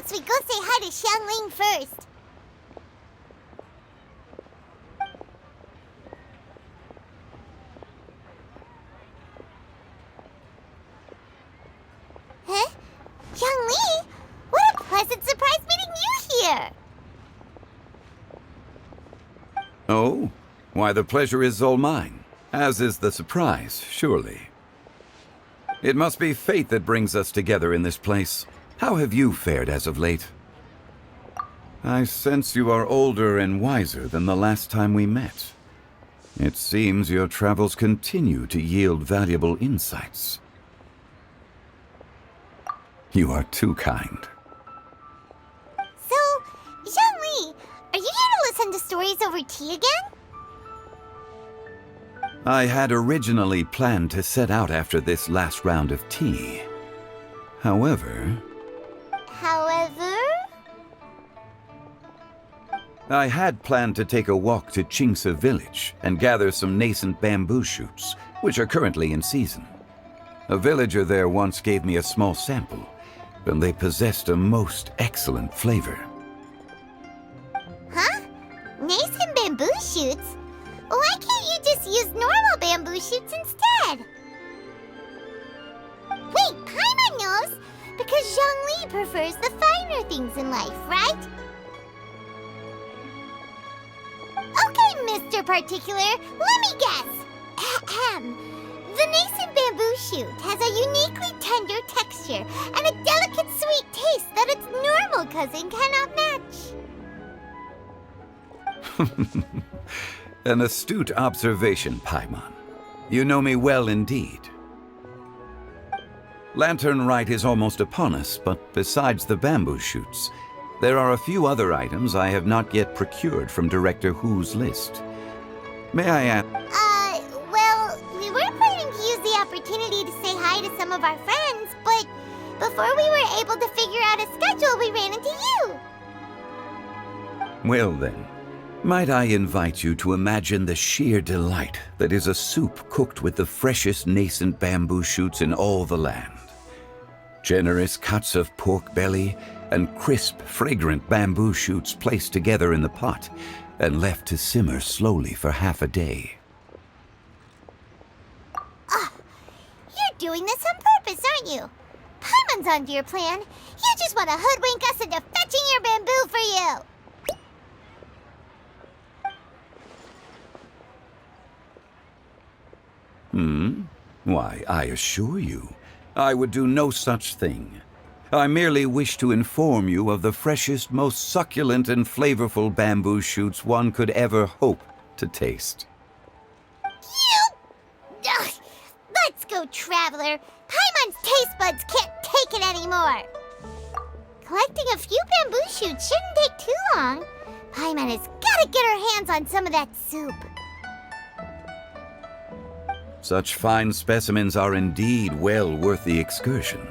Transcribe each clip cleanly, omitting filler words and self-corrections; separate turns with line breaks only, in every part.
suggest we go say hi to Xiangling first. Huh? Xiangling? What a pleasant surprise meeting you here!
Oh? Why, the pleasure is all mine, as is the surprise, surely. It must be fate that brings us together in this place. How have you fared as of late? I sense you are older and wiser than the last time we met. It seems your travels continue to yield valuable insights. You are too kind.
So, Xiangling, are you here to listen to stories over tea again?
I had originally planned to set out after this last round of tea. However, I had planned to take a walk to Qingse village and gather some nascent bamboo shoots, which are currently in season. A villager there once gave me a small sample, and they possessed a most excellent flavor.
Huh? Nascent bamboo shoots? Why can't you just use normal bamboo shoots instead? Wait, Paimon knows! Because Zhongli prefers the finer things in life, right? Okay, Mr. Particular, let me guess. Ahem. The nascent bamboo shoot has a uniquely tender texture and a delicate sweet taste that its normal cousin cannot match.
An astute observation, Paimon. You know me well indeed. Lantern Rite is almost upon us, but besides the bamboo shoots, there are a few other items I have not yet procured from Director Hu's list. May I ask?
Well, we were planning to use the opportunity to say hi to some of our friends, but before we were able to figure out a schedule, we ran into you.
Well then, might I invite you to imagine the sheer delight that is a soup cooked with the freshest nascent bamboo shoots in all the land. Generous cuts of pork belly and crisp, fragrant bamboo shoots placed together in the pot and left to simmer slowly for half a day.
You're doing this on purpose, aren't you? Paimon's onto your plan. You just want to hoodwink us into fetching your bamboo for you.
Why, I assure you, I would do no such thing. I merely wish to inform you of the freshest, most succulent and flavorful bamboo shoots one could ever hope to taste.
Ugh. Let's go, Traveler. Paimon's taste buds can't take it anymore. Collecting a few bamboo shoots shouldn't take too long. Paimon has got to get her hands on some of that soup.
Such fine specimens are indeed well worth the excursion.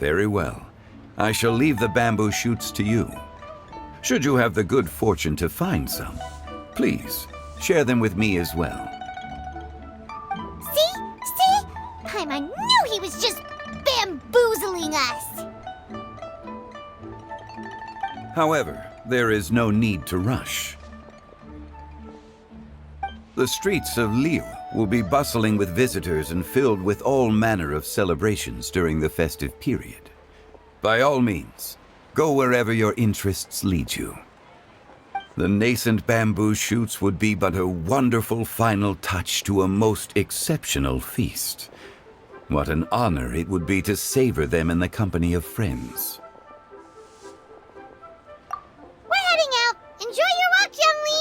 Very well. I shall leave the bamboo shoots to you. Should you have the good fortune to find some, please share them with me as well.
See? Paimon knew he was just bamboozling us.
However, there is no need to rush. The streets of Liu will be bustling with visitors and filled with all manner of celebrations during the festive period. By all means, go wherever your interests lead you. The nascent bamboo shoots would be but a wonderful final touch to a most exceptional feast. What an honor it would be to savor them in the company of friends.
We're heading out. Enjoy your walk, Youngly.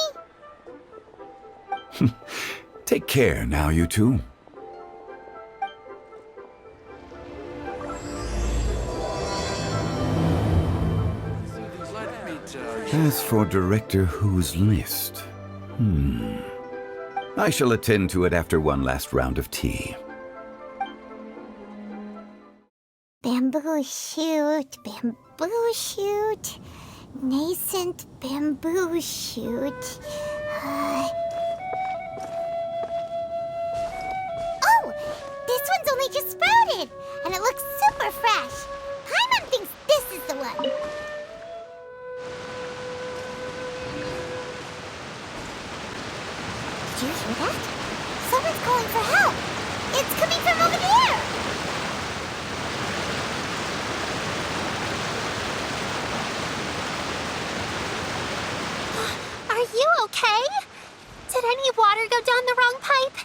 Take care now, you two. As for Director Hu's list, I shall attend to it after one last round of tea.
Bamboo shoot, nascent bamboo shoot. Oh, this one's only just sprouted, and it looks super fresh. Paimon thinks this is the one. okay? Did any water go down the wrong pipe?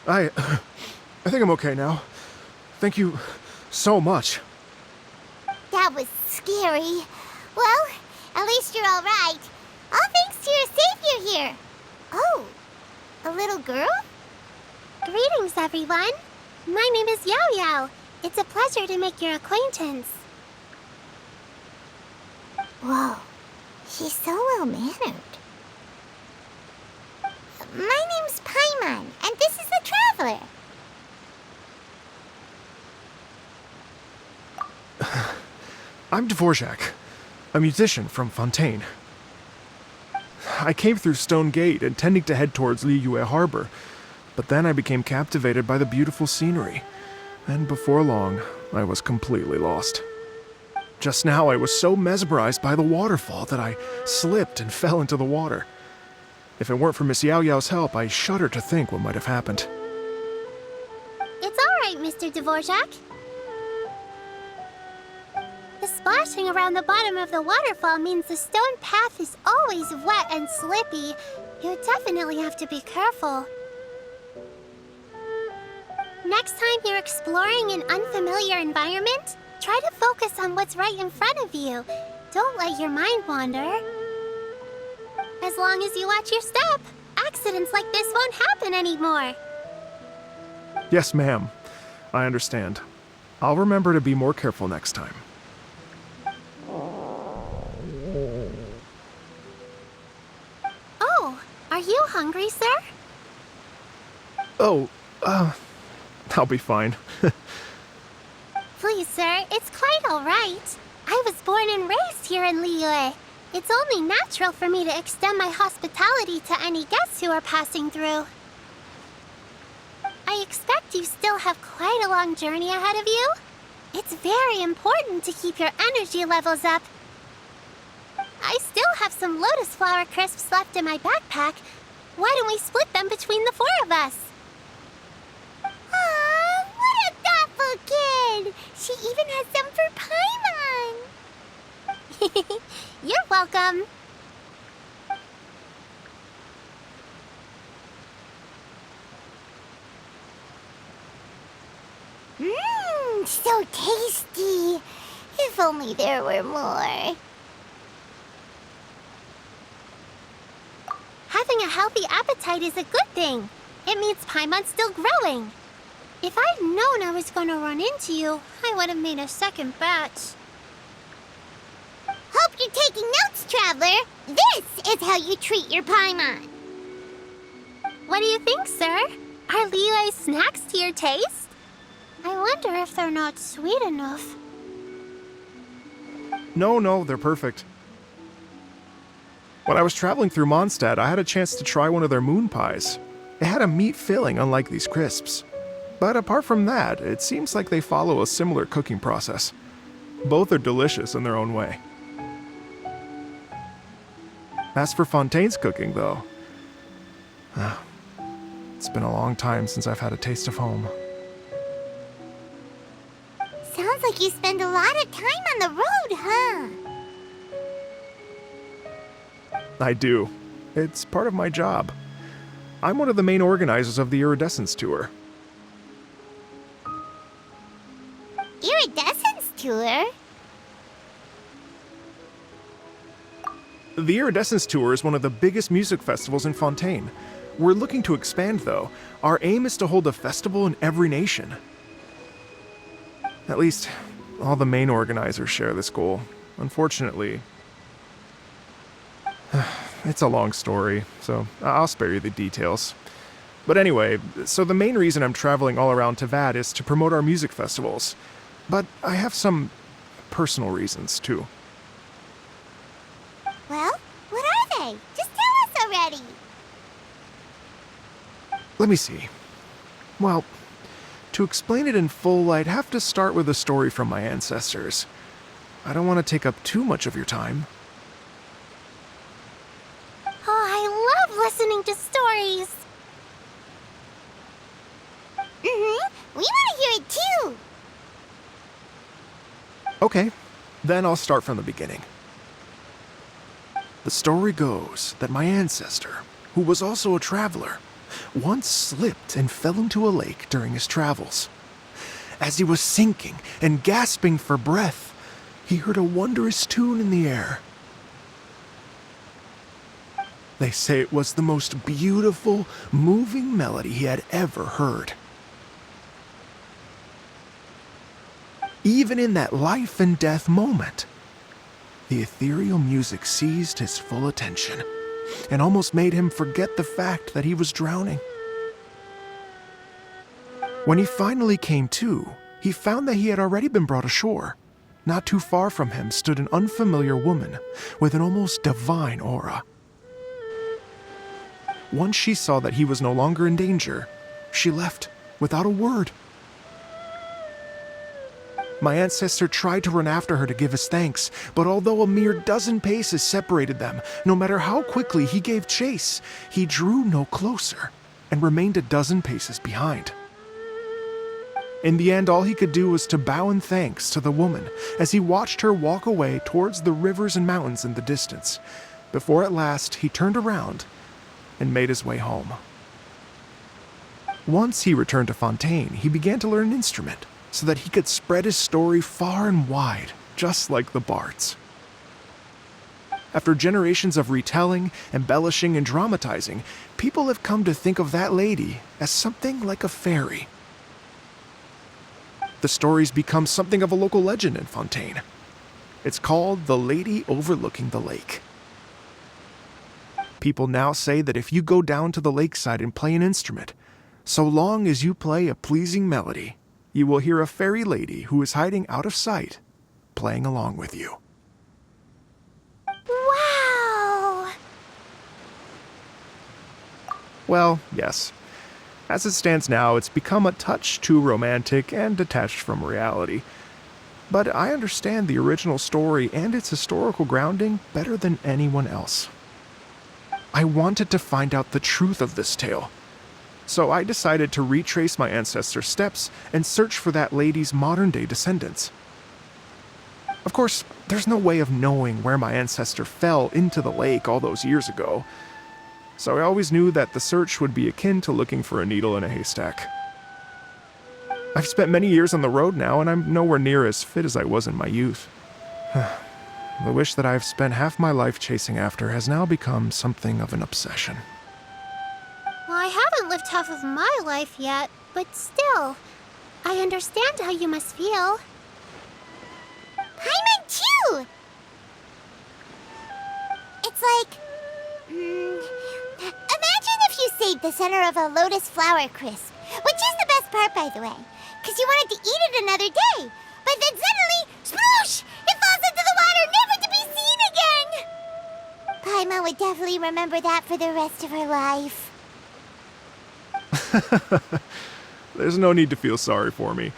I think I'm okay now. Thank you so much.
That was scary. Well, at least you're all right. All thanks to your savior here. Oh, a little girl? Greetings, everyone. My name is Yao Yao. It's a pleasure to make your acquaintance. Whoa, she's so well-mannered. My name's Paimon, and this is the Traveler.
I'm Dvorak, a musician from Fontaine. I came through Stone Gate intending to head towards Liyue Harbor, but then I became captivated by the beautiful scenery, and before long, I was completely lost. Just now, I was so mesmerized by the waterfall that I slipped and fell into the water. If it weren't for Miss Yao Yao's help, I shudder to think what might have happened.
It's all right, Mr. Dvorak. The splashing around the bottom of the waterfall means the stone path is always wet and slippy. You definitely have to be careful. Next time you're exploring an unfamiliar environment, try to focus on what's right in front of you. Don't let your mind wander. As long as you watch your step, accidents like this won't happen anymore.
Yes, ma'am. I understand. I'll remember to be more careful next time.
Oh, are you hungry, sir?
Oh, I'll be fine.
Please, sir, it's quite all right. I was born and raised here in Liyue. It's only natural for me to extend my hospitality to any guests who are passing through. I expect you still have quite a long journey ahead of you. It's very important to keep your energy levels up. I still have some lotus flower crisps left in my backpack. Why don't we split them between the four of us? Aw, what a thoughtful kid! She even has some for Paimon! You're welcome. Mmm, so tasty. If only there were more. Having a healthy appetite is a good thing. It means Paimon's still growing. If I'd known I was going to run into you, I would have made a second batch. Hope you're taking notes, Traveler. This is how you treat your Paimon. What do you think, sir? Are Liyue's snacks to your taste? I wonder if they're not sweet enough.
No, they're perfect. When I was traveling through Mondstadt, I had a chance to try one of their moon pies. It had a meat filling, unlike these crisps. But apart from that, it seems like they follow a similar cooking process. Both are delicious in their own way. As for Fontaine's cooking, though, it's been a long time since I've had a taste of home.
Sounds like you spend a lot of time on the road, huh?
I do. It's part of my job. I'm one of the main organizers of the Iridescence Tour.
Iridescence Tour?
The Iridescence Tour is one of the biggest music festivals in Fontaine. We're looking to expand, though. Our aim is to hold a festival in every nation. At least, all the main organizers share this goal. Unfortunately, it's a long story, so I'll spare you the details. But anyway, so the main reason I'm traveling all around Tavad is to promote our music festivals. But I have some personal reasons, too.
Well, what are they? Just tell us already.
Let me see. Well, to explain it in full, I'd have to start with a story from my ancestors. I don't want to take up too much of your time.
Oh, I love listening to stories. We want to hear it too.
Okay, then I'll start from the beginning. The story goes that my ancestor, who was also a traveler, once slipped and fell into a lake during his travels. As he was sinking and gasping for breath, he heard a wondrous tune in the air. They say it was the most beautiful, moving melody he had ever heard. Even in that life and death moment, the ethereal music seized his full attention and almost made him forget the fact that he was drowning. When he finally came to, he found that he had already been brought ashore. Not too far from him stood an unfamiliar woman with an almost divine aura. Once she saw that he was no longer in danger, she left without a word. My ancestor tried to run after her to give his thanks, but although a mere dozen paces separated them, no matter how quickly he gave chase, he drew no closer and remained a dozen paces behind. In the end, all he could do was to bow in thanks to the woman as he watched her walk away towards the rivers and mountains in the distance, before at last he turned around and made his way home. Once he returned to Fontaine, he began to learn an instrument so that he could spread his story far and wide, just like the bards. After generations of retelling, embellishing, and dramatizing, people have come to think of that lady as something like a fairy. The story's become something of a local legend in Fontaine. It's called the Lady Overlooking the Lake. People now say that if you go down to the lakeside and play an instrument, so long as you play a pleasing melody, you will hear a fairy lady who is hiding out of sight, playing along with you.
Wow!
Well, yes. As it stands now, it's become a touch too romantic and detached from reality. But I understand the original story and its historical grounding better than anyone else. I wanted to find out the truth of this tale, so I decided to retrace my ancestors' steps and search for that lady's modern-day descendants. Of course, there's no way of knowing where my ancestor fell into the lake all those years ago, so I always knew that the search would be akin to looking for a needle in a haystack. I've spent many years on the road now, and I'm nowhere near as fit as I was in my youth. The wish that I've spent half my life chasing after has now become something of an obsession.
Well, I haven't lived half of my life yet, but still, I understand how you must feel. Paimon too! It's like... imagine if you saved the center of a lotus flower crisp, which is the best part, by the way, because you wanted to eat it another day, but then suddenly, sploosh! It falls into the water, never to be seen again! Paimon would definitely remember that for the rest of her life.
There's no need to feel sorry for me.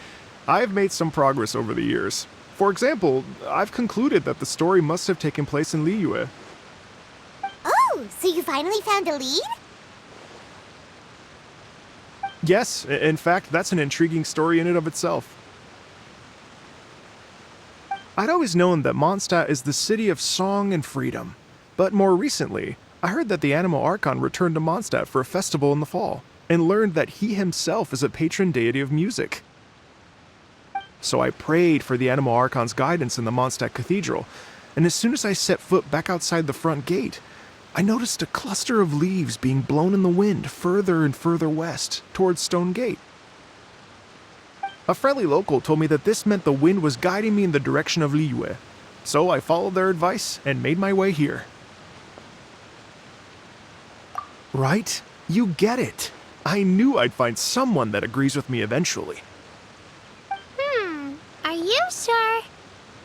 I've made some progress over the years. For example, I've concluded that the story must have taken place in Liyue.
Oh, so you finally found a lead?
Yes, in fact, that's an intriguing story in and of itself. I'd always known that Mondstadt is the city of song and freedom, but more recently, I heard that the Anemo Archon returned to Mondstadt for a festival in the fall, and learned that he himself is a patron deity of music. So I prayed for the Anemo Archon's guidance in the Mondstadt Cathedral, and as soon as I set foot back outside the front gate, I noticed a cluster of leaves being blown in the wind further and further west, towards Stone Gate. A friendly local told me that this meant the wind was guiding me in the direction of Liyue, so I followed their advice and made my way here. Right? You get it. I knew I'd find someone that agrees with me eventually.
Are you sure?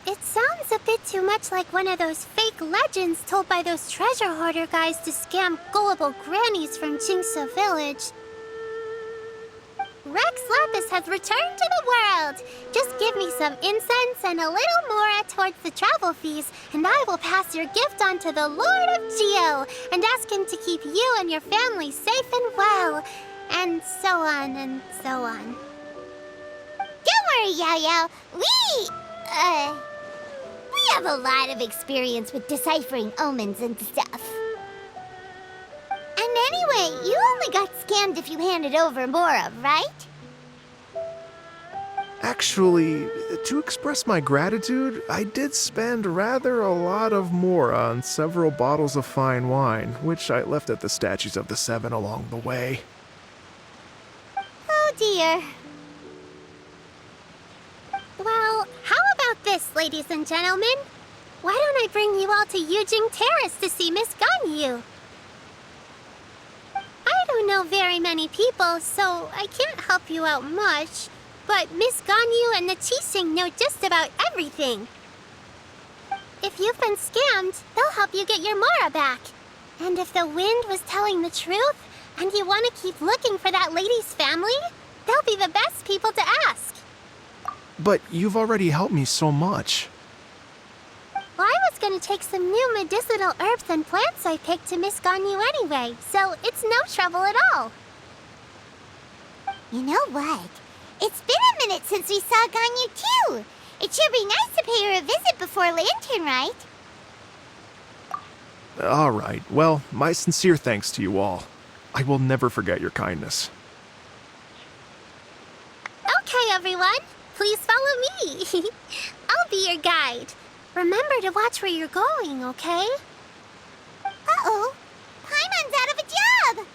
It sounds a bit too much like one of those fake legends told by those treasure hoarder guys to scam gullible grannies from Jingsa Village. Rex Lapis has returned to the world. Just give me some incense and a little more towards the travel fees, and I will pass your gift on to the Lord of Geo and ask him to keep you and your family safe and well, and so on and so on. Don't worry, Yao Yao. We have a lot of experience with deciphering omens and stuff. And anyway, you only got scammed if you handed over more of, right?
Actually, to express my gratitude, I did spend rather a lot of more on several bottles of fine wine, which I left at the Statues of the Seven along the way.
Oh dear.
Well, how about this, ladies and gentlemen? Why don't I bring you all to Yujing Terrace to see Miss Ganyu? I don't know very many people, so I can't help you out much. But Miss Ganyu and the Qixing know just about everything. If you've been scammed, they'll help you get your Mora back. And if the wind was telling the truth, and you want to keep looking for that lady's family, they'll be the best people to ask.
But you've already helped me so much.
Well, I was going to take some new medicinal herbs and plants I picked to Miss Ganyu anyway, so it's no trouble at all.
You know what? It's been a minute since we saw Ganyu too. It should be nice to pay her a visit before Lantern, right?
All right, well, my sincere thanks to you all. I will never forget your kindness.
Okay, everyone. Please follow me. I'll be your guide. Remember to watch where you're going, okay?
Uh-oh. Paimon's out of a job.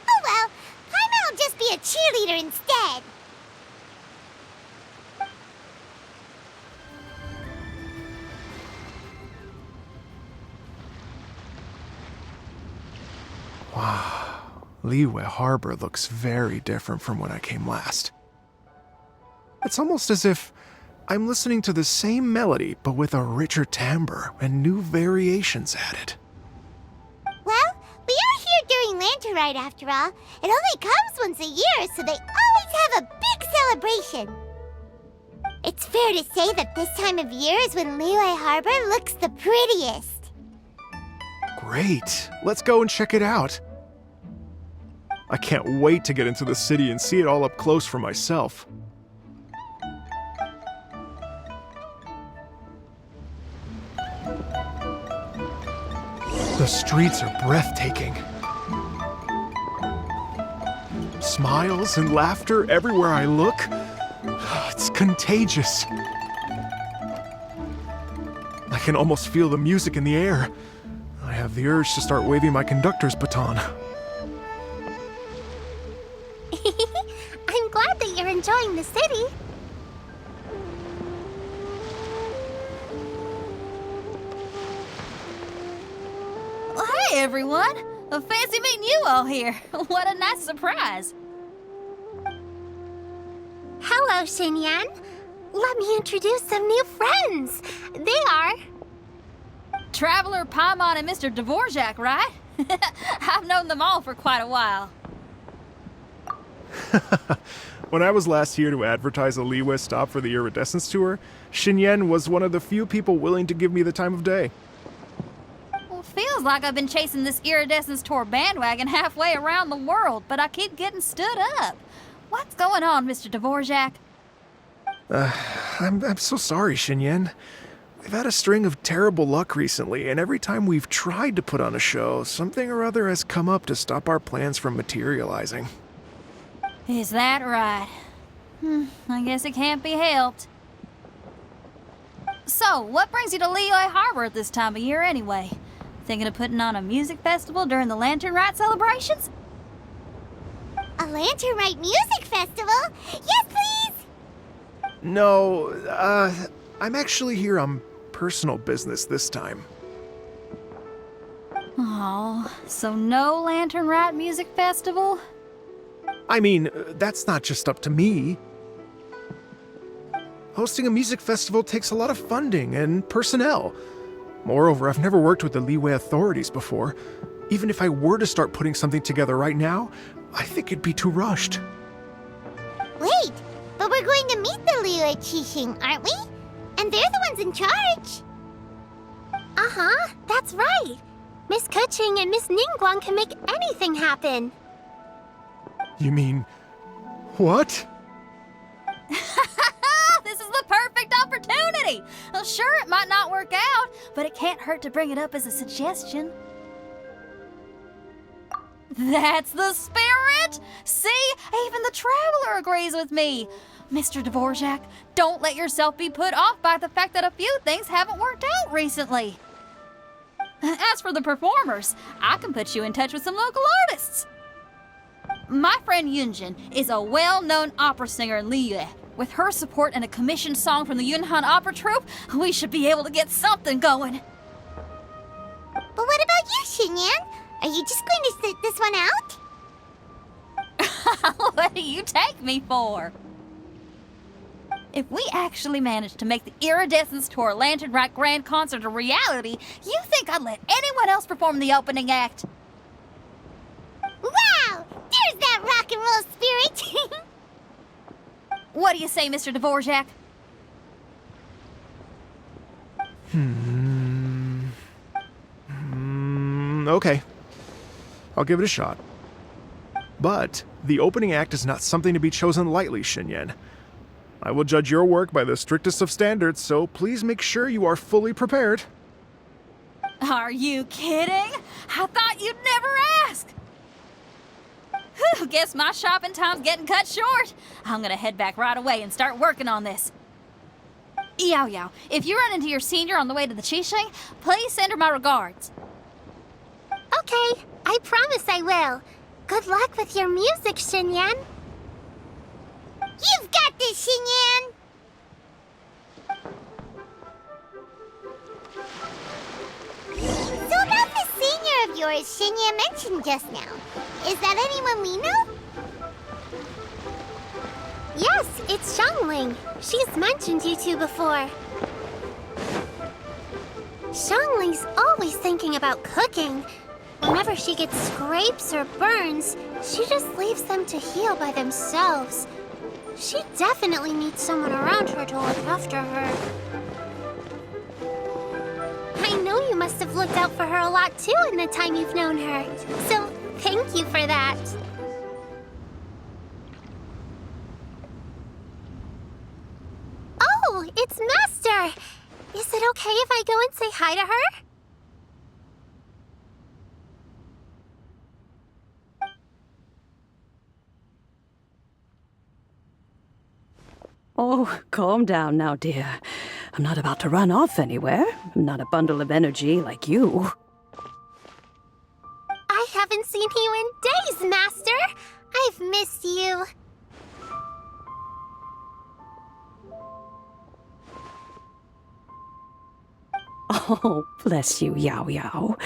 Oh well. Paimon will just be a cheerleader instead.
Wow, Liyue Harbor looks very different from when I came last. It's almost as if I'm listening to the same melody, but with a richer timbre and new variations added.
Well, we are here during Lantern Rite after all. It only comes once a year, so they always have a big celebration. It's fair to say that this time of year is when Liyue Harbor looks the prettiest.
Great, let's go and check it out. I can't wait to get into the city and see it all up close for myself. The streets are breathtaking. Smiles and laughter everywhere I look. It's contagious. I can almost feel the music in the air. I have the urge to start waving my conductor's baton.
I'm glad that you're enjoying the city.
Well, hey, everyone! Fancy meeting you all here. What a nice surprise.
Hello, Xinyan. Let me introduce some new friends. They are...
Traveler, Paimon, and Mr. Dvorak, right? I've known them all for quite a while.
When I was last here to advertise a Liyue stop for the Iridescence Tour, Xinyan was one of the few people willing to give me the time of day.
Well, feels like I've been chasing this Iridescence Tour bandwagon halfway around the world, but I keep getting stood up. What's going on, Mr. Dvorak?
I'm so sorry, Xinyan. We've had a string of terrible luck recently, and every time we've tried to put on a show, something or other has come up to stop our plans from materializing.
Is that right? I guess it can't be helped. So, what brings you to Liyue Harbor at this time of year anyway? Thinking of putting on a music festival during the Lantern Rite celebrations?
A Lantern Rite music festival? Yes, please!
No, I'm actually here on personal business this time.
Oh, so no Lantern Rite music festival?
I mean, that's not just up to me. Hosting a music festival takes a lot of funding and personnel. Moreover, I've never worked with the Liyue authorities before. Even if I were to start putting something together right now, I think it'd be too rushed.
Wait, but we're going to meet the Liyue Qixing, aren't we? And they're the ones in charge.
Uh-huh, that's right. Miss Keqing and Miss Ningguang can make anything happen.
You mean... what?
This is the perfect opportunity! way. Well, sure, it might not work out, but it can't hurt to bring it up as a suggestion. That's the spirit! See, even the traveler agrees with me. Mr. Dvorak, don't let yourself be put off by the fact that a few things haven't worked out recently. As for the performers, I can put you in touch with some local artists. My friend Yunjin is a well-known opera singer in Liyue. With her support and a commissioned song from the Yunhan Opera Troupe, we should be able to get something going.
But what about you, Xinyan? Are you just going to sit this one out?
What do you take me for? If we actually managed to make the Iridescence Tour Lantern Rock Grand Concert a reality, you think I'd let anyone else perform the opening act?
Wow! There's that rock and roll spirit!
What do you say, Mr. Dvorak?
Okay. I'll give it a shot. But the opening act is not something to be chosen lightly, Xinyan. I will judge your work by the strictest of standards, so please make sure you are fully prepared.
Are you kidding? I thought you'd never ask. Whew, guess my shopping time's getting cut short. I'm gonna head back right away and start working on this. Yao Yao, if you run into your senior on the way to the Qixing, please send her my regards.
Okay, I promise I will. Good luck with your music, Xinyan.
You've got this, Xinyan! So about the senior of yours Xinyan mentioned just now, is that anyone we know?
Yes, it's Xiangling. She's mentioned you two before. Xiangling's always thinking about cooking. Whenever she gets scrapes or burns, she just leaves them to heal by themselves. She definitely needs someone around her to look after her. I know you must have looked out for her a lot too in the time you've known her, so thank you for that. Oh, it's Master! Is it okay if I go and say hi to her?
Oh, calm down now, dear. I'm not about to run off anywhere. I'm not a bundle of energy like you.
I haven't seen you in days, Master! I've missed you.
Oh, bless you, Yao Yao.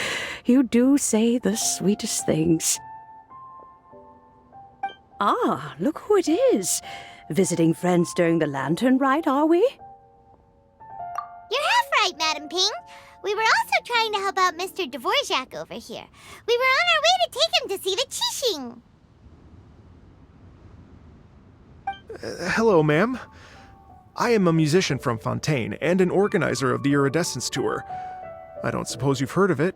You do say the sweetest things. Ah, look who it is. Visiting friends during the lantern rite, are we?
You're half right, Madam Ping. We were also trying to help out Mr. Dvorak over here. We were on our way to take him to see the Qixing.
Hello, ma'am. I am a musician from Fontaine and an organizer of the Iridescence Tour. I don't suppose you've heard of it.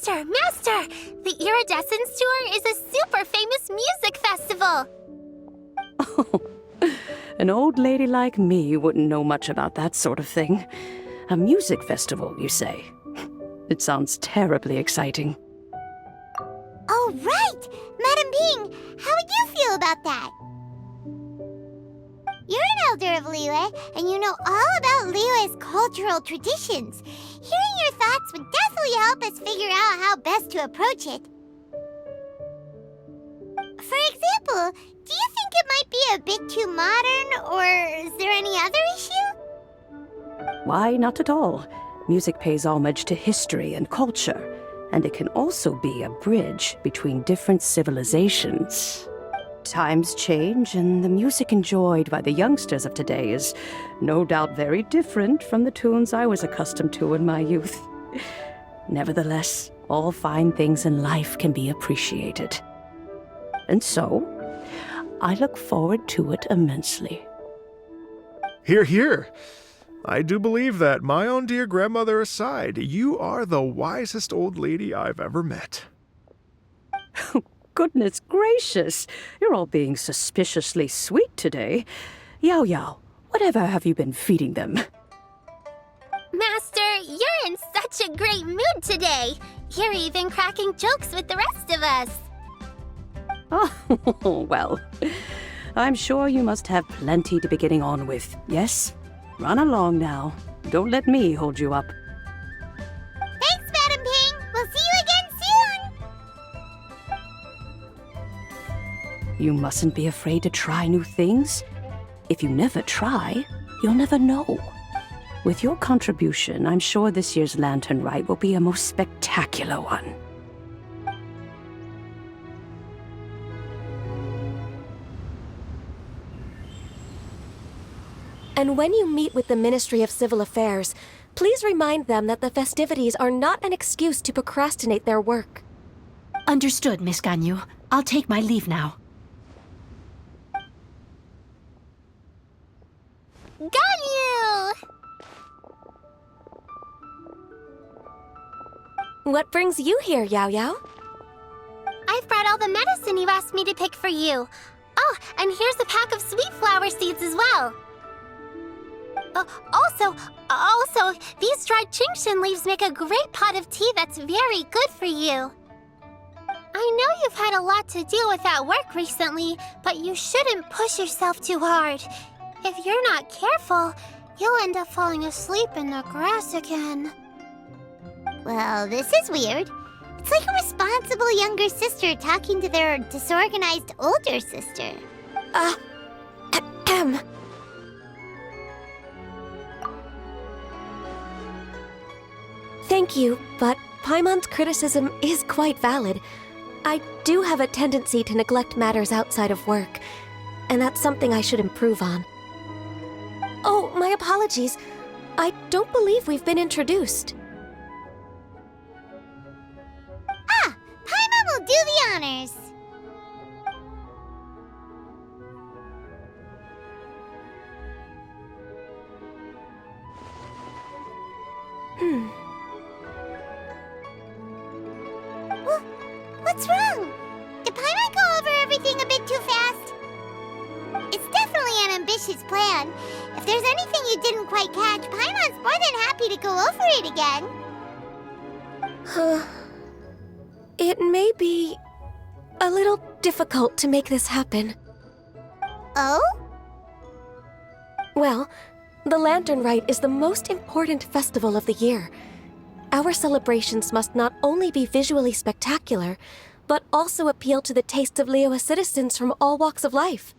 Master! The Iridescence Tour is a super famous music festival!
Oh, an old lady like me wouldn't know much about that sort of thing. A music festival, you say? It sounds terribly exciting.
Oh, right! Madam Ping, how would you feel about that? You're an elder of Liyue, and you know all about Liyue's cultural traditions. Hearing your thoughts would definitely help us figure out how best to approach it. For example, do you think it might be a bit too modern, or is there any other issue?
Why, not at all. Music pays homage to history and culture, and it can also be a bridge between different civilizations. Times change, and the music enjoyed by the youngsters of today is no doubt very different from the tunes I was accustomed to in my youth. Nevertheless, all fine things in life can be appreciated. And so, I look forward to it immensely.
Hear, hear. I do believe that, my own dear grandmother aside, you are the wisest old lady I've ever met.
goodness gracious. You're all being suspiciously sweet today. Yao Yao, whatever have you been feeding them?
Master, you're in such a great mood today. You're even cracking jokes with the rest of us.
Oh, well, I'm sure you must have plenty to be getting on with. Yes? Run along now. Don't let me hold you up.
Thanks, Madam Ping. We'll see you again soon.
You mustn't be afraid to try new things. If you never try, you'll never know. With your contribution, I'm sure this year's lantern rite will be a most spectacular one.
And when you meet with the Ministry of Civil Affairs, please remind them that the festivities are not an excuse to procrastinate their work.
Understood, Miss Ganyu. I'll take my leave now.
Ganyu!
What brings you here, Yao Yao?
I've brought all the medicine you asked me to pick for you. Oh, and here's a pack of sweet flower seeds as well. Also, these dried genshin leaves make a great pot of tea that's very good for you. I know you've had a lot to deal with at work recently, but you shouldn't push yourself too hard. If you're not careful, you'll end up falling asleep in the grass again.
Well, this is weird. It's like a responsible younger sister talking to their disorganized older sister.
Ahem. Thank you, but Paimon's criticism is quite valid. I do have a tendency to neglect matters outside of work, and that's something I should improve on. Oh, my apologies. I don't believe we've been introduced.
Ah, Paimon will do the honors. What's wrong? Did Paimon go over everything a bit too fast? It's definitely an ambitious plan. If there's anything you didn't quite catch, Paimon's more than happy to go over it again.
It may be a little difficult to make this happen.
Oh?
Well, the Lantern Rite is the most important festival of the year. Our celebrations must not only be visually spectacular, but also appeal to the tastes of Liyue citizens from all walks of life.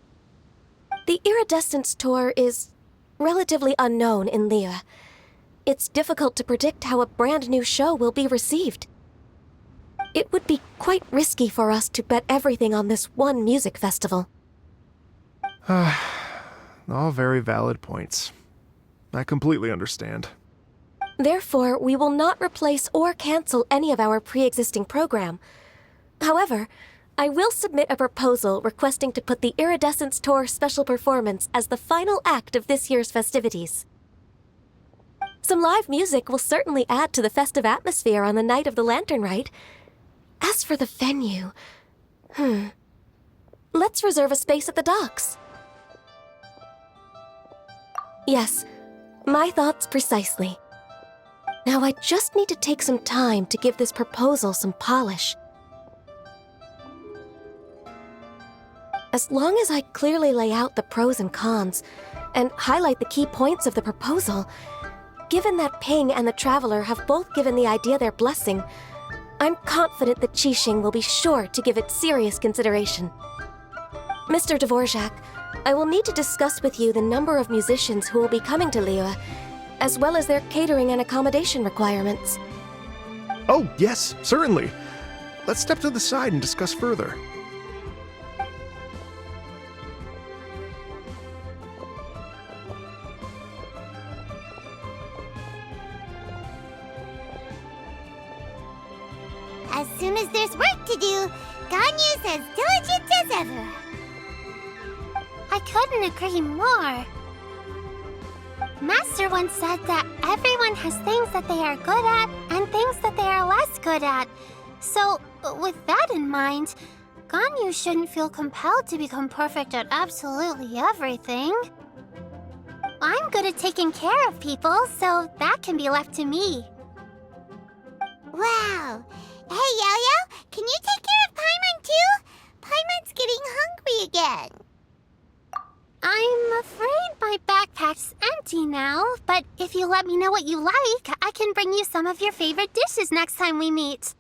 The Iridescence Tour is relatively unknown in Liyue. It's difficult to predict how a brand new show will be received. It would be quite risky for us to bet everything on this one music festival.
All very valid points. I completely understand.
Therefore, we will not replace or cancel any of our pre-existing program. However, I will submit a proposal requesting to put the Iridescence Tour special performance as the final act of this year's festivities. Some live music will certainly add to the festive atmosphere on the night of the Lantern Rite. As for the venue, let's reserve a space at the docks. Yes, my thoughts precisely. Now I just need to take some time to give this proposal some polish. As long as I clearly lay out the pros and cons, and highlight the key points of the proposal, given that Ping and the Traveler have both given the idea their blessing, I'm confident that Qixing will be sure to give it serious consideration. Mr. Dvorak, I will need to discuss with you the number of musicians who will be coming to Liyue, as well as their catering and accommodation requirements.
Oh, yes, certainly. Let's step to the side and discuss further.
As soon as there's work to do, Ganyu's as diligent as ever.
I couldn't agree more. Master once said that everyone has things that they are good at and things that they are less good at. So, with that in mind, Ganyu shouldn't feel compelled to become perfect at absolutely everything. I'm good at taking care of people, so that can be left to me.
Wow. Hey, Yo-Yo, can you take care of Paimon too? Paimon's getting hungry again.
I'm afraid my backpack's empty now, but if you let me know what you like, I can bring you some of your favorite dishes next time we meet.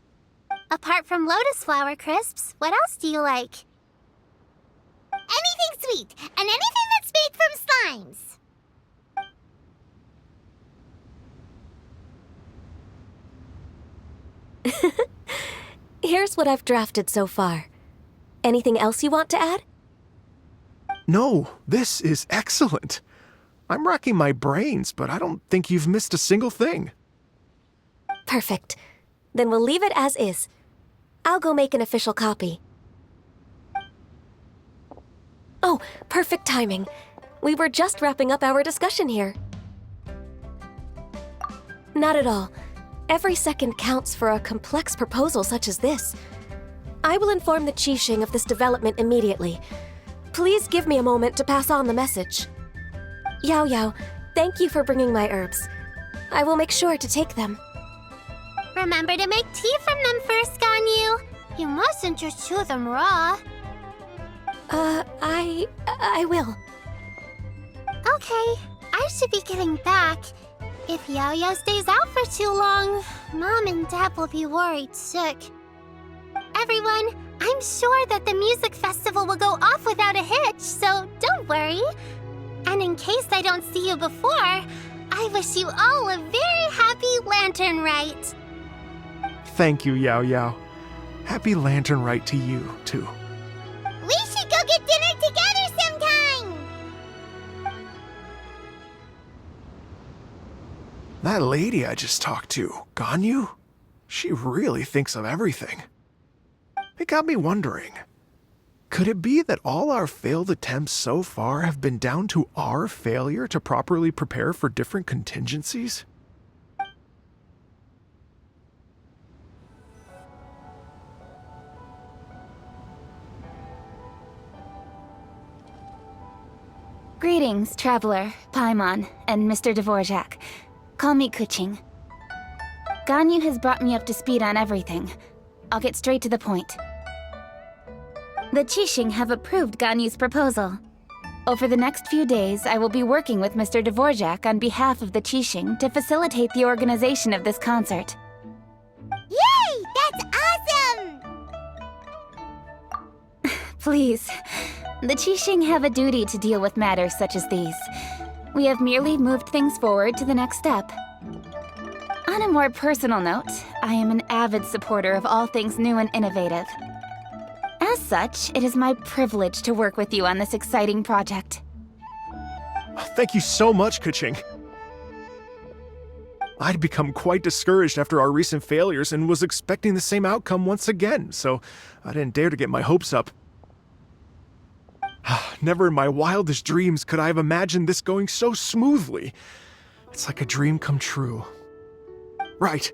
Apart from lotus flower crisps, what else do you like?
Anything sweet, and anything that's made from slimes.
Here's what I've drafted so far. Anything else you want to add?
No, this is excellent. I'm racking my brains, but I don't think you've missed a single thing.
Perfect. Then we'll leave it as is. I'll go make an official copy. Oh, perfect timing. We were just wrapping up our discussion here. Not at all. Every second counts for a complex proposal such as this. I will inform the Qixing of this development immediately. Please give me a moment to pass on the message. Yao Yao, thank you for bringing my herbs. I will make sure to take them.
Remember to make tea from them first, Ganyu. You mustn't just chew them raw.
I will.
Okay, I should be getting back. If Yao-Yao stays out for too long, Mom and Dad will be worried sick. Everyone, I'm sure that the music festival will go off without a hitch, so don't worry. And in case I don't see you before, I wish you all a very happy Lantern Rite.
Thank you, Yao Yao. Happy Lantern Rite to you, too.
We should go get dinner together sometime.
That lady I just talked to, Ganyu, she really thinks of everything. It got me wondering, could it be that all our failed attempts so far have been down to our failure to properly prepare for different contingencies?
Greetings, Traveler, Paimon, and Mr. Dvorak. Call me Kuching. Ganyu has brought me up to speed on everything. I'll get straight to the point. The Qixing have approved Ganyu's proposal. Over the next few days, I will be working with Mr. Dvorak on behalf of the Qixing to facilitate the organization of this concert.
Yay! That's awesome!
Please. The Qixing have a duty to deal with matters such as these. We have merely moved things forward to the next step. On a more personal note, I am an avid supporter of all things new and innovative. As such, it is my privilege to work with you on this exciting project.
Thank you so much, Kuching. I'd become quite discouraged after our recent failures and was expecting the same outcome once again, so I didn't dare to get my hopes up. Never in my wildest dreams could I have imagined this going so smoothly. It's like a dream come true. Right,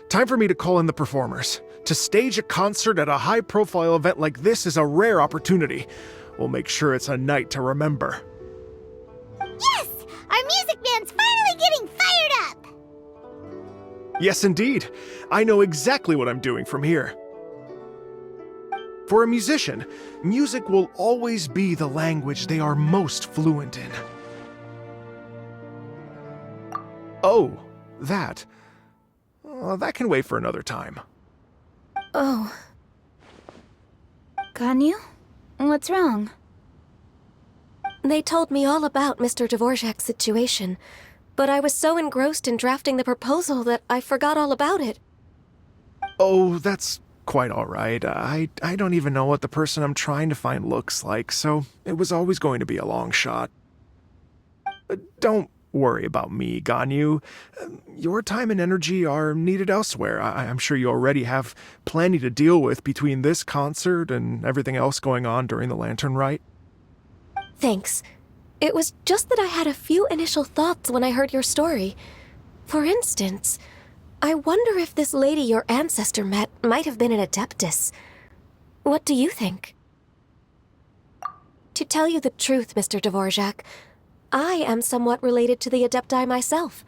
time for me to call in the performers. To stage a concert at a high-profile event like this is a rare opportunity. We'll make sure it's a night to remember.
Yes! Our music band's finally getting fired up!
Yes, indeed. I know exactly what I'm doing from here. For a musician, music will always be the language they are most fluent in. Oh, that. That can wait for another time.
Oh. Ganyu? What's wrong?
They told me all about Mr. Dvorak's situation, but I was so engrossed in drafting the proposal that I forgot all about it.
Oh, that's quite all right. I don't even know what the person I'm trying to find looks like, so it was always going to be a long shot. Don't worry about me, Ganyu. Your time and energy are needed elsewhere. I'm sure you already have plenty to deal with between this concert and everything else going on during the Lantern Rite.
Thanks. It was just that I had a few initial thoughts when I heard your story. For instance, I wonder if this lady your ancestor met might have been an Adeptus. What do you think? To tell you the truth, Mr. Dvorak, I am somewhat related to the Adepti myself.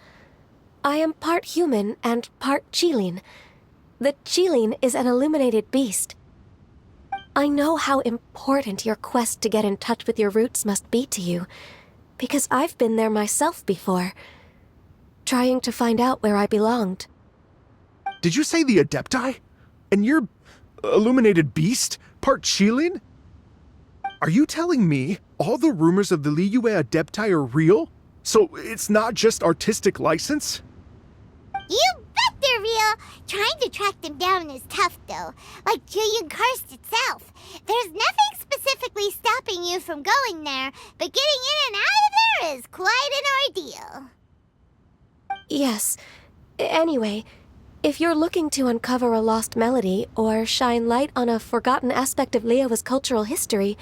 I am part human and part Qilin. The Qilin is an illuminated beast. I know how important your quest to get in touch with your roots must be to you, because I've been there myself before, trying to find out where I belonged.
Did you say the Adepti? And you're illuminated beast? Part Qilin? Are you telling me all the rumors of the Liyue Adepti are real? So it's not just artistic license?
You bet they're real! Trying to track them down is tough, though. Like Julian Karst itself. There's nothing specifically stopping you from going there, but getting in and out of there is quite an ordeal.
Yes. Anyway, if you're looking to uncover a lost melody or shine light on a forgotten aspect of Liyue's cultural history,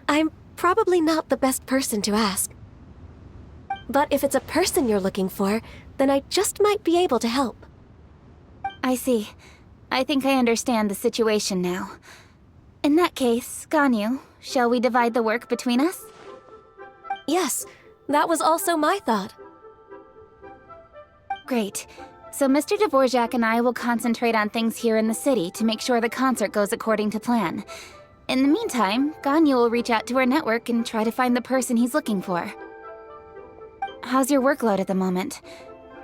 I'm probably not the best person to ask. But if it's a person you're looking for, then I just might be able to help.
I see. I think I understand the situation now. In that case, Ganyu, shall we divide the work between us?
Yes, that was also my thought.
Great. So Mr. Dvorak and I will concentrate on things here in the city to make sure the concert goes according to plan. In the meantime, Ganyu will reach out to our network and try to find the person he's looking for. How's your workload at the moment?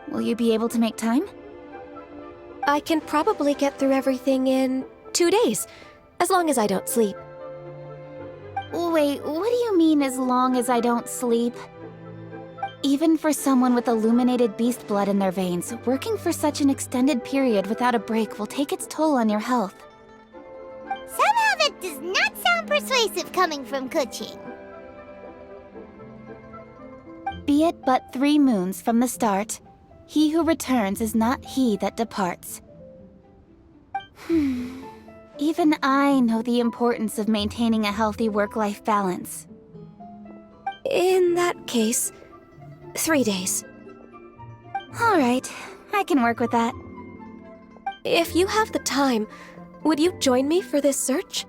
Will you be able to make time?
I can probably get through everything in 2 days, as long as I don't sleep.
Wait, what do you mean as long as I don't sleep? Even for someone with illuminated beast blood in their veins, working for such an extended period without a break will take its toll on your health.
Somehow that does not sound persuasive coming from Kuching.
Be it but 3 moons from the start, he who returns is not he that departs. Even I know the importance of maintaining a healthy work-life balance.
In that case, 3 days.
All right, I can work with that.
If you have the time, would you join me for this search?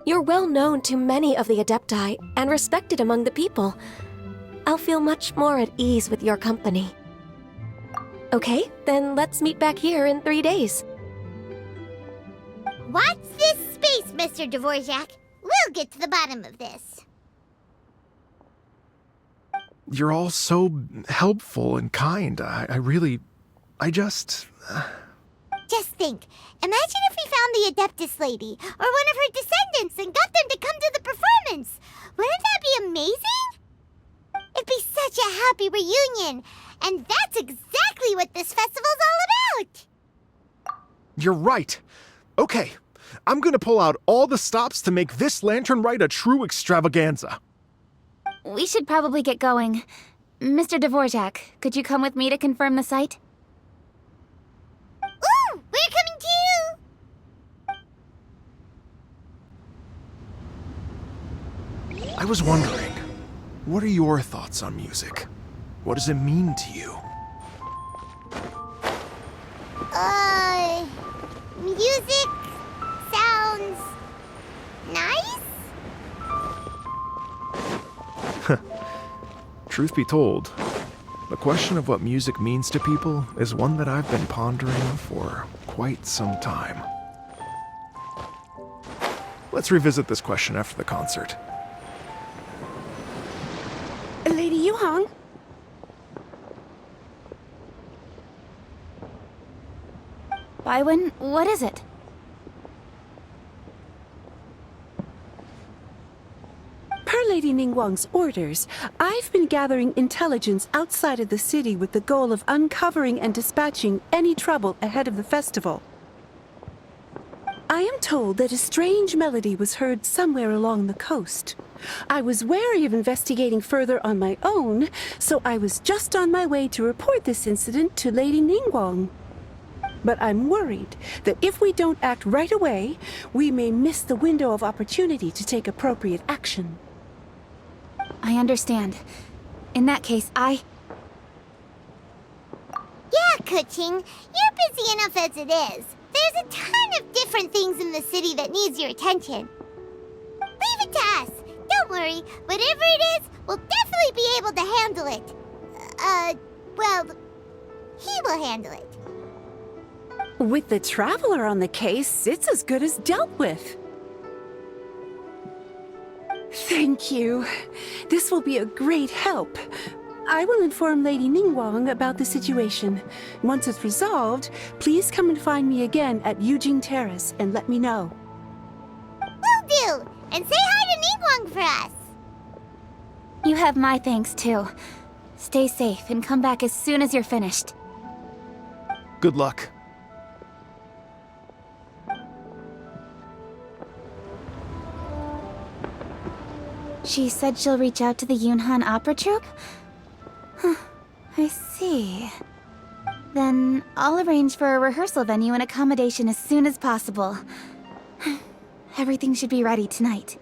You're well known to many of the Adepti and respected among the people. I'll feel much more at ease with your company. Okay, then let's meet back here in 3 days.
Watch this space, Mr. Dvorak. We'll get to the bottom of this.
You're all so helpful and kind. I just...
Just think, imagine if we found the Adeptus lady, or one of her descendants, and got them to come to the performance. Wouldn't that be amazing? It'd be such a happy reunion, and that's exactly what this festival's all about.
You're right. Okay, I'm gonna pull out all the stops to make this lantern rite a true extravaganza.
We should probably get going. Mr. Dvorak, could you come with me to confirm the site?
Ooh, we're coming too!
I was wondering, what are your thoughts on music? What does it mean to you?
Music sounds nice?
Truth be told, the question of what music means to people is one that I've been pondering for quite some time. Let's revisit this question after the concert.
Lady Yuhang?
Baiwen, what is it?
Per Lady Ningguang's orders, I've been gathering intelligence outside of the city with the goal of uncovering and dispatching any trouble ahead of the festival. I am told that a strange melody was heard somewhere along the coast. I was wary of investigating further on my own, so I was just on my way to report this incident to Lady Ningguang. But I'm worried that if we don't act right away, we may miss the window of opportunity to take appropriate action.
I understand. In that case,
Yeah, Kuching, you're busy enough as it is. There's There's a ton of different things in the city that needs your attention. Leave it to us. Don't worry. Whatever it is, we'll definitely be able to handle it. Well, he will handle it.
With the Traveler on the case, it's as good as dealt with. Thank you. This will be a great help. I will inform Lady Ningguang about the situation. Once it's resolved, please come and find me again at Eugene Terrace and let me know.
Will do! And say hi to Ningguang for us!
You have my thanks, too. Stay safe and come back as soon as you're finished.
Good luck.
She said she'll reach out to the Yunhan Opera Troupe? Huh, I see. Then I'll arrange for a rehearsal venue and accommodation as soon as possible. Everything should be ready tonight.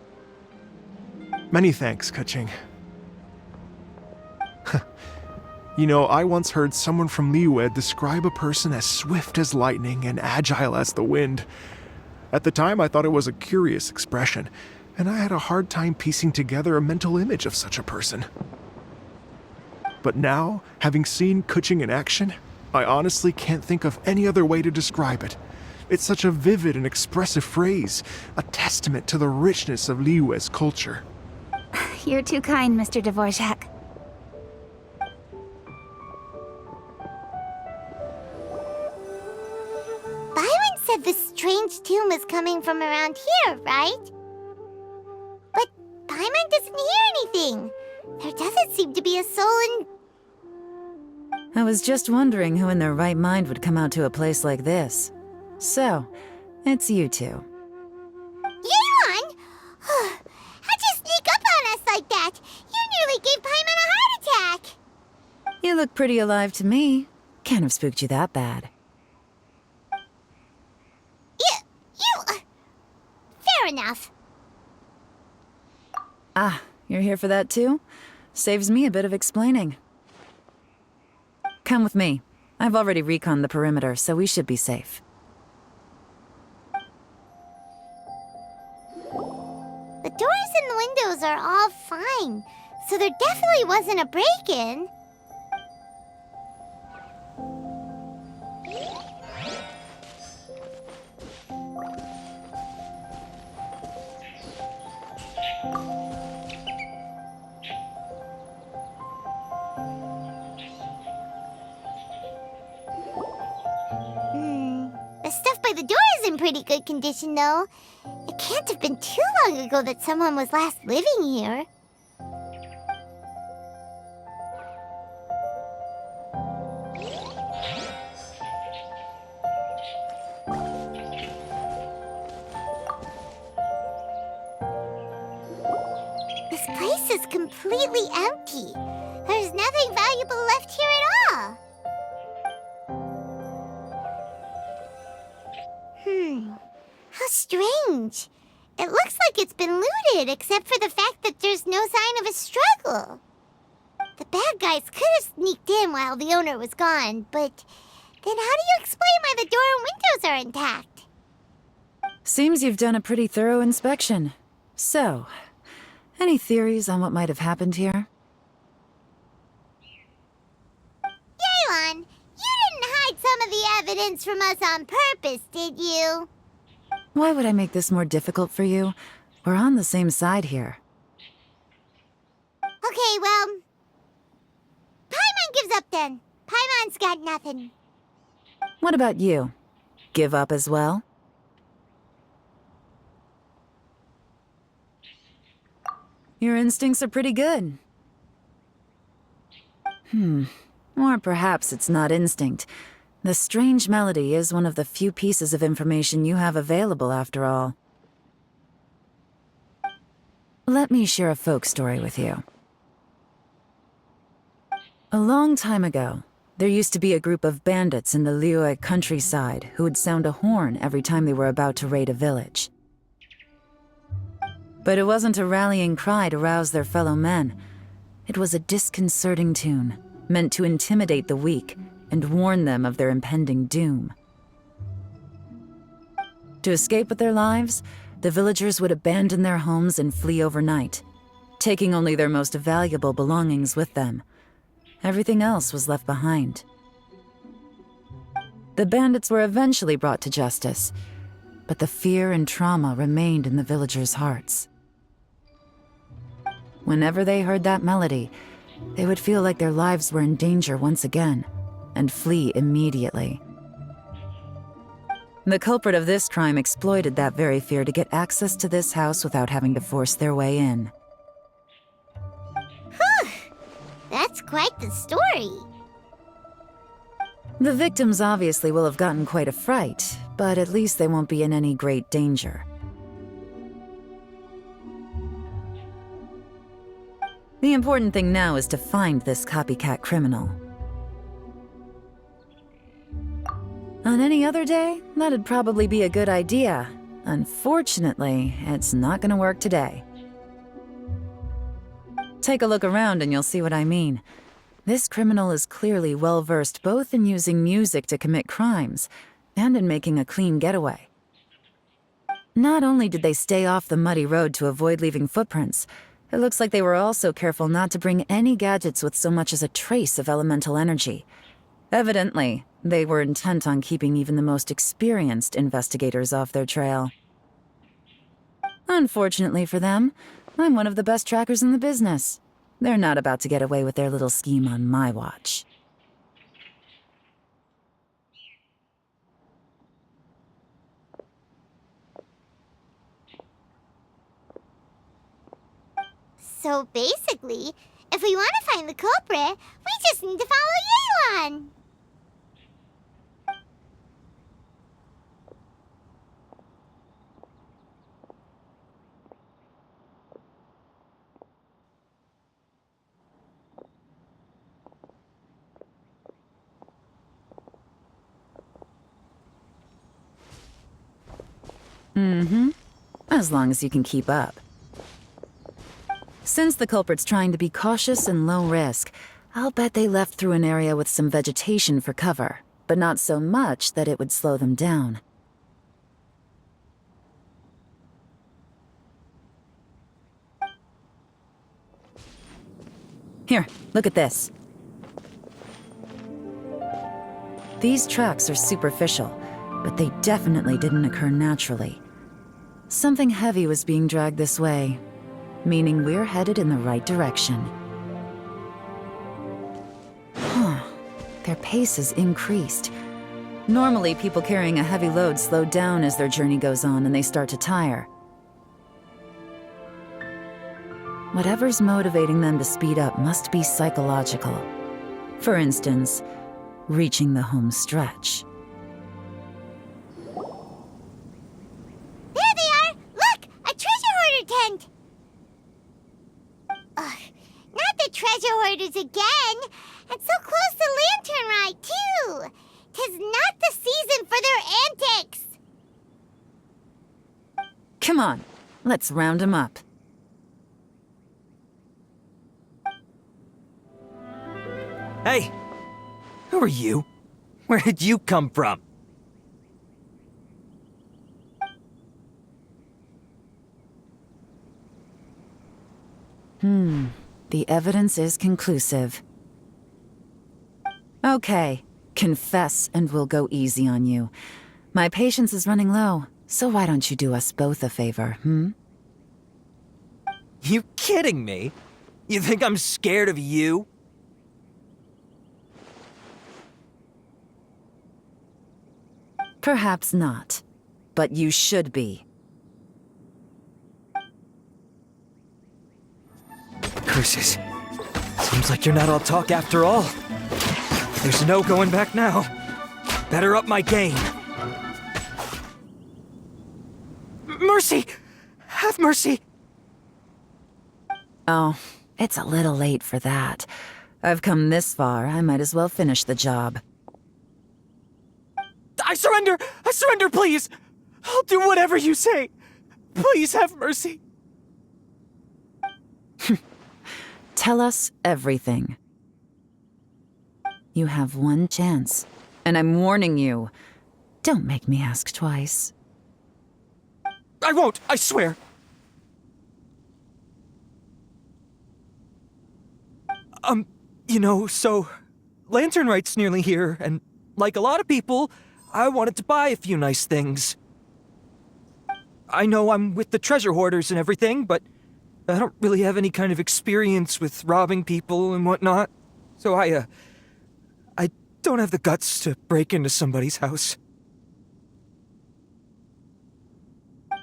Many thanks, Keqing. You know, I once heard someone from Liyue describe a person as swift as lightning and agile as the wind. At the time, I thought it was a curious expression, and I had a hard time piecing together a mental image of such a person. But now, having seen Keqing in action, I honestly can't think of any other way to describe it. It's such a vivid and expressive phrase, a testament to the richness of Liyue's culture.
You're too kind, Mr. Dvorak.
Byron said the strange tomb is coming from around here, right? But Paimon doesn't hear anything. There doesn't seem to be a soul in...
I was just wondering who in their right mind would come out to a place like this. So, it's you two.
Yeon! How'd you sneak up on us like that? You nearly gave Paimon a heart attack!
You look pretty alive to me. Can't have spooked you that bad.
Fair enough.
Ah, you're here for that too? Saves me a bit of explaining. Come with me. I've already reconned the perimeter, so we should be safe.
The doors and the windows are all fine, so there definitely wasn't a break-in. The stuff by the door is in pretty good condition, though. It can't have been too long ago that someone was last living here. This place is completely empty. There's nothing valuable left here at all. How strange. It looks like it's been looted, except for the fact that there's no sign of a struggle. The bad guys could have sneaked in while the owner was gone, but then how do you explain why the door and windows are intact?
Seems you've done a pretty thorough inspection. So, any theories on what might have happened here?
Yeon, you didn't hide some of the evidence from us on purpose, did you?
Why would I make this more difficult for you? We're on the same side here.
Okay, well... Paimon gives up then. Paimon's got nothing.
What about you? Give up as well? Your instincts are pretty good. Or perhaps it's not instinct. The strange melody is one of the few pieces of information you have available, after all. Let me share a folk story with you. A long time ago, there used to be a group of bandits in the Liyue countryside who would sound a horn every time they were about to raid a village. But it wasn't a rallying cry to rouse their fellow men. It was a disconcerting tune, meant to intimidate the weak and warn them of their impending doom. To escape with their lives, the villagers would abandon their homes and flee overnight, taking only their most valuable belongings with them. Everything else was left behind. The bandits were eventually brought to justice, but the fear and trauma remained in the villagers' hearts. Whenever they heard that melody, they would feel like their lives were in danger once again, and flee immediately. The culprit of this crime exploited that very fear to get access to this house without having to force their way in.
Whew! That's quite the story.
The victims obviously will have gotten quite a fright, but at least they won't be in any great danger. The important thing now is to find this copycat criminal. On any other day, that'd probably be a good idea. Unfortunately, it's not gonna work today. Take a look around and you'll see what I mean. This criminal is clearly well-versed both in using music to commit crimes and in making a clean getaway. Not only did they stay off the muddy road to avoid leaving footprints, it looks like they were also careful not to bring any gadgets with so much as a trace of elemental energy. Evidently, they were intent on keeping even the most experienced investigators off their trail. Unfortunately for them, I'm one of the best trackers in the business. They're not about to get away with their little scheme on my watch.
So basically, if we want to find the culprit, we just need to follow Yelan.
As long as you can keep up. Since the culprit's trying to be cautious and low risk, I'll bet they left through an area with some vegetation for cover, but not so much that it would slow them down. Here, look at this. These tracks are superficial, but they definitely didn't occur naturally. Something heavy was being dragged this way, meaning we're headed in the right direction. Their pace has increased. Normally, people carrying a heavy load slow down as their journey goes on and they start to tire. Whatever's motivating them to speed up must be psychological. For instance, reaching the home stretch.
There they are! Look! A treasure hoarder tent! Ugh, not the treasure hoarders again! And so close to Lantern Ride, too! 'Tis not the season for their antics!
Come on, let's round them up.
Hey! Who are you? Where did you come from?
The evidence is conclusive. Okay, confess and we'll go easy on you. My patience is running low, so why don't you do us both a favor,
You kidding me? You think I'm scared of you?
Perhaps not, but you should be.
Curses. Seems like you're not all talk after all. There's no going back now. Better up my game. Mercy! Have mercy!
Oh, it's a little late for that. I've come this far, I might as well finish the job.
I surrender! I surrender, please! I'll do whatever you say. Please have mercy.
Tell us everything. You have one chance, and I'm warning you. Don't make me ask twice.
I won't, I swear. So Lantern Right's nearly here, and like a lot of people, I wanted to buy a few nice things. I know I'm with the treasure hoarders and everything, but I don't really have any kind of experience with robbing people and whatnot. So I don't have the guts to break into somebody's house.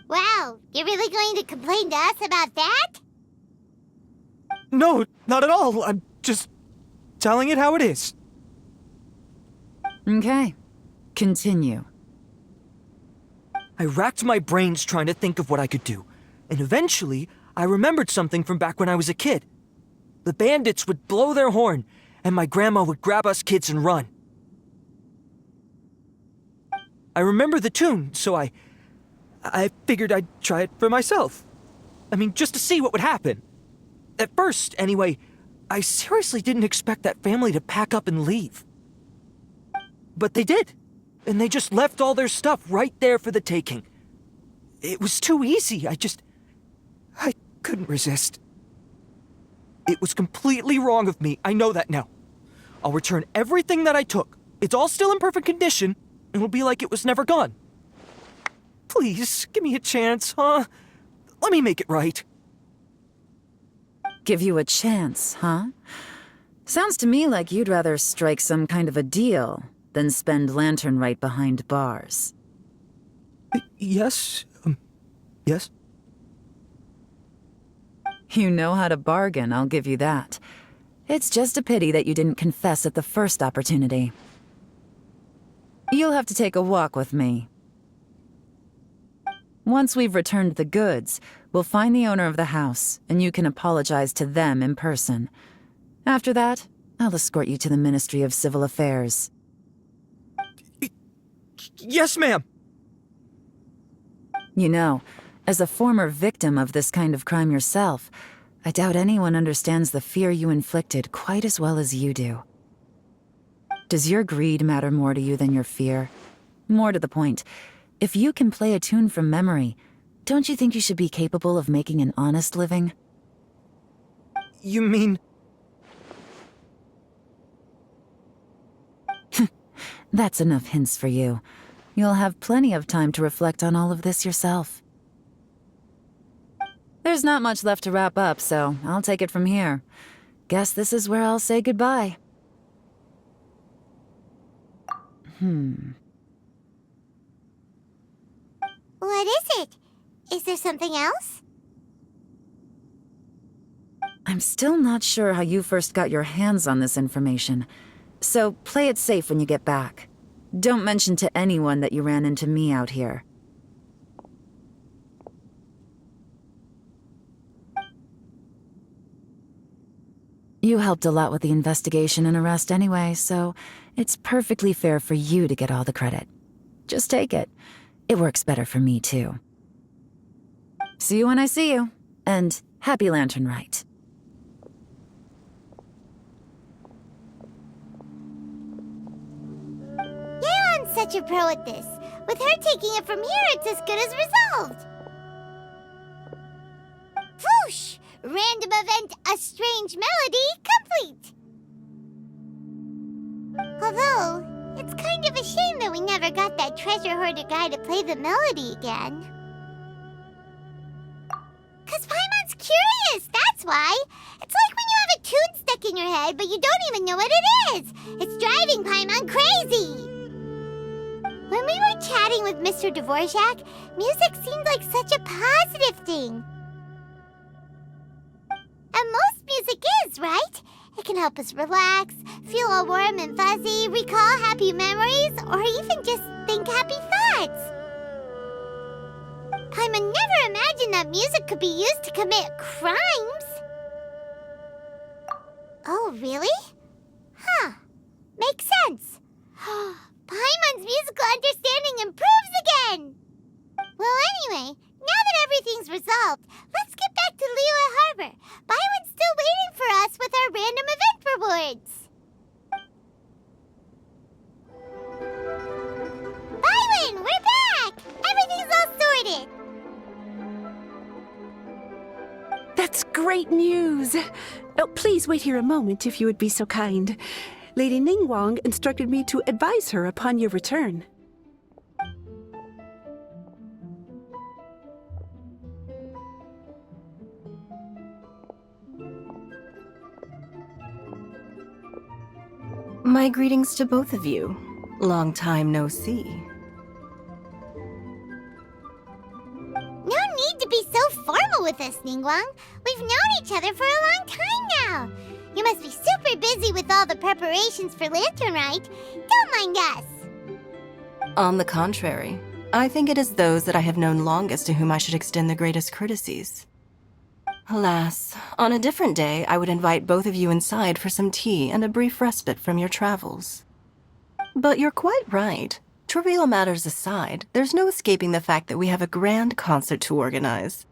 Wow, you're really going to complain to us about that?
No, not at all. I'm just telling it how it is.
Okay. Continue.
I racked my brains trying to think of what I could do, and eventually, I remembered something from back when I was a kid. The bandits would blow their horn, and my grandma would grab us kids and run. I remember the tune, so I figured I'd try it for myself. I mean, just to see what would happen. At first, anyway, I seriously didn't expect that family to pack up and leave. But they did, and they just left all their stuff right there for the taking. It was too easy, I couldn't resist. It was completely wrong of me, I know that now. I'll return everything that I took. It's all still in perfect condition, and it'll be like it was never gone. Please, give me a chance, huh? Let me make it right.
Give you a chance, huh? Sounds to me like you'd rather strike some kind of a deal than spend Lantern Right behind bars.
Yes? Yes?
You know how to bargain, I'll give you that. It's just a pity that you didn't confess at the first opportunity. You'll have to take a walk with me. Once we've returned the goods, we'll find the owner of the house, and you can apologize to them in person. After that, I'll escort you to the Ministry of Civil Affairs.
Yes, ma'am!
You know, as a former victim of this kind of crime yourself, I doubt anyone understands the fear you inflicted quite as well as you do. Does your greed matter more to you than your fear? More to the point, if you can play a tune from memory, don't you think you should be capable of making an honest living?
You mean...
That's enough hints for you. You'll have plenty of time to reflect on all of this yourself. There's not much left to wrap up, so I'll take it from here. Guess this is where I'll say goodbye.
What is it? Is there something else?
I'm still not sure how you first got your hands on this information, so play it safe when you get back. Don't mention to anyone that you ran into me out here. You helped a lot with the investigation and arrest anyway, so it's perfectly fair for you to get all the credit. Just take it. It works better for me, too. See you when I see you, and happy Lantern Right.
Yeon's such a pro at this. With her taking it from here, it's as good as resolved. Whoosh! Random event, a strange melody, complete! Although, it's kind of a shame that we never got that treasure hoarder guy to play the melody again. 'Cause Paimon's curious, that's why. It's like when you have a tune stuck in your head, but you don't even know what it is. It's driving Paimon crazy. When we were chatting with Mr. Dvorak, music seemed like such a positive thing. And most music is, right? It can help us relax, feel all warm and fuzzy, recall happy memories, or even just think happy thoughts. Paimon never imagined that music could be used to commit crimes. Oh, really? Huh. Makes sense. Paimon's musical understanding improves again! Well, anyway, now that everything's resolved, let's get back to Liyue Harbor. Byron's still waiting for us with our random event rewards. Byron, we're back! Everything's all sorted.
great news! Oh, please wait here a moment if you would be so kind. Lady Ningguang instructed me to advise her upon your return.
My greetings to both of you. Long time no see.
No need to be so formal with us, Ningguang. We've known each other for a long time now. You must be super busy with all the preparations for Lantern Rite. Don't mind us.
On the contrary, I think it is those that I have known longest to whom I should extend the greatest courtesies. Alas, on a different day, I would invite both of you inside for some tea and a brief respite from your travels. But you're quite right. Trivial matters aside, there's no escaping the fact that we have a grand concert to organize.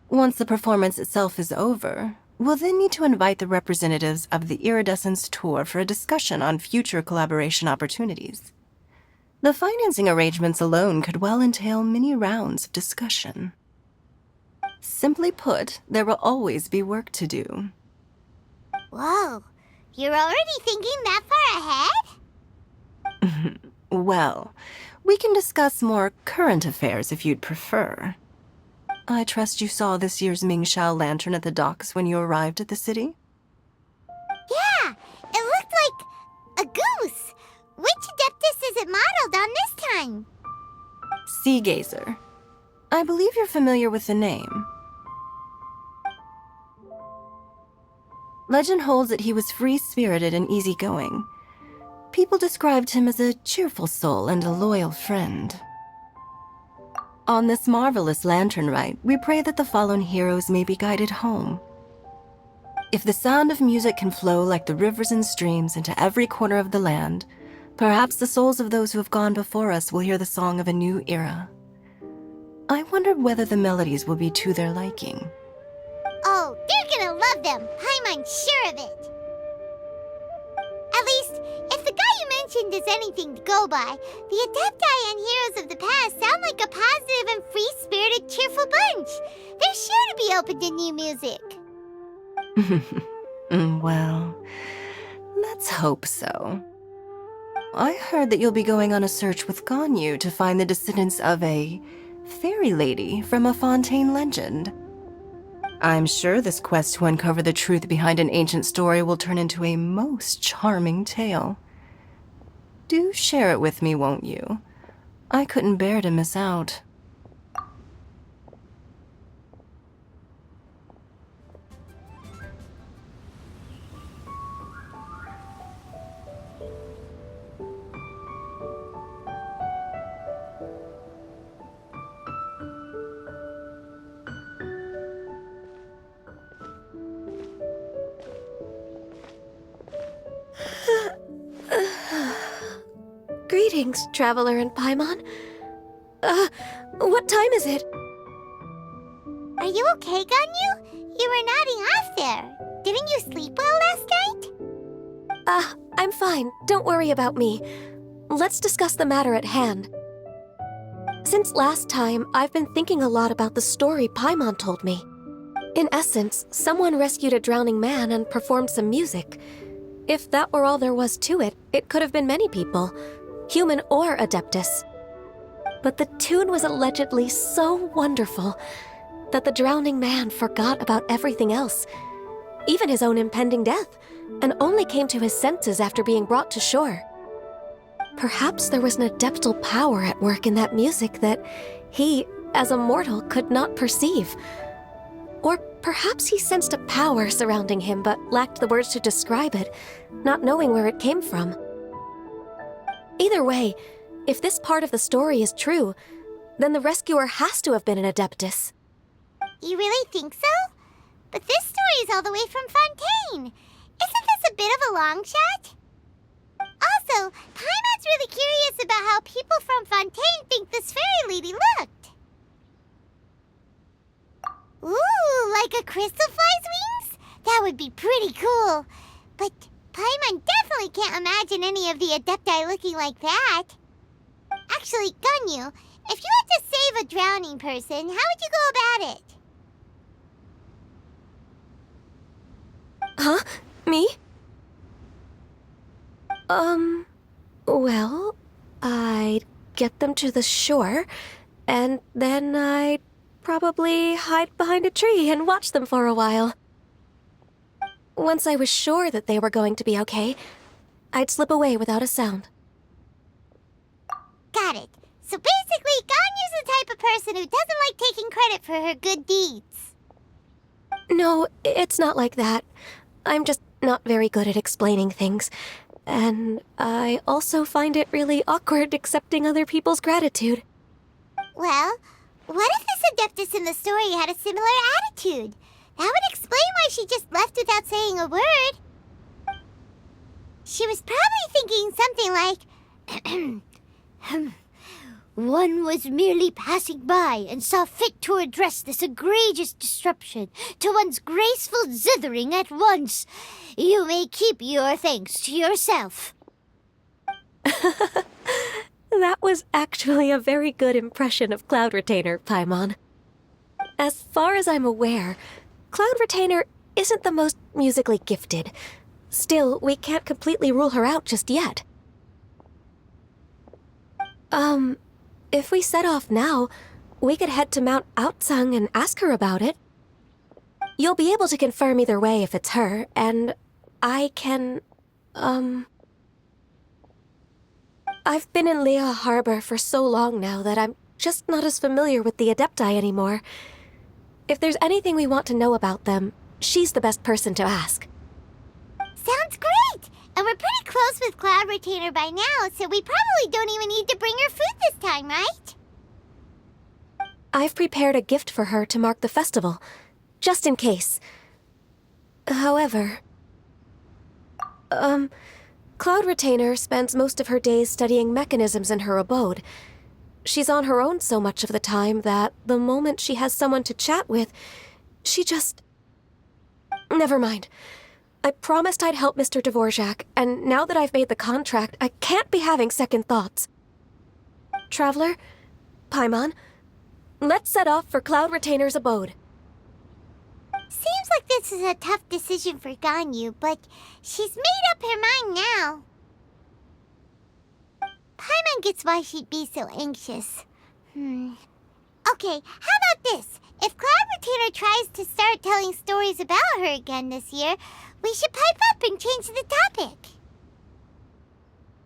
Once the performance itself is over, we'll then need to invite the representatives of the Iridescence Tour for a discussion on future collaboration opportunities. The financing arrangements alone could well entail many rounds of discussion. Simply put, there will always be work to do.
Whoa, you're already thinking that far ahead?
Well, we can discuss more current affairs if you'd prefer. I trust you saw this year's Mingxiao lantern at the docks when you arrived at the city?
Yeah, it looked like a goose. Which Adeptus is it modeled on this time?
Sea Gazer. I believe you're familiar with the name. Legend holds that he was free-spirited and easygoing. People described him as a cheerful soul and a loyal friend. On this marvelous lantern rite, we pray that the fallen heroes may be guided home. If the sound of music can flow like the rivers and streams into every corner of the land, perhaps the souls of those who have gone before us will hear the song of a new era. I wonder whether the melodies will be to their liking.
Oh, they're gonna love them. Paimon's sure of it. At least, if the guy you mentioned is anything to go by, the Adepti and heroes of the past sound like a positive and free-spirited, cheerful bunch. They're sure to be open to new music.
Well, let's hope so. I heard that you'll be going on a search with Ganyu to find the descendants of a fairy lady from a Fontaine legend. I'm sure this quest to uncover the truth behind an ancient story will turn into a most charming tale. Do share it with me, won't you? I couldn't bear to miss out.
Greetings, Traveler and Paimon. What time is it?
Are you okay, Ganyu? You were nodding off there. Didn't you sleep well last night?
I'm fine. Don't worry about me. Let's discuss the matter at hand. Since last time, I've been thinking a lot about the story Paimon told me. In essence, someone rescued a drowning man and performed some music. If that were all there was to it, it could have been many people, human or Adeptus. But the tune was allegedly so wonderful that the drowning man forgot about everything else, even his own impending death, and only came to his senses after being brought to shore. Perhaps there was an adeptal power at work in that music that he, as a mortal, could not perceive. Or perhaps he sensed a power surrounding him but lacked the words to describe it, not knowing where it came from. Either way, if this part of the story is true, then the rescuer has to have been an Adeptus.
You really think so? But this story is all the way from Fontaine. Isn't this a bit of a long shot? Also, Paimon's really curious about how people from Fontaine think this fairy lady looked. Ooh, like a crystal fly's wings? That would be pretty cool. But Paimon definitely can't imagine any of the Adepti looking like that. Actually, Ganyu, if you had to save a drowning person, how would you go about it?
Huh? Me? Well, I'd get them to the shore, and then I'd probably hide behind a tree and watch them for a while. Once I was sure that they were going to be okay, I'd slip away without a sound.
Got it. So basically, Ganyu's the type of person who doesn't like taking credit for her good deeds.
No, it's not like that. I'm just not very good at explaining things. And I also find it really awkward accepting other people's gratitude.
Well, what if this Adeptus in the story had a similar attitude? That would explain why she just left without saying a word. She was probably thinking something like, one was merely passing by and saw fit to address this egregious disruption to one's graceful zithering at once. You may keep your thanks to yourself.
That was actually a very good impression of Cloud Retainer, Paimon. As far as I'm aware, Cloud Retainer isn't the most musically gifted. Still, we can't completely rule her out just yet. If we set off now, we could head to Mount Outsung and ask her about it. You'll be able to confirm either way if it's her, and I can, I've been in Lea Harbor for so long now that I'm just not as familiar with the Adepti anymore. If there's anything we want to know about them, she's the best person to ask.
Sounds great! And we're pretty close with Cloud Retainer by now, so we probably don't even need to bring her food this time, right?
I've prepared a gift for her to mark the festival, just in case. However, Cloud Retainer spends most of her days studying mechanisms in her abode. She's on her own so much of the time that the moment she has someone to chat with, she just... Never mind. I promised I'd help Mr. Dvorak, and now that I've made the contract, I can't be having second thoughts. Traveler, Paimon, let's set off for Cloud Retainer's abode.
Seems like this is a tough decision for Ganyu, but she's made up her mind now. Paimon gets why she'd be so anxious. Okay, how about this? If Cloud Retainer tries to start telling stories about her again this year, we should pipe up and change the topic.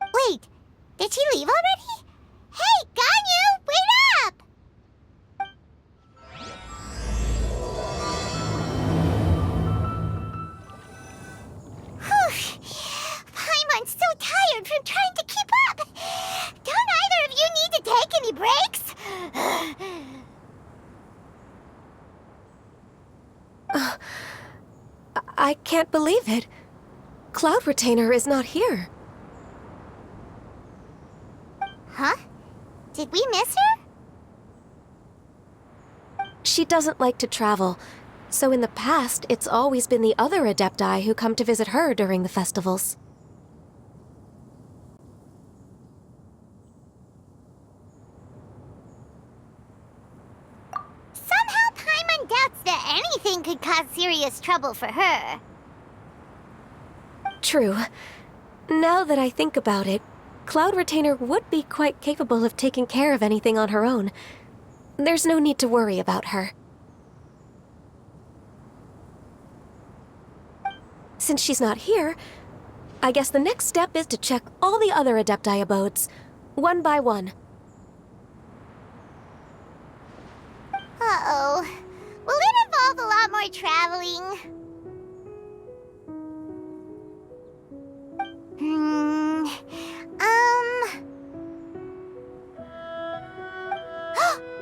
Wait, did she leave already? Hey, Ganyu, wait up! Whew. Paimon's so tired from trying to keep up. Don't either of you need to take any breaks?
I can't believe it. Cloud Retainer is not here.
Huh? Did we miss her?
She doesn't like to travel, so in the past, it's always been the other Adepti who come to visit her during the festivals.
Somehow Paimon doubts that anything could cause serious trouble for her.
True. Now that I think about it, Cloud Retainer would be quite capable of taking care of anything on her own. There's no need to worry about her. Since she's not here, I guess the next step is to check all the other Adepti abodes, one by one.
Uh-oh. Will it involve a lot more traveling?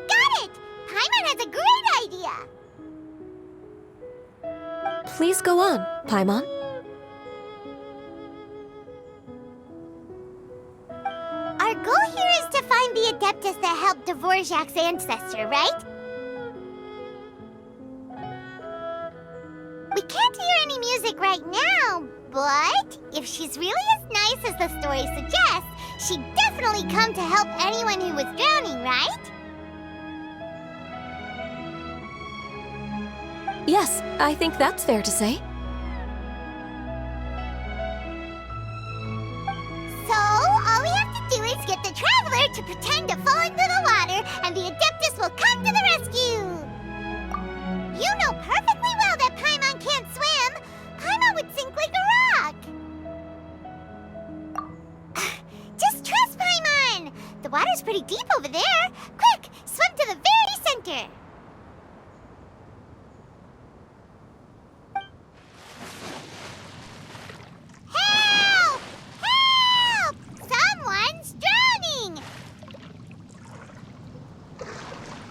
Got it! Paimon has a great idea!
Please go on, Paimon.
Our goal here is to find the Adeptus that helped Dvorak's ancestor, right? We can't hear any music right now, but if she's really as nice as the story suggests, she'd definitely come to help anyone who was drowning, right?
Yes, I think that's fair to say.
The water's pretty deep over there. Quick, swim to the very center. Help! Help! Someone's drowning!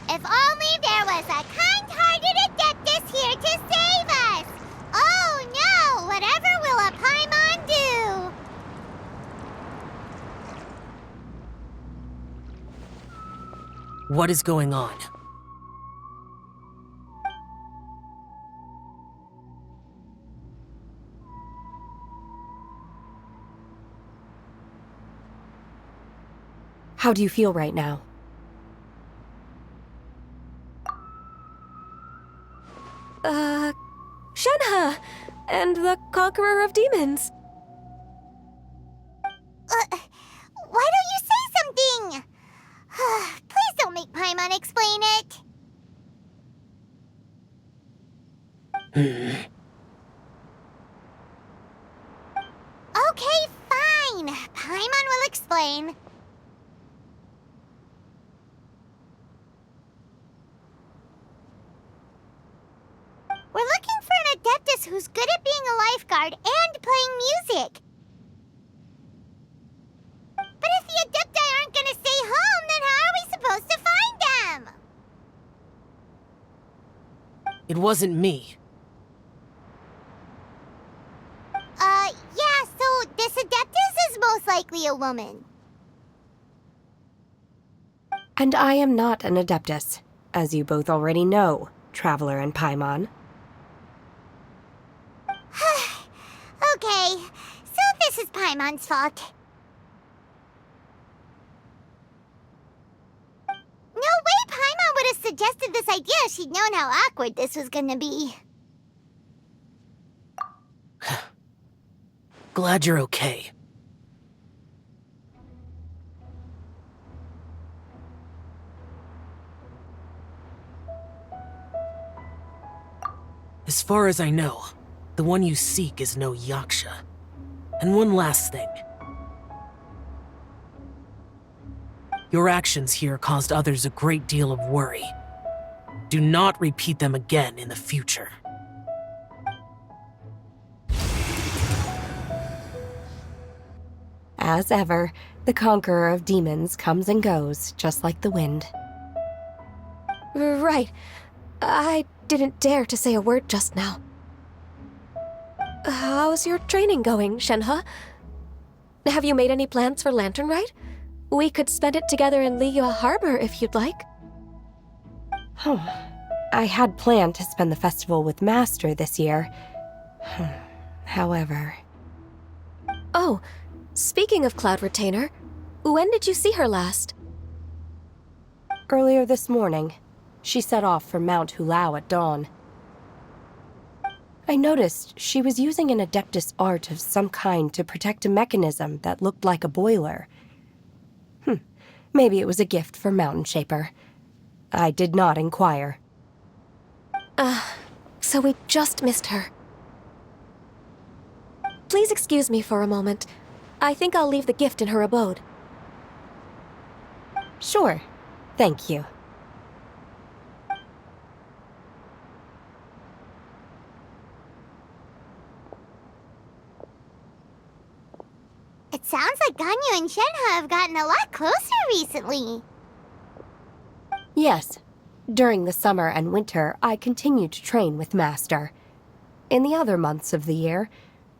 If only there was a kind-hearted Adeptus here to save us! Oh no! Whatever will a Paimon do?
What is going on?
How do you feel right now? Shenhe! And the Conqueror of Demons!
Why don't you say something? Please don't make Paimon explain it. Okay, fine. Paimon will explain. We're looking for an Adeptus who's good at being a lifeguard and playing music. But if the Adepti aren't gonna stay home, then how are we supposed to find them?
It wasn't me.
Yeah, so this Adeptus is most likely a woman.
And I am not an Adeptus, as you both already know, Traveler and Paimon.
Okay, so this is Paimon's fault. No way Paimon would have suggested this idea if she'd known how awkward this was gonna be.
Glad you're okay. As far as I know, the one you seek is no Yaksha. And one last thing. Your actions here caused others a great deal of worry. Do not repeat them again in the future.
As ever, the Conqueror of Demons comes and goes, just like the wind. Right. I didn't dare to say a word just now. How's your training going, Shenhe? Have you made any plans for Lantern Rite? We could spend it together in Liyue Harbor if you'd like.
Oh, I had planned to spend the festival with Master this year. However...
Oh, speaking of Cloud Retainer, when did you see her last?
Earlier this morning, she set off for Mount Hulao at dawn. I noticed she was using an Adeptus art of some kind to protect a mechanism that looked like a boiler. Maybe it was a gift for Mountain Shaper. I did not inquire.
So we just missed her. Please excuse me for a moment. I think I'll leave the gift in her abode.
Sure. Thank you.
It sounds like Ganyu and Shenhe have gotten a lot closer recently.
Yes. During the summer and winter, I continue to train with Master. In the other months of the year,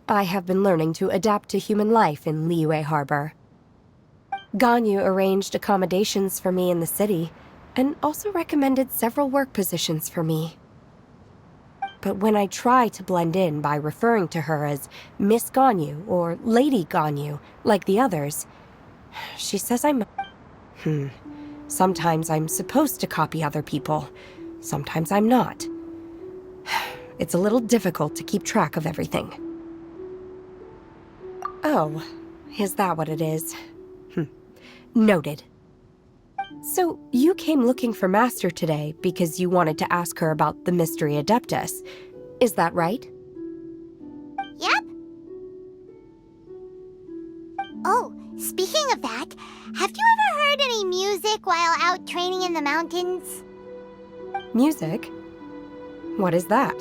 I have been learning to adapt to human life in Liyue Harbor. Ganyu arranged accommodations for me in the city, and also recommended several work positions for me. But when I try to blend in by referring to her as Miss Ganyu or Lady Ganyu, like the others, she says I'm... Sometimes I'm supposed to copy other people, sometimes I'm not. It's a little difficult to keep track of everything. Oh, is that what it is? Noted. So, you came looking for Master today because you wanted to ask her about the Mystery Adeptus. Is that right?
Yep. Oh, speaking of that, have you ever heard any music while out training in the mountains?
Music? What is that?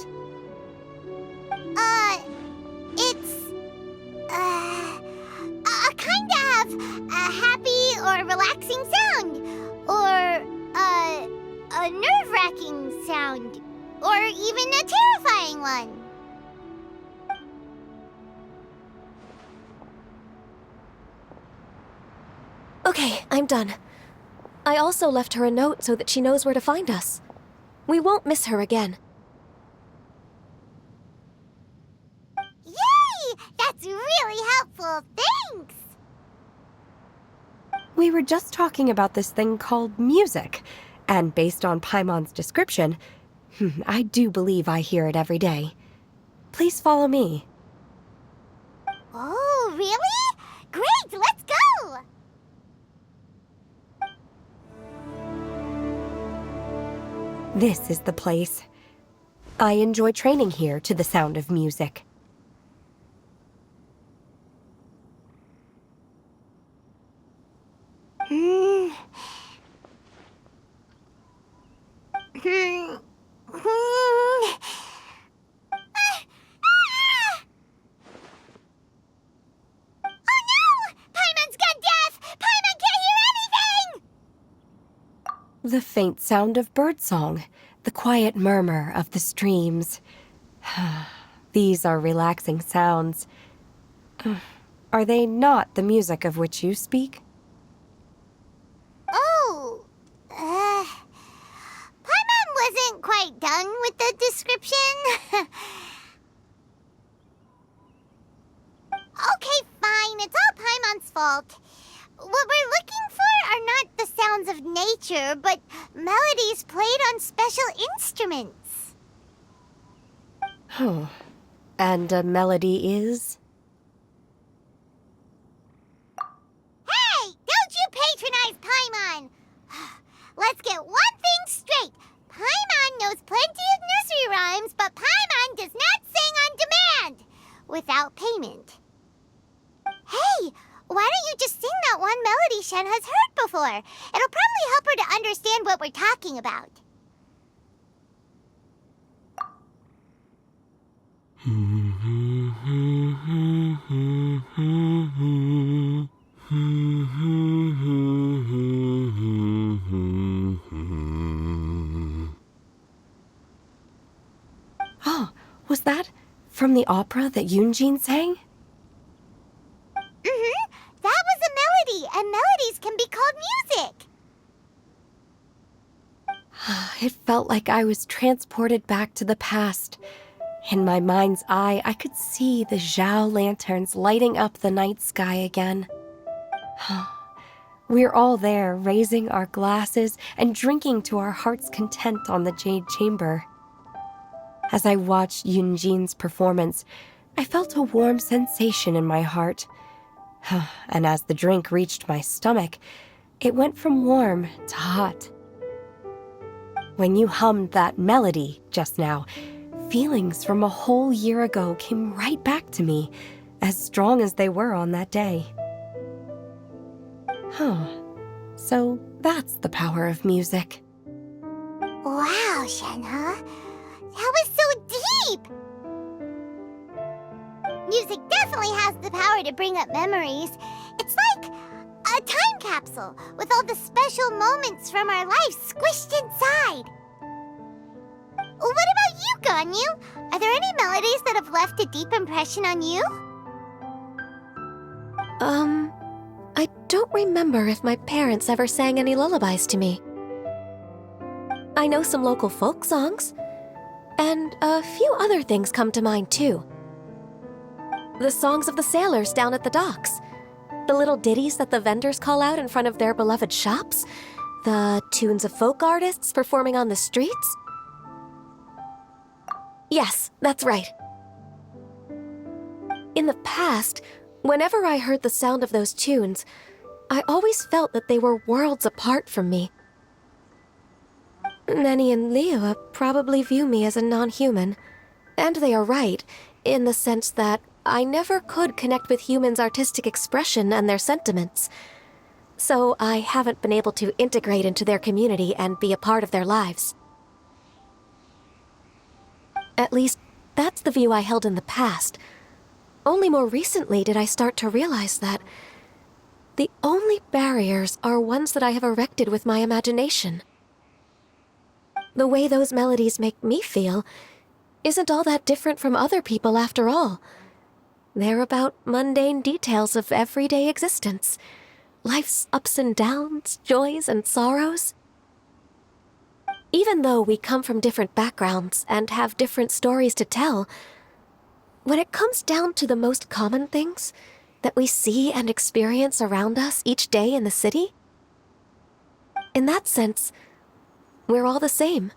It's a kind of a happy or relaxing sound, or a nerve-wracking sound, or even a terrifying one.
Okay, I'm done. I also left her a note so that she knows where to find us. We won't miss her again.
Yay! That's really helpful. Thanks!
We were just talking about this thing called music, and based on Paimon's description, I do believe I hear it every day. Please follow me.
Oh, really? Great, let's go!
This is the place. I enjoy training here to the sound of music. The faint sound of birdsong, the quiet murmur of the streams. These are relaxing sounds. Are they not the music of which you speak?
Oh, Paimon wasn't quite done with the description. Okay, fine, it's all Paimon's fault. What we're looking for are not the sounds of nature, but melodies played on special instruments.
Oh, and a melody is?
Hey, don't you patronize Paimon! Let's get one thing straight. Paimon knows plenty of nursery rhymes, but Paimon does not sing on demand, without payment. Hey! Why don't you just sing that one melody Shen has heard before? It'll probably help her to understand what we're talking about.
Oh, was that from the opera that Yunjin sang?
That was a melody, and melodies can be called music.
It felt like I was transported back to the past. In my mind's eye, I could see the Zhao lanterns lighting up the night sky again. We're all there, raising our glasses and drinking to our heart's content on the Jade Chamber. As I watched Yunjin's performance, I felt a warm sensation in my heart. And as the drink reached my stomach, it went from warm to hot. When you hummed that melody just now, feelings from a whole year ago came right back to me, as strong as they were on that day. So that's the power of music.
Wow, Shenhe. That was so deep! Music definitely has the power to bring up memories. It's like a time capsule with all the special moments from our lives squished inside. What about you, Ganyu? Are there any melodies that have left a deep impression on you?
I don't remember if my parents ever sang any lullabies to me. I know some local folk songs, and a few other things come to mind too. The songs of the sailors down at the docks, the little ditties that the vendors call out in front of their beloved shops, the tunes of folk artists performing on the streets. Yes, that's right. In the past, whenever I heard the sound of those tunes, I always felt that they were worlds apart from me. Nenny and Liyue probably view me as a non-human, and they are right, in the sense that I never could connect with humans' artistic expression and their sentiments. so I haven't been able to integrate into their community and be a part of their lives. At least, that's the view I held in the past. Only more recently did I start to realize that the only barriers are ones that I have erected with my imagination. The way those melodies make me feel isn't all that different from other people after all. They're about mundane details of everyday existence. Life's ups and downs, joys and sorrows. Even though we come from different backgrounds and have different stories to tell, when it comes down to the most common things that we see and experience around us each day in the city, in that sense, we're all the same.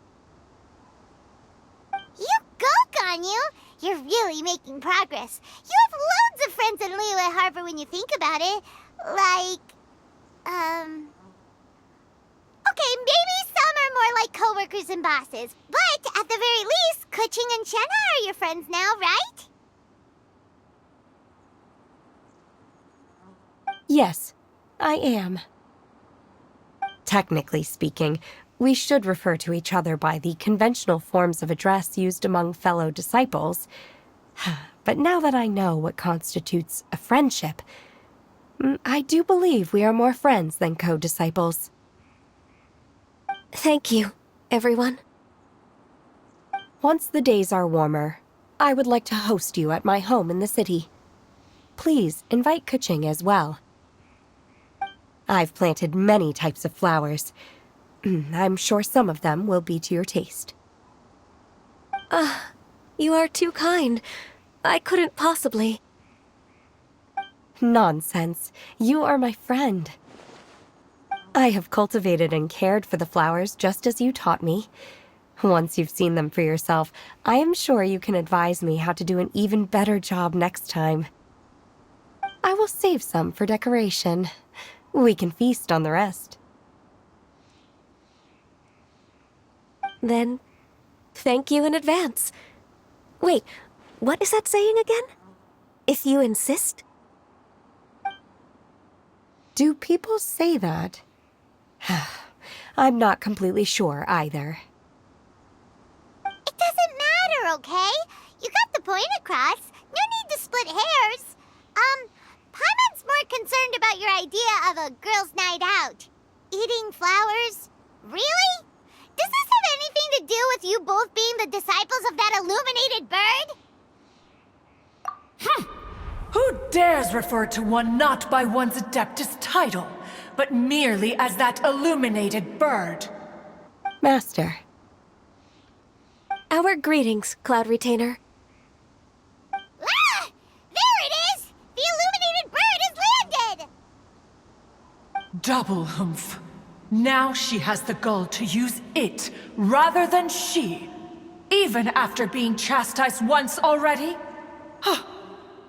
You go, Ganyu! You're really making progress. You have loads of friends in Liyue Harbor when you think about it. Like, okay, maybe some are more like coworkers and bosses, but at the very least, Kuching and Shenna are your friends now, right?
Yes, I am. Technically speaking, we should refer to each other by the conventional forms of address used among fellow disciples. But now that I know what constitutes a friendship, I do believe we are more friends than co-disciples.
Thank you, everyone.
Once the days are warmer, I would like to host you at my home in the city. Please invite Kuching as well. I've planted many types of flowers. I'm sure some of them will be to your taste.
You are too kind. I couldn't possibly.
Nonsense. You are my friend. I have cultivated and cared for the flowers just as you taught me. Once you've seen them for yourself, I am sure you can advise me how to do an even better job next time. I will save some for decoration. We can feast on the rest.
Then, thank you in advance. Wait, what is that saying again? If you insist?
Do people say that? I'm not completely sure either.
It doesn't matter, okay? You got the point across. No need to split hairs. Paimon's more concerned about your idea of a girls' night out. Eating flowers? Really? Does this have anything to do with you both being the disciples of that illuminated bird?
Who dares refer to one not by one's Adeptus title, but merely as that illuminated bird?
Master.
Our greetings, Cloud Retainer.
Ah! There it is! The illuminated bird has landed!
Double humph. Now she has the gall to use it rather than she, even after being chastised once already?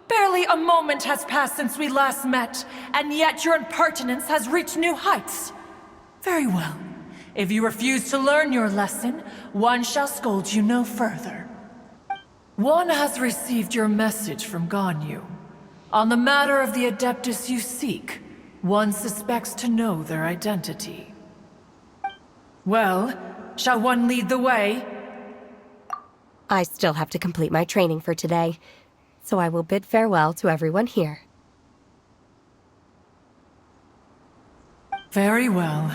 Barely a moment has passed since we last met, and yet your impertinence has reached new heights. Very well. If you refuse to learn your lesson, one shall scold you no further. One has received your message from Ganyu. On the matter of the Adeptus you seek, one suspects to know their identity. Well, shall one lead the way?
I still have to complete my training for today, so I will bid farewell to everyone here.
Very well.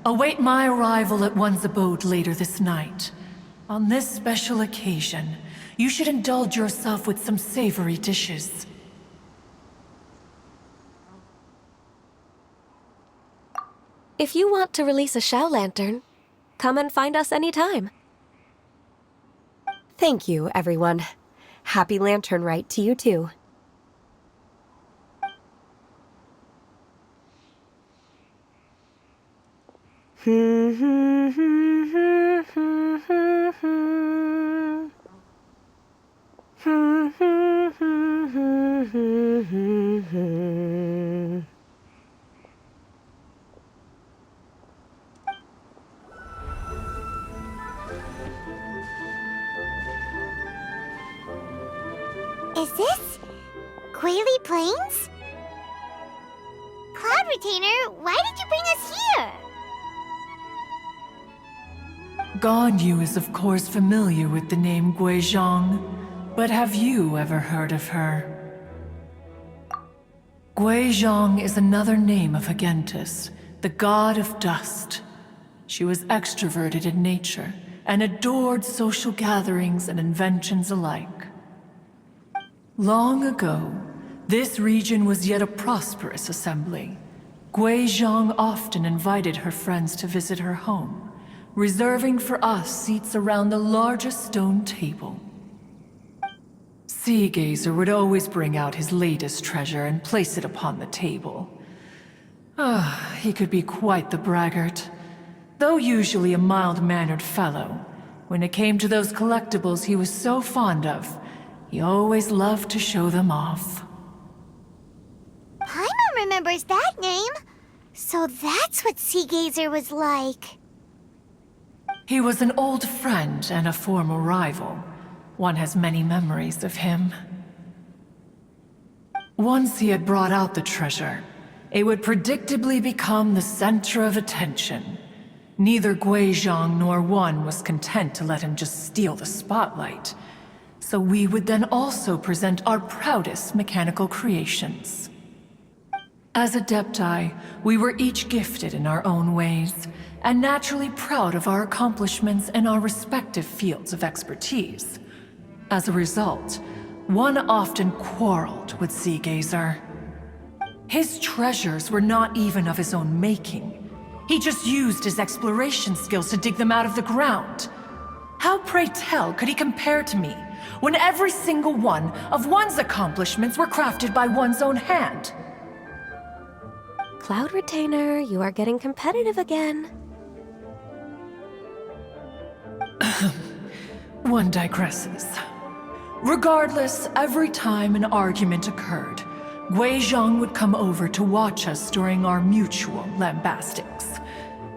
Await my arrival at one's abode later this night. On this special occasion, you should indulge yourself with some savory dishes.
If you want to release a Shao Lantern, come and find us anytime.
Thank you, everyone. Happy Lantern Rite to you too.
Is this Quaily Plains? Cloud Retainer, why did you bring us here?
Ganyu is of course familiar with the name Guizhong, but have you ever heard of her? Guizhong is another name of Agentis, the god of dust. She was extroverted in nature and adored social gatherings and inventions alike. Long ago, this region was yet a prosperous assembly. Guizhong often invited her friends to visit her home, reserving for us seats around the largest stone table. Sea Gazer would always bring out his latest treasure and place it upon the table. He could be quite the braggart. Though usually a mild-mannered fellow, when it came to those collectibles he was so fond of, he always loved to show them off.
Paimon remembers that name. So that's what Sea Gazer was like.
He was an old friend and a former rival. One has many memories of him. Once he had brought out the treasure, it would predictably become the center of attention. Neither Guizhong nor one was content to let him just steal the spotlight. So we would then also present our proudest mechanical creations. As Adepti, we were each gifted in our own ways, and naturally proud of our accomplishments in our respective fields of expertise. As a result, one often quarreled with Sea Gazer. His treasures were not even of his own making. He just used his exploration skills to dig them out of the ground. How, pray tell, could he compare to me, when every single one of one's accomplishments were crafted by one's own hand?
Cloud Retainer, you are getting competitive again.
One digresses. Regardless, every time an argument occurred, Guizhong would come over to watch us during our mutual lambastics.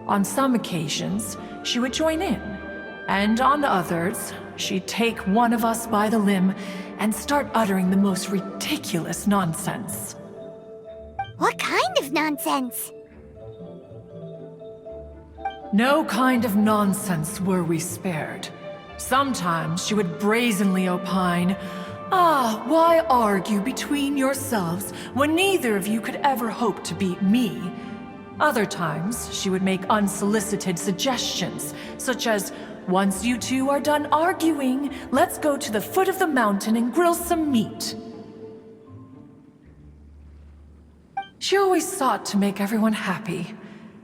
On some occasions, she would join in, and on others, she'd take one of us by the limb and start uttering the most ridiculous nonsense.
What kind of nonsense?
No kind of nonsense were we spared. Sometimes she would brazenly opine, why argue between yourselves when neither of you could ever hope to beat me? Other times, she would make unsolicited suggestions, such as, once you two are done arguing, let's go to the foot of the mountain and grill some meat. She always sought to make everyone happy,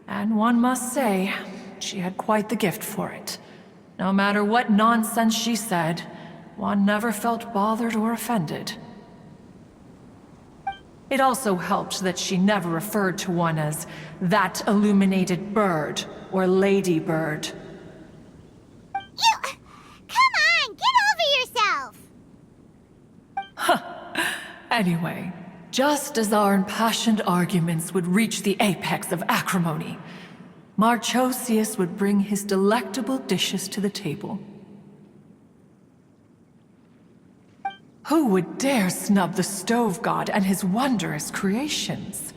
and one must say, she had quite the gift for it. No matter what nonsense she said, one never felt bothered or offended. It also helped that she never referred to one as that illuminated bird or lady bird.
Come on, get over yourself!
Anyway, just as our impassioned arguments would reach the apex of acrimony, Marchosius would bring his delectable dishes to the table. Who would dare snub the stove god and his wondrous creations?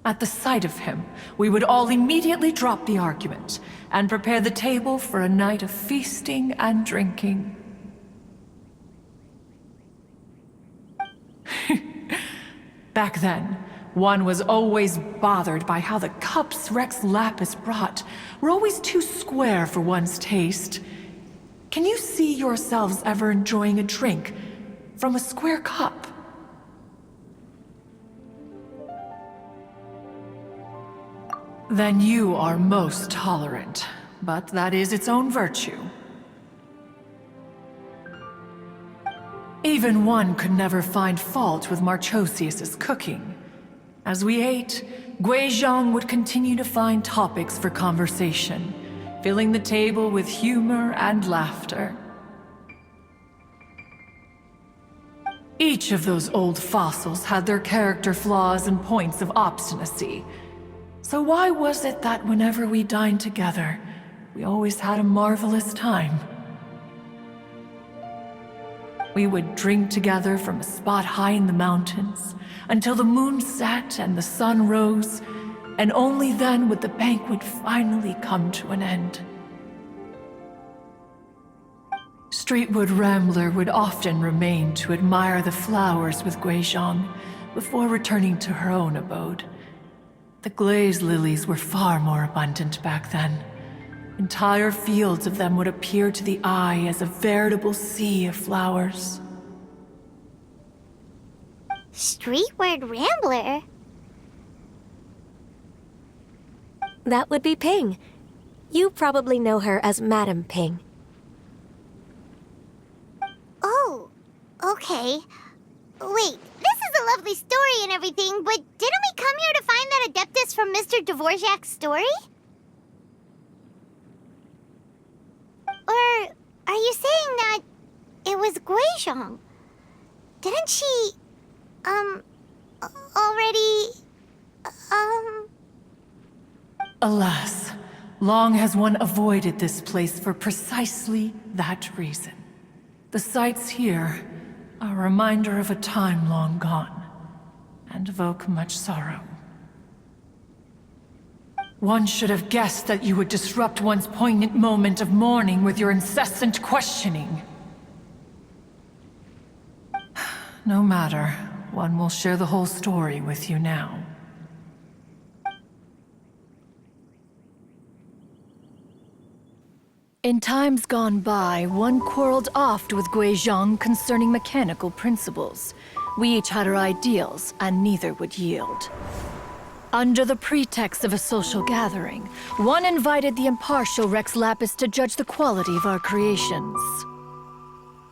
At the sight of him, we would all immediately drop the argument and prepare the table for a night of feasting and drinking. Back then, one was always bothered by how the cups Rex Lapis brought were always too square for one's taste. Can you see yourselves ever enjoying a drink from a square cup? Then you are most tolerant, but that is its own virtue. Even one could never find fault with Marchosius's cooking. As we ate, Guizhong would continue to find topics for conversation, filling the table with humor and laughter. Each of those old fossils had their character flaws and points of obstinacy. So why was it that whenever we dined together, we always had a marvelous time? We would drink together from a spot high in the mountains until the moon set and the sun rose, and only then would the banquet finally come to an end. Streetwood Rambler would often remain to admire the flowers with Guizhong before returning to her own abode. The glaze lilies were far more abundant back then. Entire fields of them would appear to the eye as a veritable sea of flowers.
Streetward Rambler?
That would be Ping. You probably know her as Madam Ping.
Oh, okay. Wait, this is a lovely story and everything, but didn't we come here to find that Adeptus from Mr. Dvorak's story? Or are you saying that it was Guizhong? Didn't she, already,
Alas, long has one avoided this place for precisely that reason. The sights here are a reminder of a time long gone, and evoke much sorrow. One should have guessed that you would disrupt one's poignant moment of mourning with your incessant questioning. No matter, one will share the whole story with you now.
In times gone by, one quarreled oft with Guizhong concerning mechanical principles. We each had our ideals, and neither would yield. Under the pretext of a social gathering, one invited the impartial Rex Lapis to judge the quality of our creations.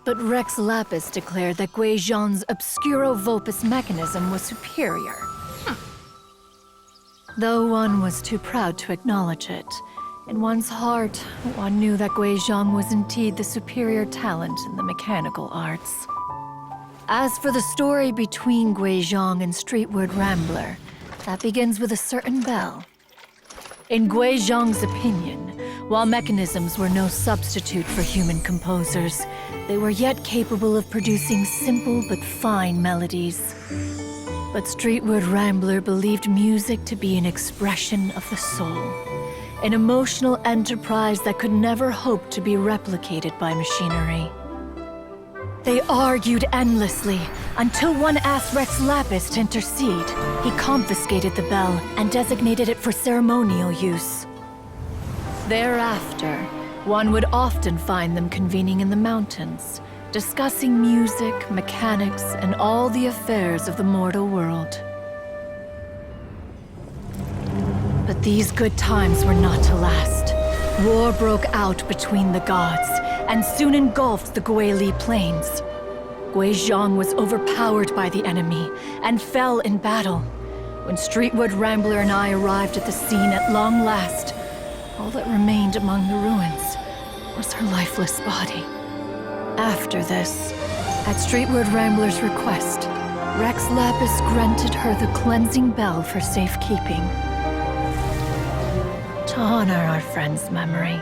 But Rex Lapis declared that Guizhong's obscuro vulpus mechanism was superior. Though one was too proud to acknowledge it, in one's heart, one knew that Guizhong was indeed the superior talent in the mechanical arts. As for the story between Guizhong and Streetward Rambler, that begins with a certain bell. In Guizhong's opinion, while mechanisms were no substitute for human composers, they were yet capable of producing simple but fine melodies. But Streetward Rambler believed music to be an expression of the soul, an emotional enterprise that could never hope to be replicated by machinery. They argued endlessly, until one asked Rex Lapis to intercede. He confiscated the bell and designated it for ceremonial use. Thereafter, one would often find them convening in the mountains, discussing music, mechanics, and all the affairs of the mortal world. But these good times were not to last. War broke out between the gods, and soon engulfed the Guili Plains. Guizhong was overpowered by the enemy, and fell in battle. When Streetwood Rambler and I arrived at the scene at long last, all that remained among the ruins was her lifeless body. After this, at Streetwood Rambler's request, Rex Lapis granted her the cleansing bell for safekeeping. To honor our friend's memory,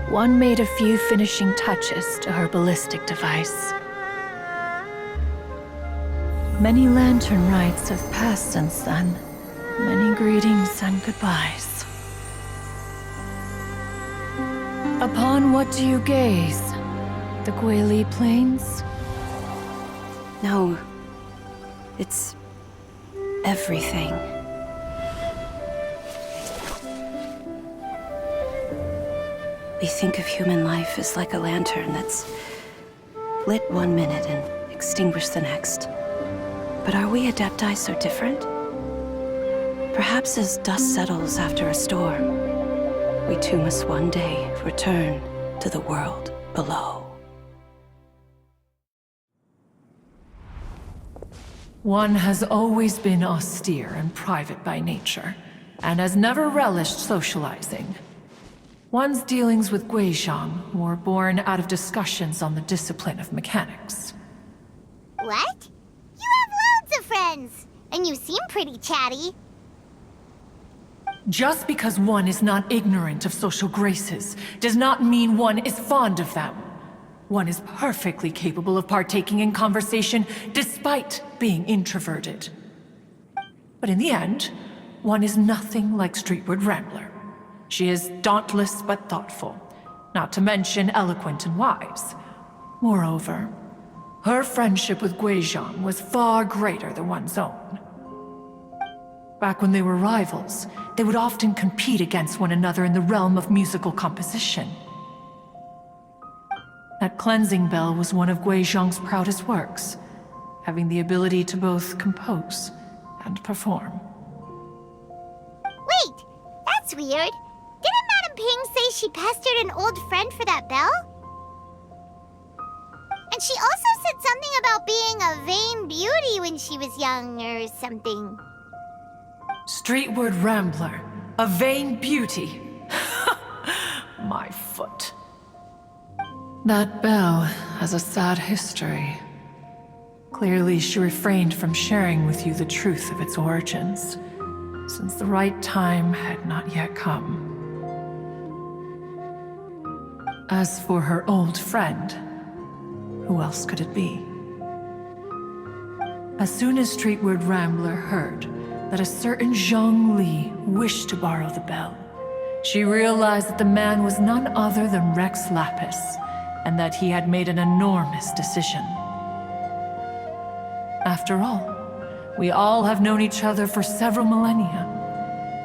one made a few finishing touches to her ballistic device. Many lantern rites have passed since then. Many greetings and goodbyes. Upon what do you gaze? The Guili Plains?
No. It's everything. We think of human life as like a lantern that's lit one minute and extinguished the next. But are we Adepti so different? Perhaps as dust settles after a storm, we too must one day return to the world below.
One has always been austere and private by nature, and has never relished socializing. One's dealings with Guizhong were born out of discussions on the discipline of mechanics.
What? You have loads of friends, and you seem pretty chatty.
Just because one is not ignorant of social graces does not mean one is fond of them. One is perfectly capable of partaking in conversation despite being introverted. But in the end, one is nothing like Streetward Rambler. She is dauntless but thoughtful, not to mention eloquent and wise. Moreover, her friendship with Guizhong was far greater than one's own. Back when they were rivals, they would often compete against one another in the realm of musical composition. That cleansing bell was one of Guizhong's proudest works, having the ability to both compose and perform.
Wait, that's weird. Didn't Madame Ping say she pestered an old friend for that bell? And she also said something about being a vain beauty when she was young or something.
Streetward Rambler, a vain beauty. My foot. That bell has a sad history. Clearly, she refrained from sharing with you the truth of its origins, since the right time had not yet come. As for her old friend, who else could it be? As soon as Streetward Rambler heard that a certain Zhang Li wished to borrow the bell, she realized that the man was none other than Rex Lapis, and that he had made an enormous decision. After all, we all have known each other for several millennia.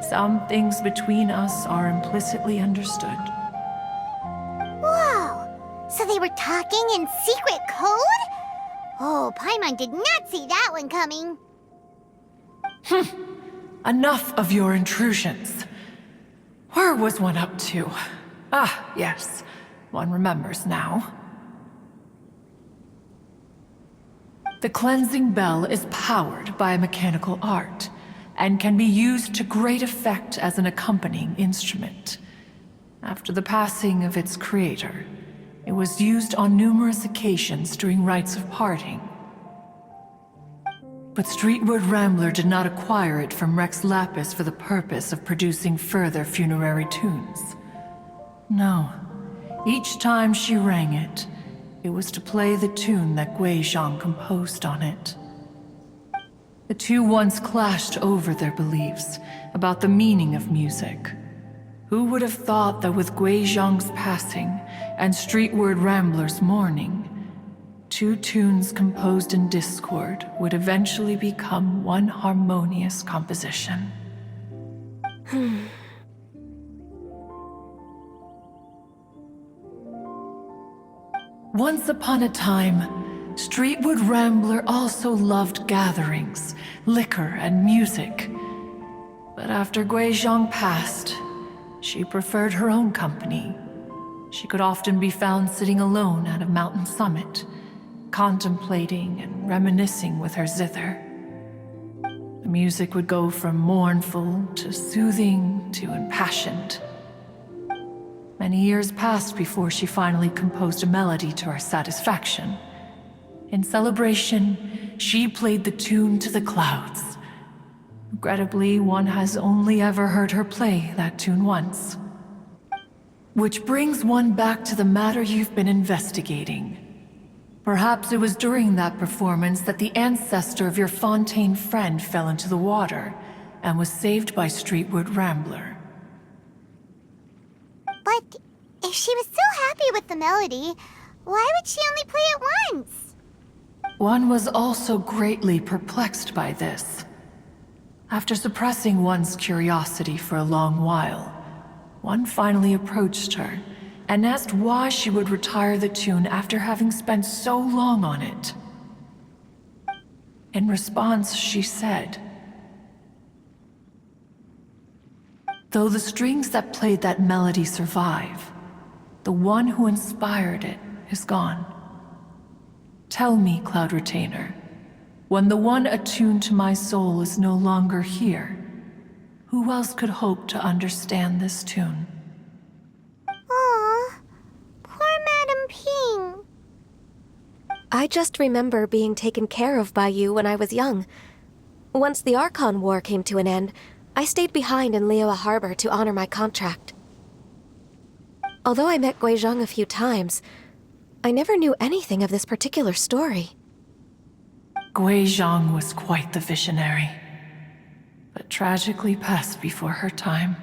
Some things between us are implicitly understood.
Whoa! So they were talking in secret code? Oh, Paimon did not see that one coming.
Enough of your intrusions. Where was one up to? Ah, yes. One remembers now. The cleansing bell is powered by a mechanical art, and can be used to great effect as an accompanying instrument. After the passing of its creator, it was used on numerous occasions during rites of parting. But Streetward Rambler did not acquire it from Rex Lapis for the purpose of producing further funerary tunes. No. Each time she rang it, it was to play the tune that Guizhong composed on it. The two once clashed over their beliefs about the meaning of music. Who would have thought that with Guizhong's passing and Streetward Rambler's mourning, two tunes composed in discord would eventually become one harmonious composition? Once upon a time, Streetward Rambler also loved gatherings, liquor, and music. But after Guizhong passed, she preferred her own company. She could often be found sitting alone at a mountain summit, contemplating and reminiscing with her zither. The music would go from mournful to soothing to impassioned. Many years passed before she finally composed a melody to her satisfaction. In celebration, she played the tune to the clouds. Regrettably, one has only ever heard her play that tune once. Which brings one back to the matter you've been investigating. Perhaps it was during that performance that the ancestor of your Fontaine friend fell into the water and was saved by Streetward Rambler.
But if she was so happy with the melody, why would she only play it once?
One was also greatly perplexed by this. After suppressing one's curiosity for a long while, one finally approached her and asked why she would retire the tune after having spent so long on it. In response, she said, "Though the strings that played that melody survive, the one who inspired it is gone. Tell me, Cloud Retainer, when the one attuned to my soul is no longer here, who else could hope to understand this tune?"
Aw, poor Madame Ping.
I just remember being taken care of by you when I was young. Once the Archon War came to an end, I stayed behind in Liyue Harbor to honor my contract. Although I met Guizhong a few times, I never knew anything of this particular story.
Guizhong was quite the visionary. but tragically passed before her time.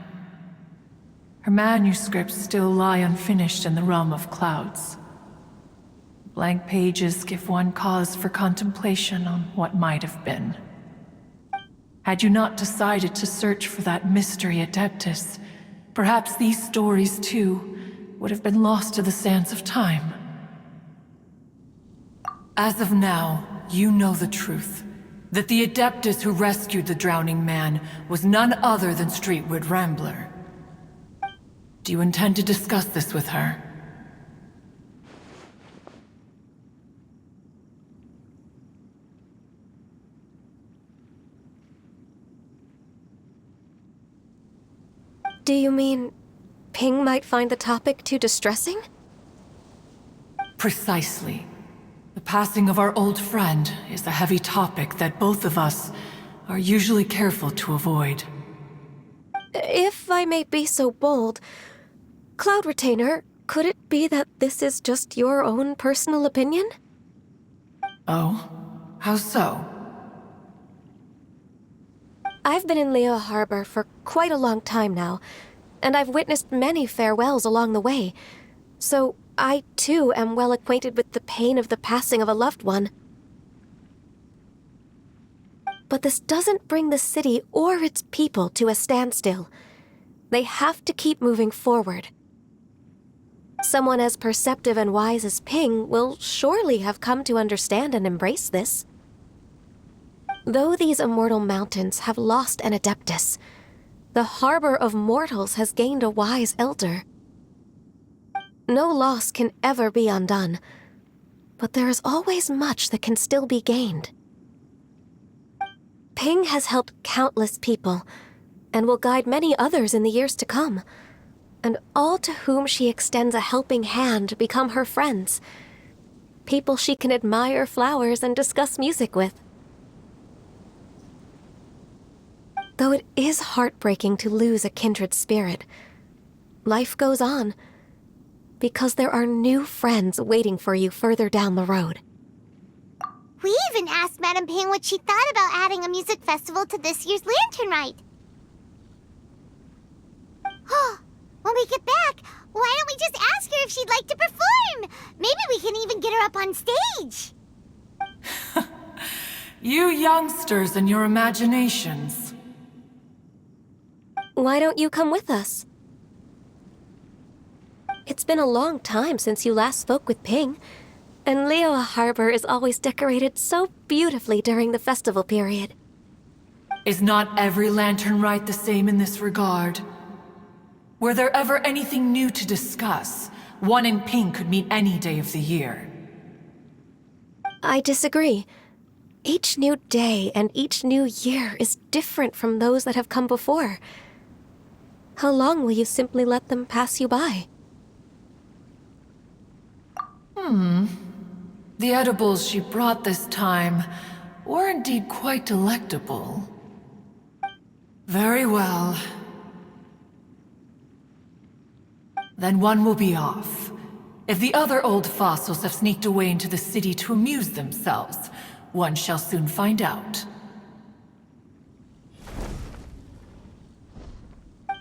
Her manuscripts still lie unfinished in the realm of clouds. Blank pages give one cause for contemplation on what might have been. Had you not decided to search for that mystery Adeptus, perhaps these stories, too, would have been lost to the sands of time. As of now, you know the truth. That the Adeptus who rescued the drowning man was none other than Streetwood Rambler. Do you intend to discuss this with her?
Do you mean Ping might find the topic too distressing?
Precisely. The passing of our old friend is a heavy topic that both of us are usually careful to avoid.
If I may be so bold, Cloud Retainer, could it be that this is just your own personal opinion?
Oh? How so?
I've been in Leo Harbor for quite a long time now, and I've witnessed many farewells along the way, so I too am well acquainted with the pain of the passing of a loved one. But this doesn't bring the city or its people to a standstill. They have to keep moving forward. Someone as perceptive and wise as Ping will surely have come to understand and embrace this. Though these immortal mountains have lost an Adeptus, the harbor of mortals has gained a wise elder. No loss can ever be undone, but there is always much that can still be gained. Ping has helped countless people, and will guide many others in the years to come, and all to whom she extends a helping hand become her friends, people she can admire flowers and discuss music with. Though it is heartbreaking to lose a kindred spirit, life goes on, because there are new friends waiting for you further down the road.
We even asked Madame Ping what she thought about adding a music festival to this year's Lantern Rite. When we get back, why don't we just ask her if she'd like to perform? Maybe we can even get her up on stage.
You youngsters and your imaginations.
Why don't you come with us? It's been a long time since you last spoke with Ping, and Leo Harbor is always decorated so beautifully during the festival period.
Is not every Lantern Rite the same in this regard? Were there ever anything new to discuss, one in Ping could meet any day of the year.
I disagree. Each new day and each new year is different from those that have come before. How long will you simply let them pass you by?
The edibles she brought this time were indeed quite delectable. Very well. Then one will be off. If the other old fossils have sneaked away into the city to amuse themselves, one shall soon find out.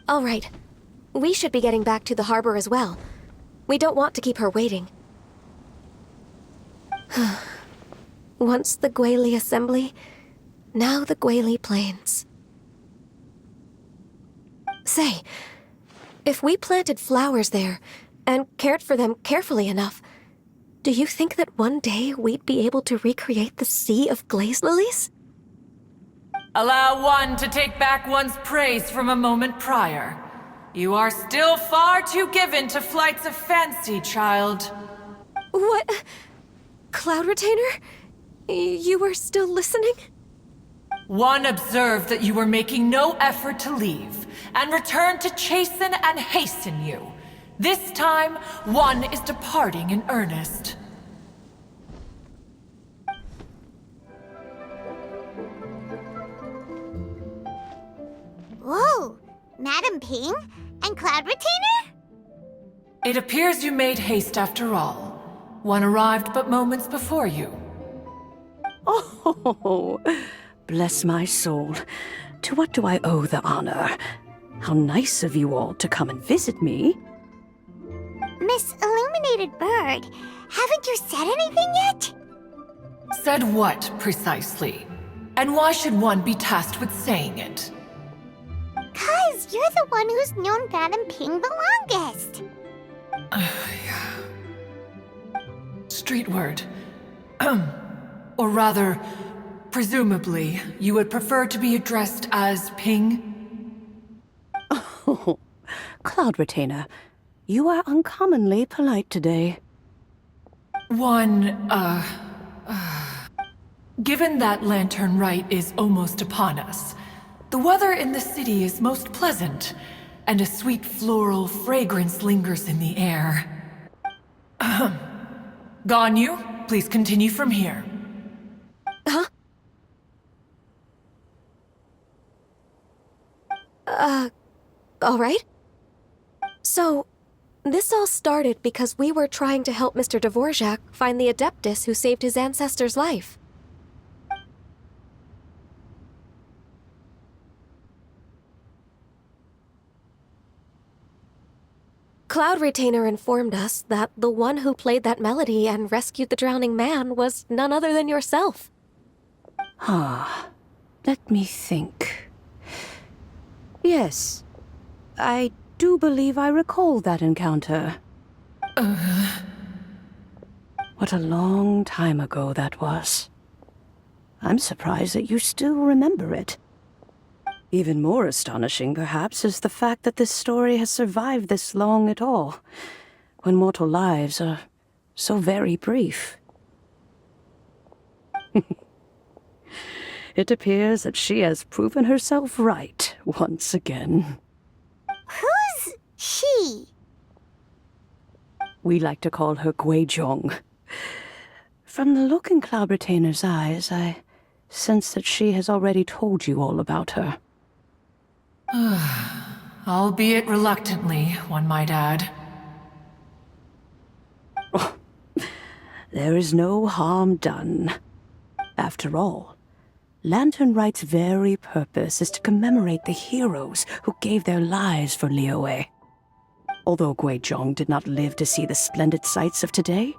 All right. We should be getting back to the harbor as well. We don't want to keep her waiting. Once the Guili Assembly, now the Guili Plains. Say, if we planted flowers there and cared for them carefully enough, do you think that one day we'd be able to recreate the sea of glaze lilies?
Allow one to take back one's praise from a moment prior. You are still far too given to flights of fancy, child.
What? Cloud Retainer? You were still listening?
One observed that you were making no effort to leave, and returned to chasten and hasten you. This time, one is departing in earnest.
Whoa! Madame Ping? And Cloud Retainer?
It appears you made haste after all. One arrived but moments before you.
Oh, bless my soul. To what do I owe the honor? How nice of you all to come and visit me.
Miss Illuminated Bird, haven't you said anything yet?
Said what, precisely? And why should one be tasked with saying it?
'Cause you're the one who's known Madam Ping the longest.
Street word. Or rather, presumably, you would prefer to be addressed as Ping?
Oh, Cloud Retainer, you are uncommonly polite today.
Given that Lantern Rite is almost upon us, the weather in the city is most pleasant, and a sweet floral fragrance lingers in the air. Ganyu, please continue from here.
Huh? All right. So, this all started because we were trying to help Mr. Dvorak find the Adeptus who saved his ancestor's life. Cloud Retainer informed us that the one who played that melody and rescued the drowning man was none other than yourself.
Let me think. Yes, I do believe I recall that encounter. What a long time ago that was. I'm surprised that you still remember it. Even more astonishing, perhaps, is the fact that this story has survived this long at all, when mortal lives are so very brief. It appears that she has proven herself right once again.
Who's she?
We like to call her Guizhong. From the look in Cloud Retainer's eyes, I sense that she has already told you all about her.
Albeit reluctantly, one might add.
There is no harm done. After all, Lantern Rite's very purpose is to commemorate the heroes who gave their lives for Liyue. Although Guizhong did not live to see the splendid sights of today,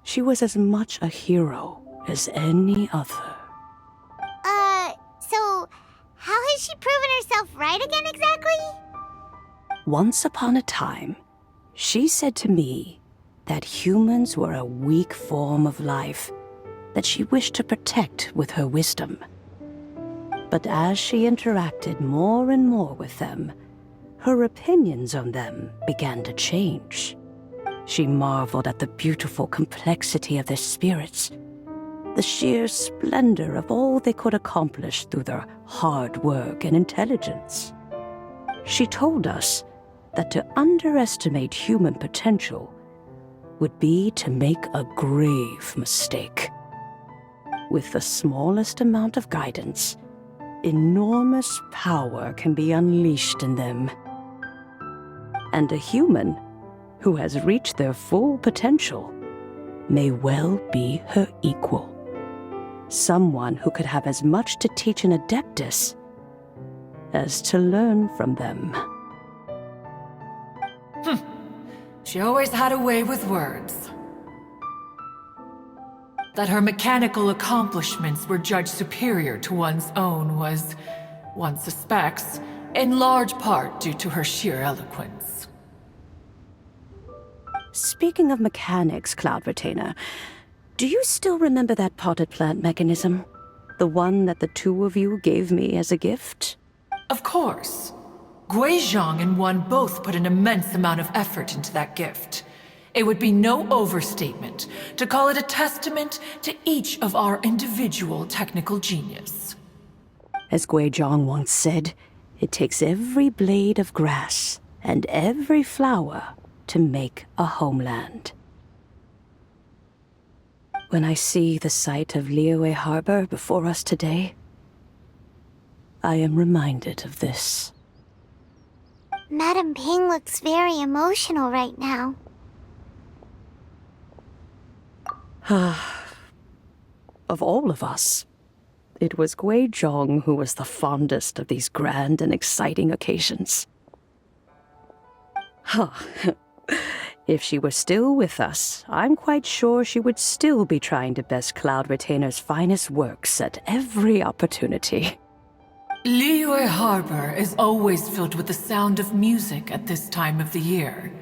she was as much a hero as any other.
So how has she proven herself right again exactly?
Once upon a time, she said to me that humans were a weak form of life that she wished to protect with her wisdom. But as she interacted more and more with them, her opinions on them began to change. She marveled at the beautiful complexity of their spirits, the sheer splendor of all they could accomplish through their hard work and intelligence. She told us that to underestimate human potential would be to make a grave mistake. With the smallest amount of guidance, enormous power can be unleashed in them. And a human who has reached their full potential may well be her equal. Someone who could have as much to teach an Adeptus as to learn from them.
She always had a way with words. That her mechanical accomplishments were judged superior to one's own was, one suspects, in large part due to her sheer eloquence.
Speaking of mechanics, Cloud Retainer, do you still remember that potted plant mechanism? The one that the two of you gave me as a gift?
Of course. Guizhong and one both put an immense amount of effort into that gift. It would be no overstatement to call it a testament to each of our individual technical genius.
As Guizhong once said, it takes every blade of grass and every flower to make a homeland. When I see the sight of Liyue Harbor before us today, I am reminded of this.
Madam Ping looks very emotional right now.
Of all of us, it was Gui Zhong who was the fondest of these grand and exciting occasions. Huh. If she were still with us, I'm quite sure she would still be trying to best Cloud Retainer's finest works at every opportunity.
Liyue Harbor is always filled with the sound of music at this time of the year.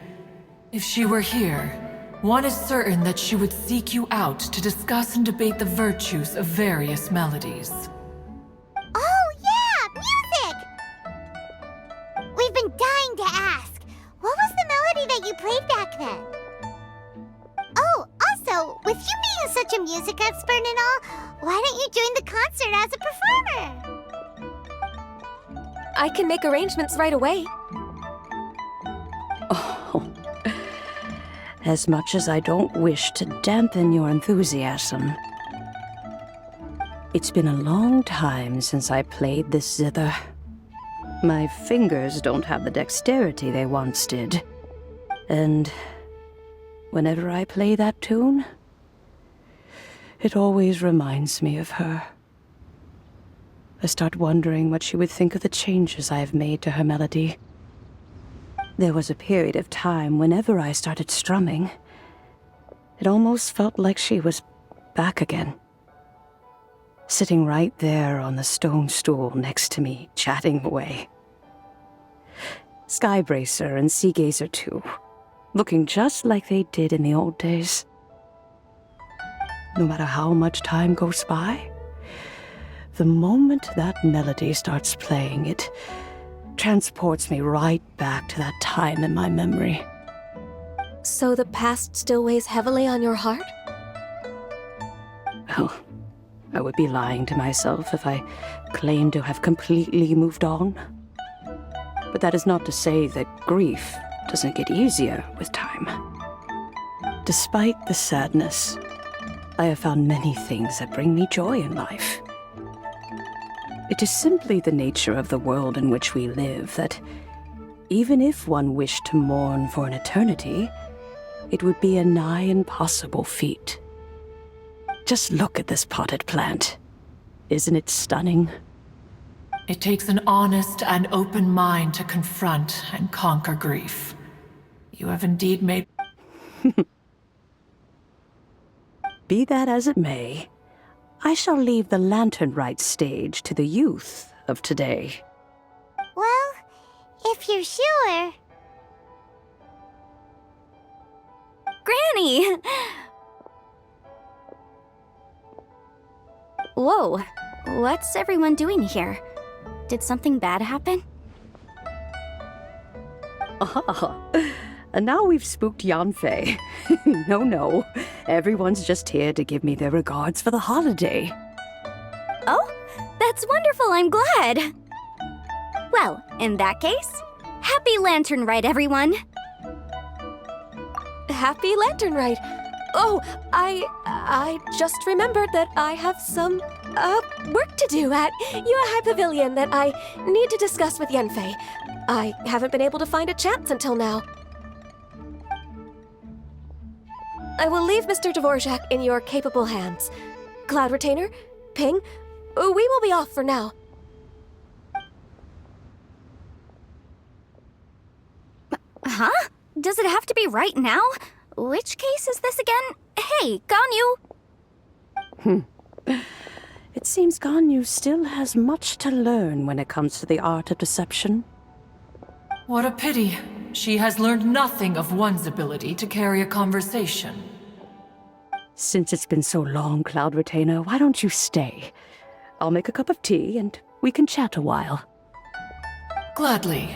If she were here, one is certain that she would seek you out to discuss and debate the virtues of various melodies.
Oh, yeah! Music! We've been dying to ask. What was the melody that you played back then? Oh, also, with you being such a music expert and all, why don't you join the concert as a performer?
I can make arrangements right away.
Oh, as much as I don't wish to dampen your enthusiasm, it's been a long time since I played this zither. My fingers don't have the dexterity they once did. And whenever I play that tune, it always reminds me of her. I start wondering what she would think of the changes I have made to her melody. There was a period of time whenever I started strumming, it almost felt like she was back again. Sitting right there on the stone stool next to me, chatting away. Skybracer and Seagazer too, looking just like they did in the old days. No matter how much time goes by, the moment that melody starts playing, it transports me right back to that time in my memory.
So the past still weighs heavily on your heart?
Well, I would be lying to myself if I claimed to have completely moved on. But that is not to say that grief doesn't get easier with time. Despite the sadness, I have found many things that bring me joy in life. It is simply the nature of the world in which we live that, even if one wished to mourn for an eternity, it would be a nigh impossible feat. Just look at this potted plant. Isn't it stunning?
It takes an honest and open mind to confront and conquer grief. You have indeed made...
Be that as it may, I shall leave the lantern rite stage to the youth of today.
Well, if you're sure.
Granny! Whoa, what's everyone doing here? Did something bad happen?
Ah, and now we've spooked Yanfei. No, everyone's just here to give me their regards for the holiday.
Oh, that's wonderful, I'm glad! Well, in that case, happy Lantern Rite, everyone!
Happy Lantern Rite! Oh, I just remembered that I have some, work to do at Yuehai Pavilion that I need to discuss with Yanfei. I haven't been able to find a chance until now. I will leave Mr. Dvorak in your capable hands. Cloud Retainer, Ping, we will be off for now.
Huh? Does it have to be right now? Which case is this again? Hey, Ganyu!
It seems Ganyu still has much to learn when it comes to the art of deception.
What a pity. She has learned nothing of one's ability to carry a conversation.
Since it's been so long, Cloud Retainer, why don't you stay? I'll make a cup of tea and we can chat a while.
Gladly.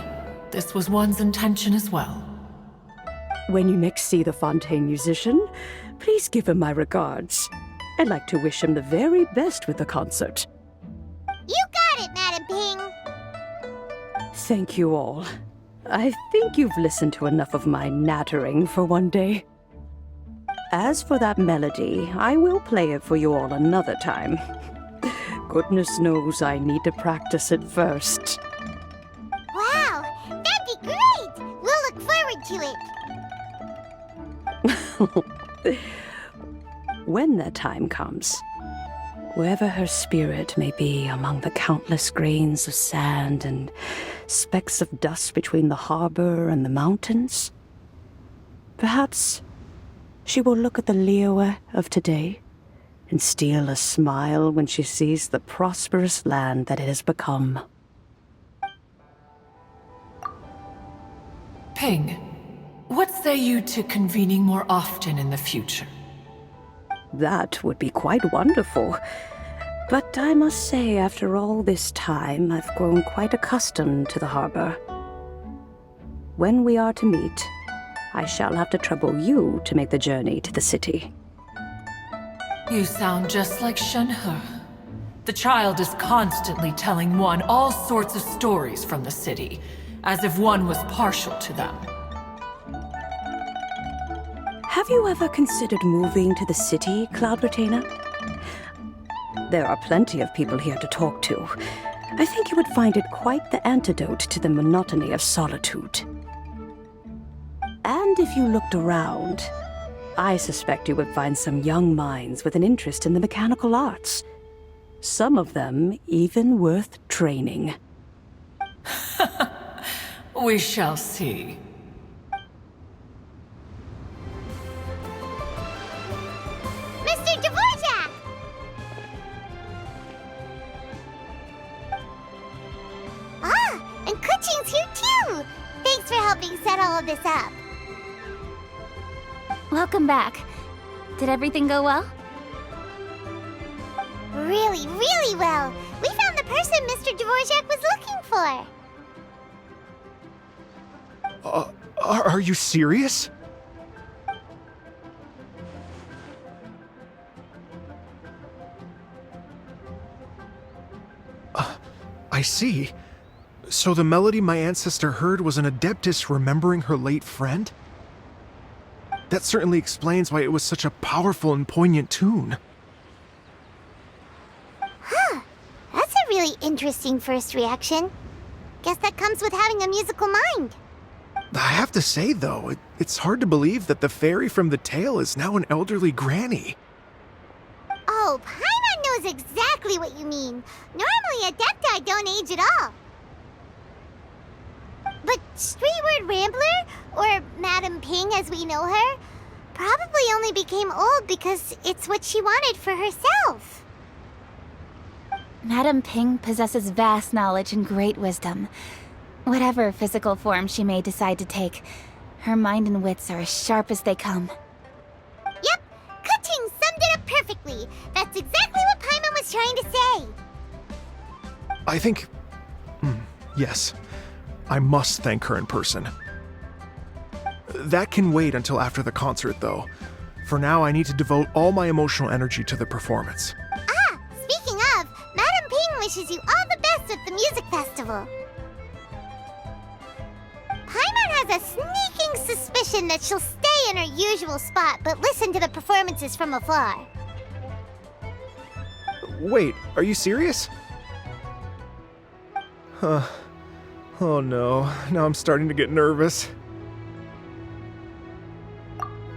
This was one's intention as well.
When you next see the Fontaine musician, please give him my regards. I'd like to wish him the very best with the concert.
You got it, Madam Ping!
Thank you all. I think you've listened to enough of my nattering for one day. As for that melody, I will play it for you all another time. Goodness knows I need to practice it first.
Wow, that'd be great! We'll look forward to it.
When that time comes, Wherever her spirit may be among the countless grains of sand and specks of dust between the harbor and the mountains, perhaps she will look at the Liyue of today and steal a smile when she sees the prosperous land that it has become.
Ping, what say you to convening more often in the future?
That would be quite wonderful. But I must say, after all this time, I've grown quite accustomed to the harbor. When we are to meet, I shall have to trouble you to make the journey to the city.
You sound just like Shenhe. The child is constantly telling one all sorts of stories from the city, as if one was partial to them.
Have you ever considered moving to the city, Cloud Retainer? There are plenty of people here to talk to. I think you would find it quite the antidote to the monotony of solitude. And if you looked around, I suspect you would find some young minds with an interest in the mechanical arts. Some of them even worth training.
We shall see.
Mr. Dvorak! Ah, and Kuching's here too! Thanks for helping set all of this up.
Welcome back. Did everything go well?
Really, really well. We found the person Mr. Dvorak was looking for.
Are you serious? I see. So the melody my ancestor heard was an adeptus remembering her late friend? That certainly explains why it was such a powerful and poignant tune.
Huh. That's a really interesting first reaction. Guess that comes with having a musical mind.
I have to say, though, it's hard to believe that the fairy from the tale is now an elderly granny.
Oh, Paimon knows exactly what you mean. Normally, Adepti don't age at all. But Streetward Rambler, or Madame Ping as we know her, probably only became old because it's what she wanted for herself.
Madame Ping possesses vast knowledge and great wisdom. Whatever physical form she may decide to take, her mind and wits are as sharp as they come.
Yep, Kuching summed it up perfectly. That's exactly what Paimon was trying to say.
I think... yes. I must thank her in person. That can wait until after the concert, though. For now, I need to devote all my emotional energy to the performance.
Ah, speaking of, Madame Ping wishes you all the best at the music festival. Paimon has a sneaking suspicion that she'll stay in her usual spot, but listen to the performances from afar.
Wait, are you serious? Huh. Oh no, now I'm starting to get nervous.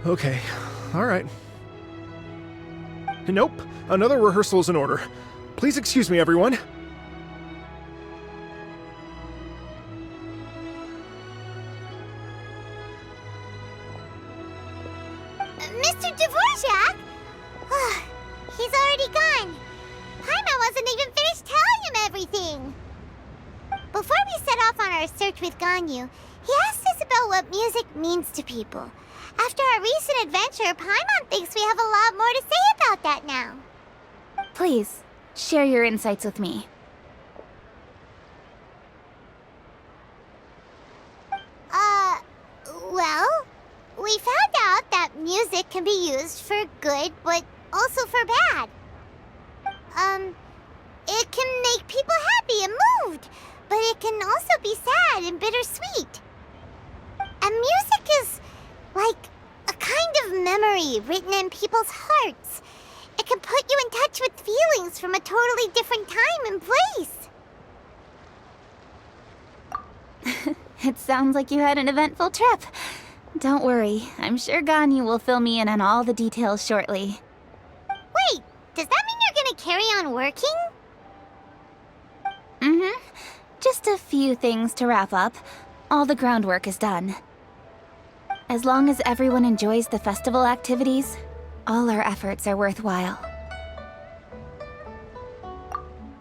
Okay, alright. Nope, another rehearsal is in order. Please excuse me, everyone.
Mr. Dvorak? He's already gone. Paimon wasn't even finished telling him everything. Before we set off on our search with Ganyu, he asked us about what music means to people. After our recent adventure, Paimon thinks we have a lot more to say about that now.
Please, share your insights with me.
Well, we found out that music can be used for good, but also for bad. It can make people happy and moved, but it can also be sad and bittersweet. And music is like a kind of memory written in people's hearts. It can put you in touch with feelings from a totally different time and place.
It sounds like you had an eventful trip. Don't worry, I'm sure Ganyu will fill me in on all the details shortly.
Wait, does that mean you're gonna carry on working?
Mm-hmm. Just a few things to wrap up. All the groundwork is done. As long as everyone enjoys the festival activities, all our efforts are worthwhile.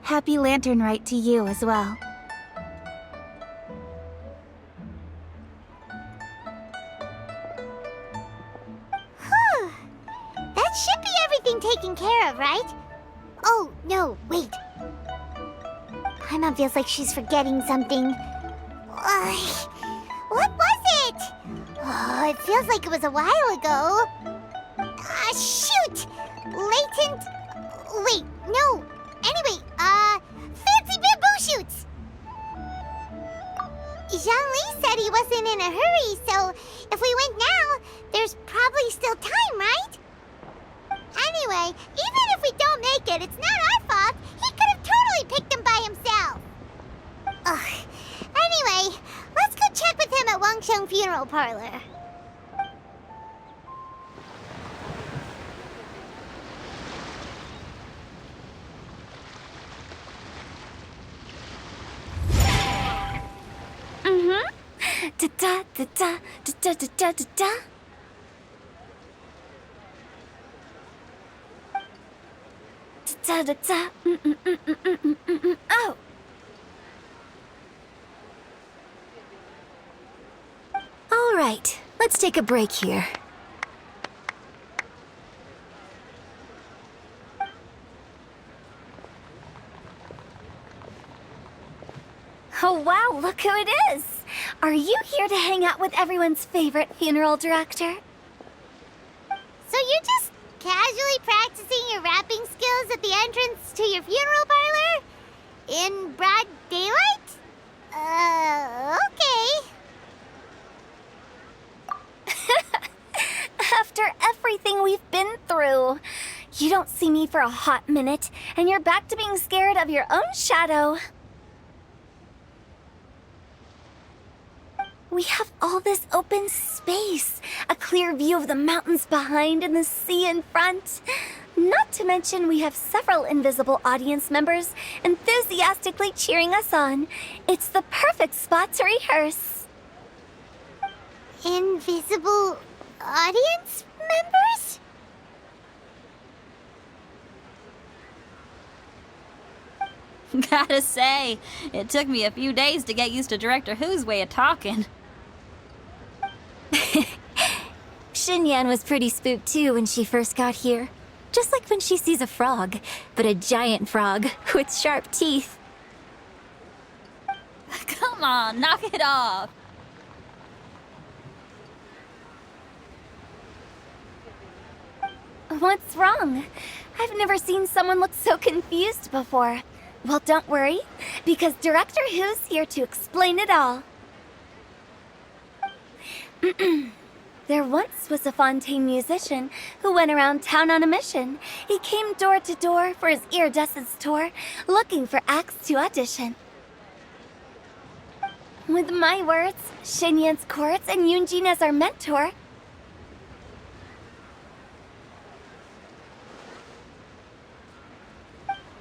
Happy Lantern Rite to you as well.
Whew. That should be everything taken care of, right? Oh, no, wait. Paimon feels like she's forgetting something. What was it? Oh, it feels like it was a while ago. Ah, shoot! Latent... Wait, no. Anyway, fancy bamboo shoots! Zhongli said he wasn't in a hurry, so if we went now, there's probably still time, right? Anyway, even if we don't make it, it's not our fault. He could have totally picked them by himself. Ugh. Anyway, let's go check with him at Wangsheng Funeral Parlor.
Da da da da da da da da da. Da da da. Oh. All right, let's take a break here. Oh wow, look who it is! Are you here to hang out with everyone's favorite funeral director?
So you're just casually practicing your rapping skills at the entrance to your funeral parlor? In broad daylight? Okay.
After everything we've been through, you don't see me for a hot minute, and you're back to being scared of your own shadow. We have all this open space, a clear view of the mountains behind and the sea in front. Not to mention we have several invisible audience members enthusiastically cheering us on. It's the perfect spot to rehearse.
Invisible audience members?
Gotta say, it took me a few days to get used to Director Who's way of talking.
Xinyan was pretty spooked too when she first got here. Just like when she sees a frog, but a giant frog with sharp teeth.
Come on, knock it off.
What's wrong? I've never seen someone look so confused before. Well, don't worry, because Director Who's here to explain it all. There once was a Fontaine musician who went around town on a mission. He came door to door for his iridescence tour, looking for acts to audition. With my words, Xinyan's chords, and Yunjin as our mentor,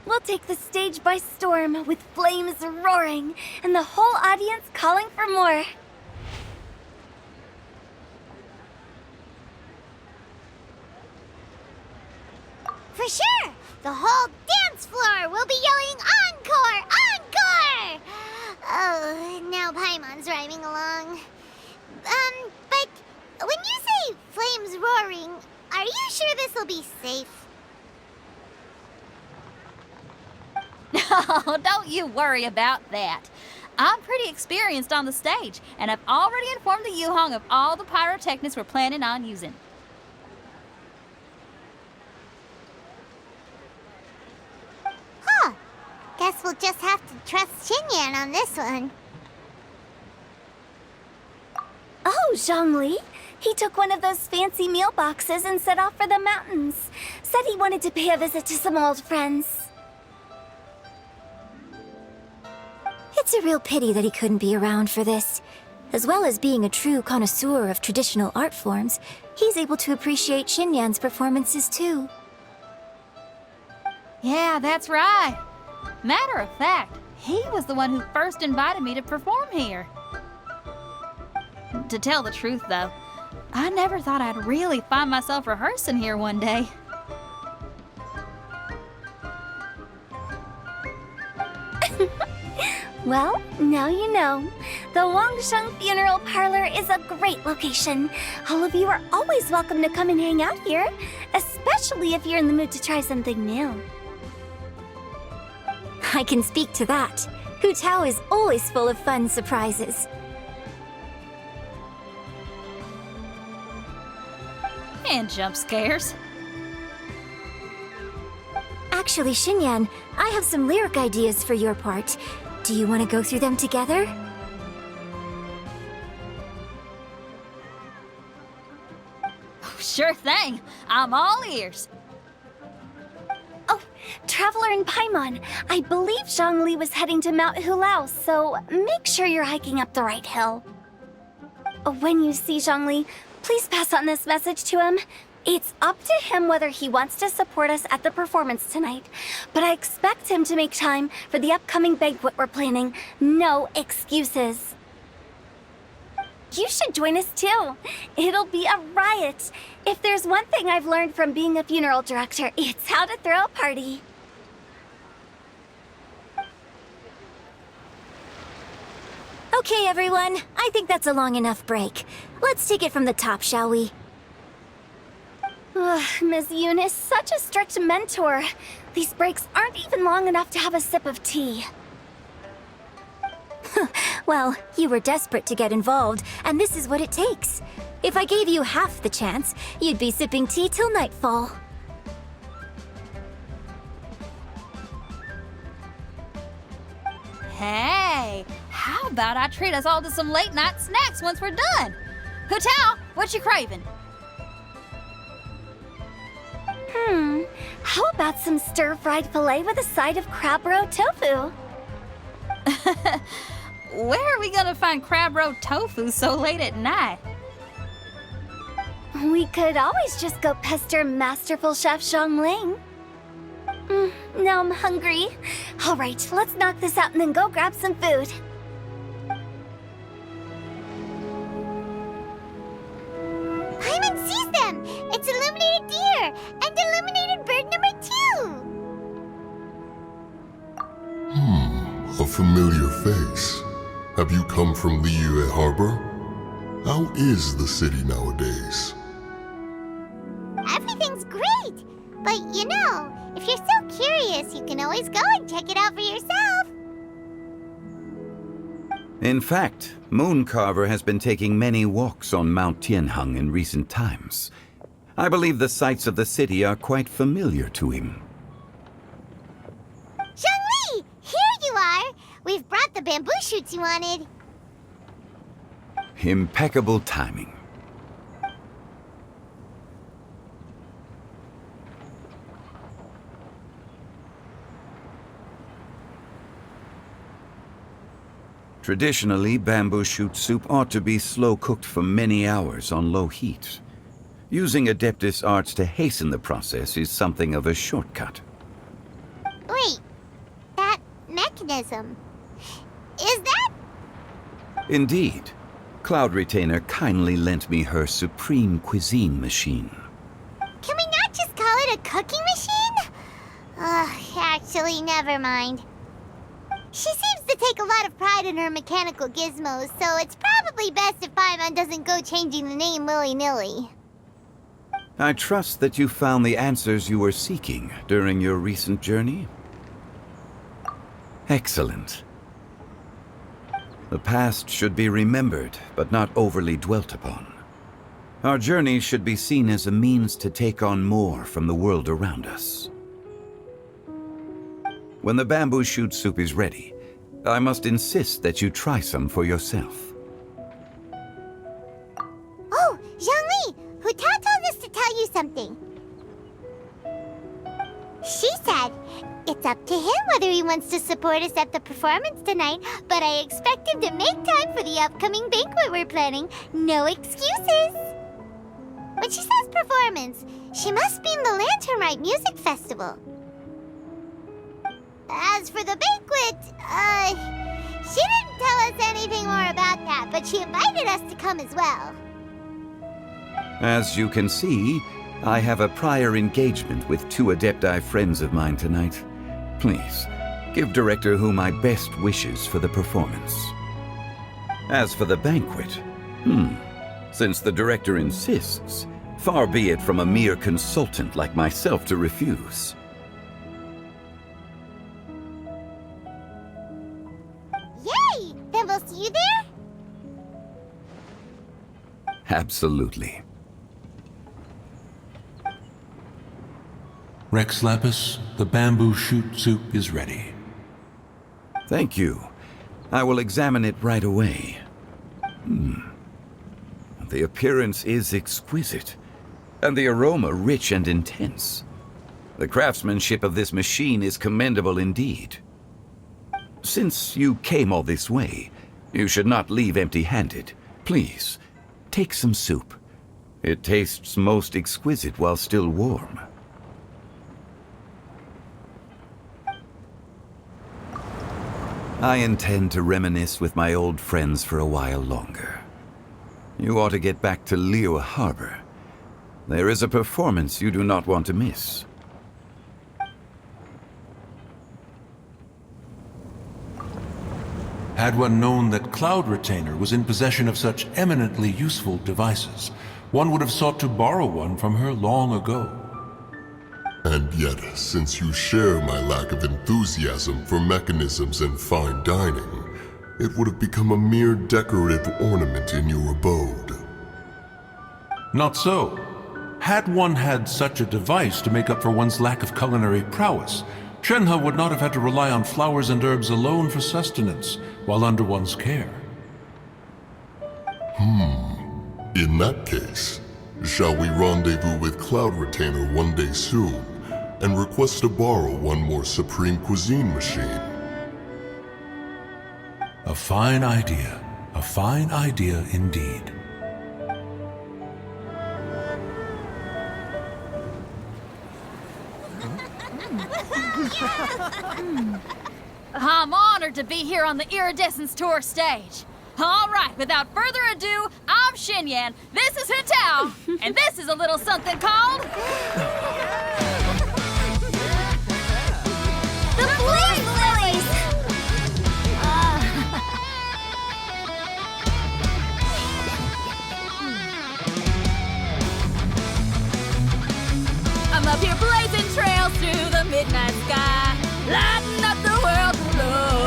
we'll take the stage by storm with flames roaring and the whole audience calling for more.
For sure! The whole dance floor will be yelling encore! Encore! Oh, now Paimon's rhyming along. But when you say flames roaring, are you sure this will be safe?
No, don't you worry about that. I'm pretty experienced on the stage, and I've already informed the Yuhong of all the pyrotechnics we're planning on using.
Huh. Guess we'll just have to trust Xinyan on this one.
Oh, Zhongli. He took one of those fancy meal boxes and set off for the mountains. Said he wanted to pay a visit to some old friends. It's a real pity that he couldn't be around for this. As well as being a true connoisseur of traditional art forms, he's able to appreciate Xinyan's performances too.
Yeah, that's right. Matter of fact, he was the one who first invited me to perform here. To tell the truth, though, I never thought I'd really find myself rehearsing here one day.
Well, now you know. The Wangsheng Funeral Parlor is a great location. All of you are always welcome to come and hang out here, especially if you're in the mood to try something new.
I can speak to that. Hu Tao is always full of fun surprises.
And jump scares.
Actually, Xinyan, I have some lyric ideas for your part. Do you want to go through them together?
Sure thing. I'm all ears.
Oh, Traveler and Paimon, I believe Zhongli was heading to Mount Hulao, so make sure you're hiking up the right hill. When you see Zhongli, please pass on this message to him. It's up to him whether he wants to support us at the performance tonight, but I expect him to make time for the upcoming banquet we're planning. No excuses. You should join us too. It'll be a riot. If there's one thing I've learned from being a funeral director, it's how to throw a party.
Okay, everyone. I think that's a long enough break. Let's take it from the top, shall we?
Ugh, Ms. Eunice, such a strict mentor. These breaks aren't even long enough to have a sip of tea.
Well, you were desperate to get involved, and this is what it takes. If I gave you half the chance, you'd be sipping tea till nightfall.
Hey, how about I treat us all to some late night snacks once we're done? Hu Tao, what you craving?
How about some stir-fried filet with a side of crab roe tofu?
Where are we gonna find crab roe tofu so late at night?
We could always just go pester Masterful Chef Zhongling. Now I'm hungry. All right, let's knock this out and then go grab some food.
Paimon sees them! It's illuminated deer and illuminated bird number 2!
A familiar face. Have you come from Liyue Harbor? How is the city nowadays?
Everything's great! But you know, if you're so curious, you can always go and check it out for yourself.
In fact, Mooncarver has been taking many walks on Mount Tianheng in recent times. I believe the sights of the city are quite familiar to him.
Zhongli! Here you are! We've brought the bamboo shoots you wanted.
Impeccable timing. Traditionally, bamboo shoot soup ought to be slow-cooked for many hours on low heat. Using Adeptus arts to hasten the process is something of a shortcut.
Wait, that mechanism. Is that?
Indeed. Cloud Retainer kindly lent me her supreme cuisine machine.
Can we not just call it a cooking machine? Actually, never mind. She seems to take a lot of pride in her mechanical gizmos, so it's probably best if Paimon doesn't go changing the name willy-nilly.
I trust that you found the answers you were seeking during your recent journey. Excellent. The past should be remembered, but not overly dwelt upon. Our journey should be seen as a means to take on more from the world around us. When the bamboo shoot soup is ready, I must insist that you try some for yourself.
Oh, Zhongli! Hu Tao told us to tell you something. She said, it's up to him whether he wants to support us at the performance tonight, but I expect him to make time for the upcoming banquet we're planning. No excuses! When she says performance, she must mean the Lantern Rite Music Festival. As for the banquet, she didn't tell us anything more about that, but she invited us to come as well.
As you can see, I have a prior engagement with 2 Adepti friends of mine tonight. Please, give Director Who my best wishes for the performance. As for the banquet, since the Director insists, far be it from a mere consultant like myself to refuse.
Yay! Then we'll see you there?
Absolutely.
Rex Lapis, the bamboo shoot soup is ready.
Thank you. I will examine it right away. The appearance is exquisite, and the aroma rich and intense. The craftsmanship of this machine is commendable indeed. Since you came all this way, you should not leave empty-handed. Please, take some soup. It tastes most exquisite while still warm. I intend to reminisce with my old friends for a while longer. You ought to get back to Liyue Harbor. There is a performance you do not want to miss.
Had one known that Cloud Retainer was in possession of such eminently useful devices, one would have sought to borrow one from her long ago.
And yet, since you share my lack of enthusiasm for mechanisms and fine dining, it would have become a mere decorative ornament in your abode.
Not so. Had one had such a device to make up for one's lack of culinary prowess, Shenhe would not have had to rely on flowers and herbs alone for sustenance while under one's care.
In that case, shall we rendezvous with Cloud Retainer one day soon, and request to borrow one more Supreme Cuisine machine?
A fine idea. A fine idea indeed.
I'm honored to be here on the Iridescence Tour stage. All right, without further ado, I'm Xinyan, this is Hutao, and this is a little something called...
The Blaze Lilies!
I'm up here blazing trails through the midnight sky, lighting up the world below.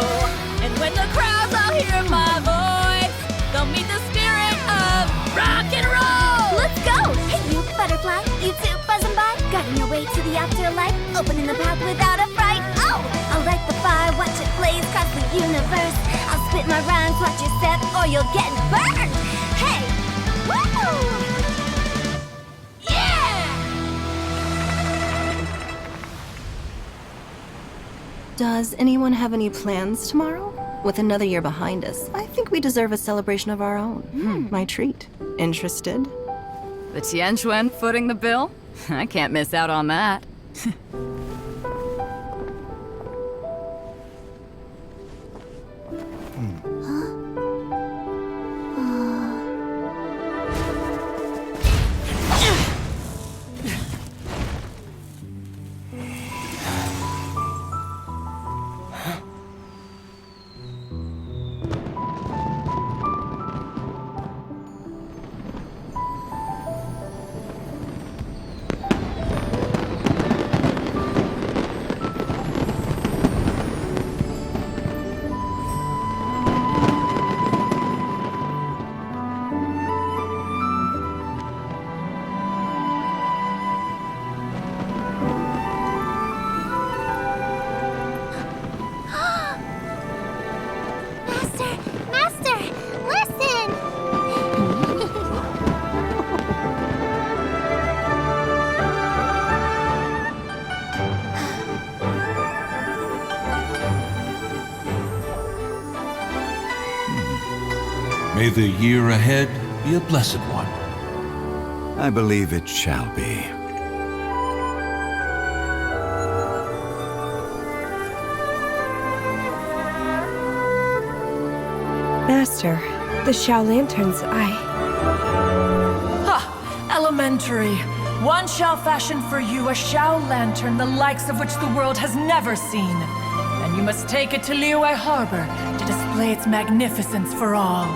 And when the crowds all hear my voice, they'll meet the spirit of rock and roll.
Let's go! Hey, you butterfly, you too buzzing by, guiding your way to the afterlife, opening the path without a fright. Oh, I'll light the fire, watch it blaze across the universe. I'll spit my rhymes, watch your step, or you'll get burned. Hey, woo!
Does anyone have any plans tomorrow? With another year behind us, I think we deserve a celebration of our own. My treat. Interested?
The Tianquan footing the bill? I can't miss out on that.
Master, listen!
May the year ahead be a blessed one.
I believe it shall be.
Master, the Xiao Lanterns,
Ha! Elementary. One shall fashion for you a Xiao Lantern the likes of which the world has never seen. And you must take it to Liyue Harbor to display its magnificence for all.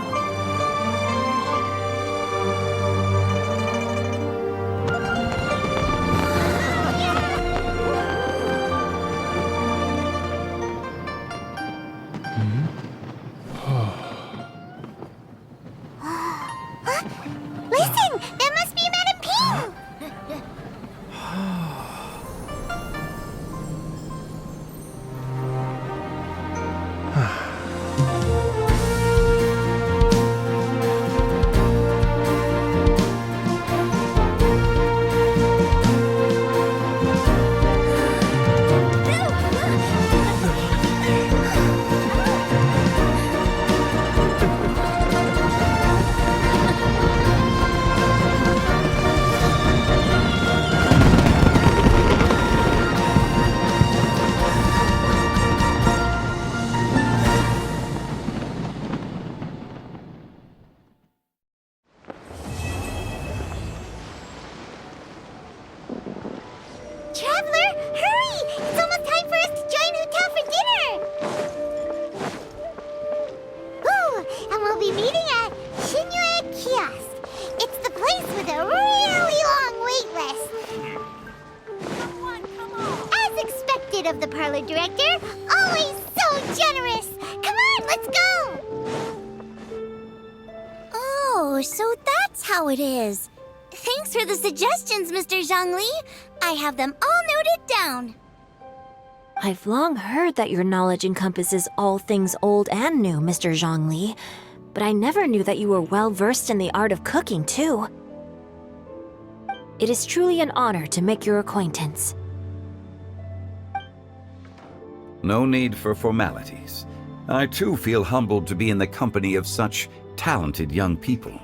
Listen! That must be Madame Ping! Traveler, hurry! It's almost time for us to join Hotel for dinner! Ooh, and we'll be meeting at Shinyue Kiosk. It's the place with a really long wait list. Come on. As expected of the parlor director, always so generous. Come on, let's go!
Oh, so that's how it is. Thanks for the suggestions, Mr. Zhongli. I have them all noted down. I've long heard that your knowledge encompasses all things old and new, Mr. Zhongli. But I never knew that you were well versed in the art of cooking, too. It is truly an honor to make your acquaintance.
No need for formalities. I too feel humbled to be in the company of such talented young people.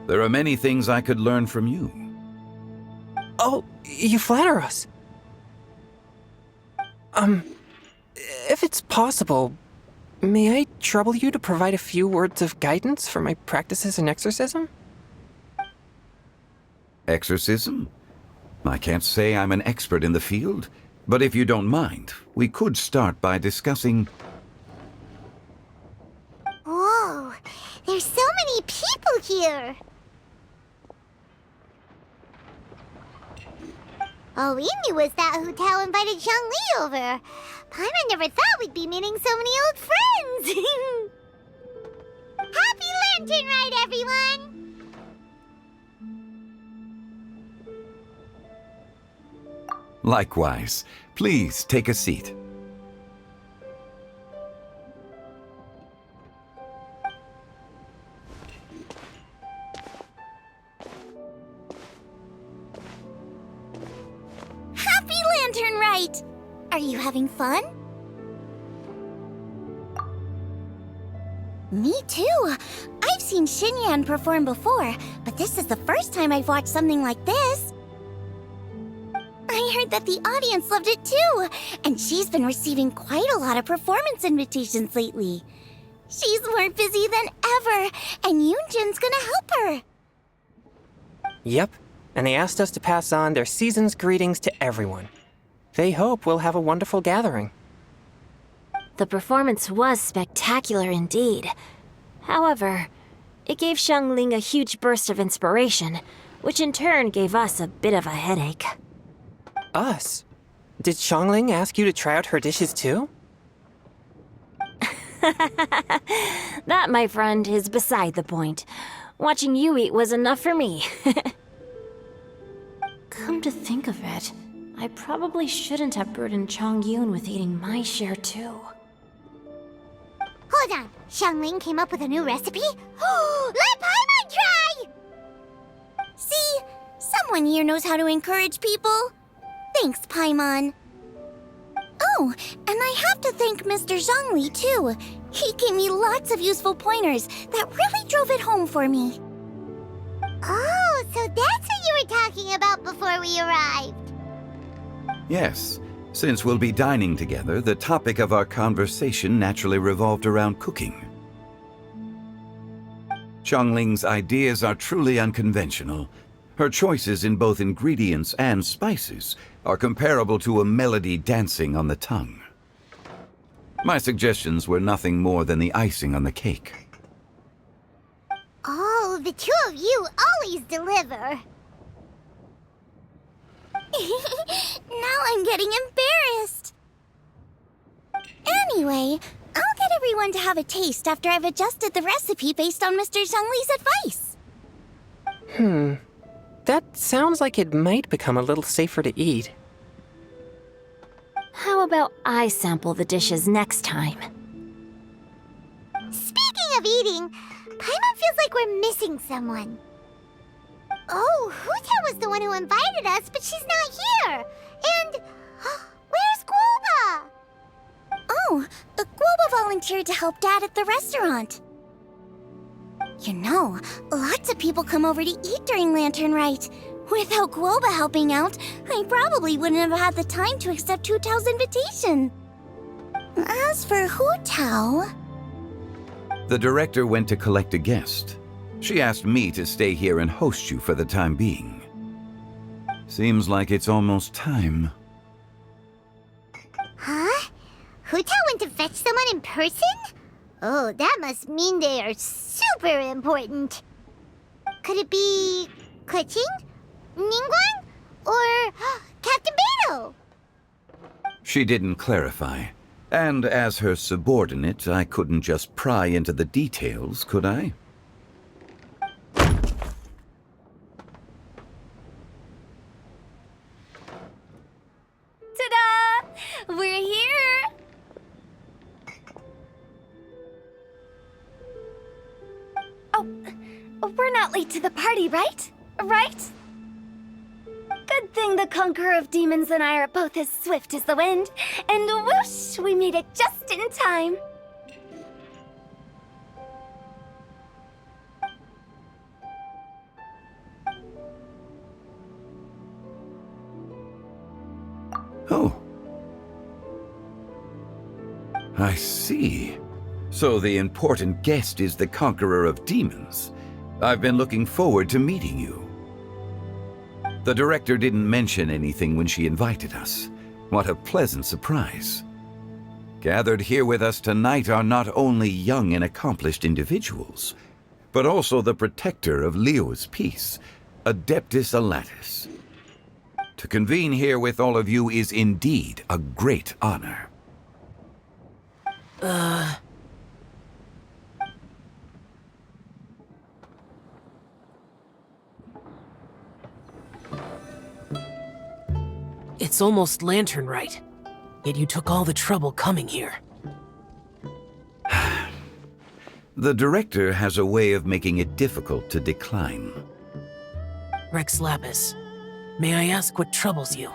There are many things I could learn from you.
Oh, you flatter us. If it's possible, may I trouble you to provide a few words of guidance for my practices in exorcism?
Exorcism? I can't say I'm an expert in the field, but if you don't mind, we could start by discussing...
Whoa, there's so many people here! All we knew was that hotel invited Zhongli over. Paimon never thought we'd be meeting so many old friends! Happy Lantern Ride, everyone!
Likewise. Please take a seat.
Happy Lantern Rite! Are you having fun? Me too. I've seen Xinyan perform before, but this is the first time I've watched something like this. I heard that the audience loved it too, and she's been receiving quite a lot of performance invitations lately. She's more busy than ever, and Yoonjin's gonna help her.
Yep, and they asked us to pass on their season's greetings to everyone. They hope we'll have a wonderful gathering.
The performance was spectacular indeed. However, it gave Xiangling a huge burst of inspiration, which in turn gave us a bit of a headache.
Us? Did Xiangling ask you to try out her dishes too?
That, my friend, is beside the point. Watching you eat was enough for me. Come to think of it, I probably shouldn't have burdened Chongyun with eating my share too.
Hold on, Xiangling came up with a new recipe? Let Paimon try!
See? Someone here knows how to encourage people. Thanks, Paimon. Oh, and I have to thank Mr. Zhongli, too. He gave me lots of useful pointers that really drove it home for me.
Oh, so that's what you were talking about before we arrived.
Yes. Since we'll be dining together, the topic of our conversation naturally revolved around cooking. Xiangling's ideas are truly unconventional. Her choices in both ingredients and spices are comparable to a melody dancing on the tongue. My suggestions were nothing more than the icing on the cake.
Oh, the two of you always deliver.
Now I'm getting embarrassed. Anyway, I'll get everyone to have a taste after I've adjusted the recipe based on Mr. Zhongli's advice.
That sounds like it might become a little safer to eat.
How about I sample the dishes next time?
Speaking of eating, Paimon feels like we're missing someone. Oh, Huta was the one who invited us, but she's not here. And where's Guoba?
Oh, Guoba volunteered to help Dad at the restaurant. You know, lots of people come over to eat during Lantern Rite. Without Guoba helping out, I probably wouldn't have had the time to accept Hu Tao's invitation. As for Hu Tao...
The director went to collect a guest. She asked me to stay here and host you for the time being. Seems like it's almost time.
Huh? Hu Tao went to fetch someone in person? Oh, that must mean they are super important. Could it be Kuching? Ningguang? Or Captain Beidou?
She didn't clarify. And as her subordinate, I couldn't just pry into the details, could I?
Ta-da! We're here! Oh, we're not late to the party, right? Right? Good thing the Conqueror of Demons and I are both as swift as the wind. And whoosh, we made it just in time.
Oh. I see. So the important guest is the Conqueror of Demons. I've been looking forward to meeting you. The director didn't mention anything when she invited us. What a pleasant surprise. Gathered here with us tonight are not only young and accomplished individuals, but also the protector of Leo's peace, Adeptus Alatus. To convene here with all of you is indeed a great honor.
It's almost Lantern Rite, yet you took all the trouble coming here.
The director has a way of making it difficult to decline.
Rex Lapis, may I ask what troubles you?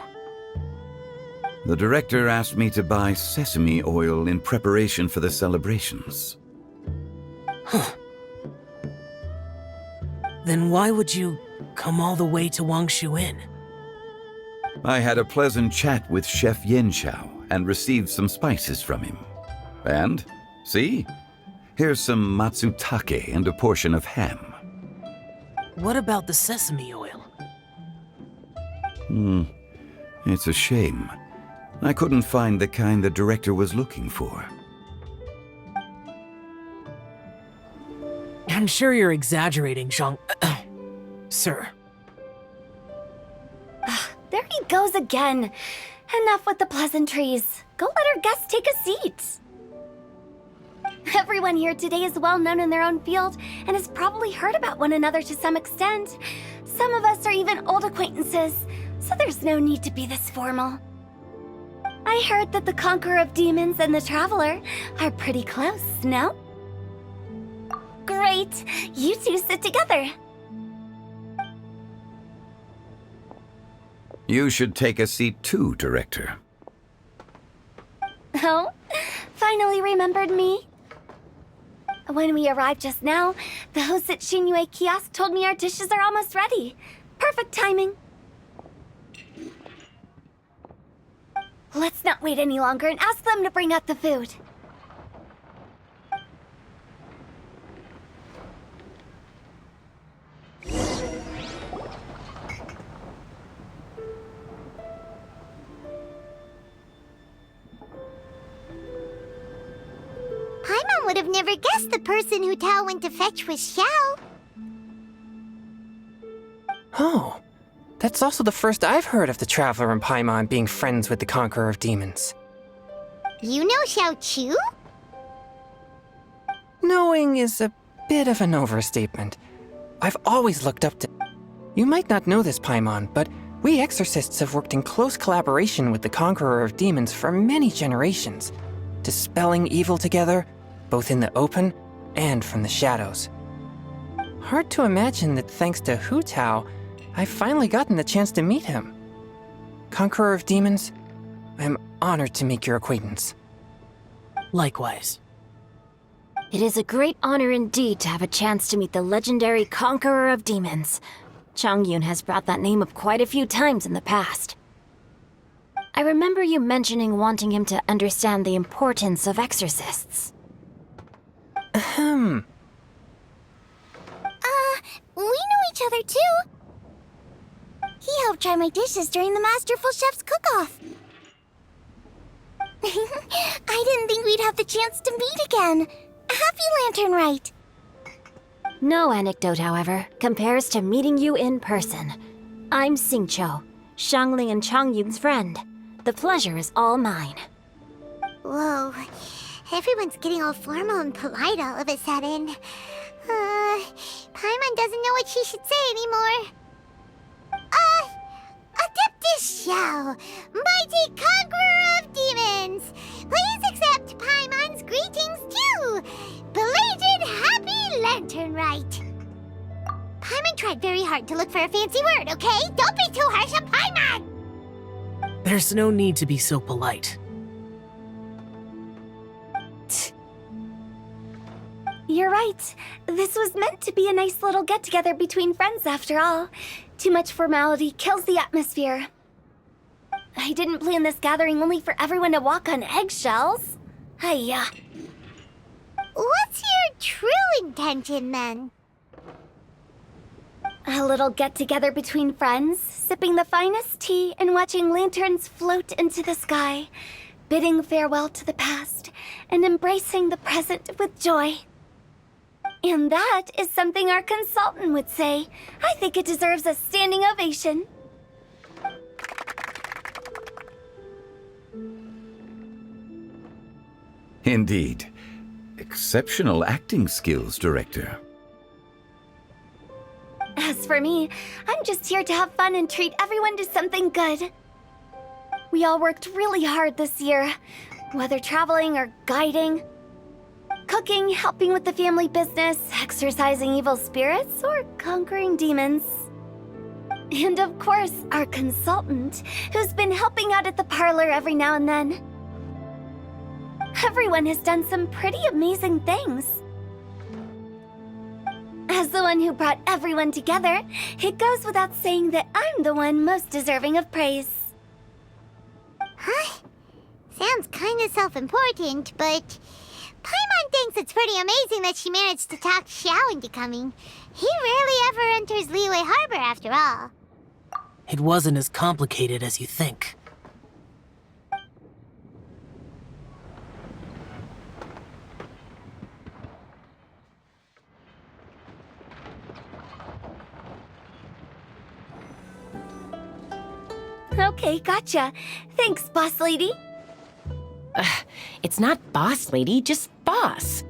The director asked me to buy sesame oil in preparation for the celebrations.
Huh. Then why would you come all the way to Wangshu Inn?
I had a pleasant chat with Chef Yanxiao and received some spices from him. And, see? Here's some matsutake and a portion of ham.
What about the sesame oil?
It's a shame. I couldn't find the kind the director was looking for.
I'm sure you're exaggerating, Zhang... Sir.
There he goes again. Enough with the pleasantries. Go let our guests take a seat. Everyone here today is well known in their own field and has probably heard about one another to some extent. Some of us are even old acquaintances, so there's no need to be this formal. I heard that the Conqueror of Demons and the Traveler are pretty close, no? Great! You two sit together.
You should take a seat too, Director.
Oh, finally remembered me? When we arrived just now, the host at Xinyue Kiosk told me our dishes are almost ready. Perfect timing. Let's not wait any longer and ask them to bring out the food.
have never guessed the person Hu Tao went to fetch was Xiao.
Oh, that's also the first I've heard of the Traveler and Paimon being friends with the Conqueror of Demons.
You know Xiao Chu?
Knowing is a bit of an overstatement. I've always looked up to... You might not know this, Paimon, but we exorcists have worked in close collaboration with the Conqueror of Demons for many generations, dispelling evil together, both in the open and from the shadows. Hard to imagine that thanks to Hu Tao, I've finally gotten the chance to meet him. Conqueror of Demons, I'm honored to make your acquaintance.
Likewise.
It is a great honor indeed to have a chance to meet the legendary Conqueror of Demons. Changyun has brought that name up quite a few times in the past. I remember you mentioning wanting him to understand the importance of exorcists.
Ahem.
We know each other too. He helped try my dishes during the Masterful Chef's cook-off. I didn't think we'd have the chance to meet again. Happy Lantern Rite! No anecdote, however, compares to meeting you in person. I'm Xingqiu, Xiangling and Changyun's friend. The pleasure is all mine.
Whoa, everyone's getting all formal and polite all of a sudden. Paimon doesn't know what she should say anymore. Adeptus Xiao, mighty conqueror of demons, please accept Paimon's greetings too. Belated Happy Lantern Rite. Paimon tried very hard to look for a fancy word, okay? Don't be too harsh on Paimon!
There's no need to be so polite.
You're right. This was meant to be a nice little get-together between friends after all. Too much formality kills the atmosphere. I didn't plan this gathering only for everyone to walk on eggshells. Hiya.
What's your true intention, then?
A little get-together between friends, sipping the finest tea and watching lanterns float into the sky, bidding farewell to the past and embracing the present with joy. And that is something our consultant would say. I think it deserves a standing ovation.
Indeed. Exceptional acting skills, Director.
As for me, I'm just here to have fun and treat everyone to something good. We all worked really hard this year, whether traveling or guiding, cooking, helping with the family business, exorcising evil spirits, or conquering demons. And of course, our consultant, who's been helping out at the parlor every now and then. Everyone has done some pretty amazing things. As the one who brought everyone together, it goes without saying that I'm the one most deserving of praise.
Huh? Sounds kinda self-important, but Paimon thinks it's pretty amazing that she managed to talk Xiao into coming. He rarely ever enters Liyue Harbor after all.
It wasn't as complicated as you think.
Okay, gotcha. Thanks, boss lady.
It's not boss lady, just boss.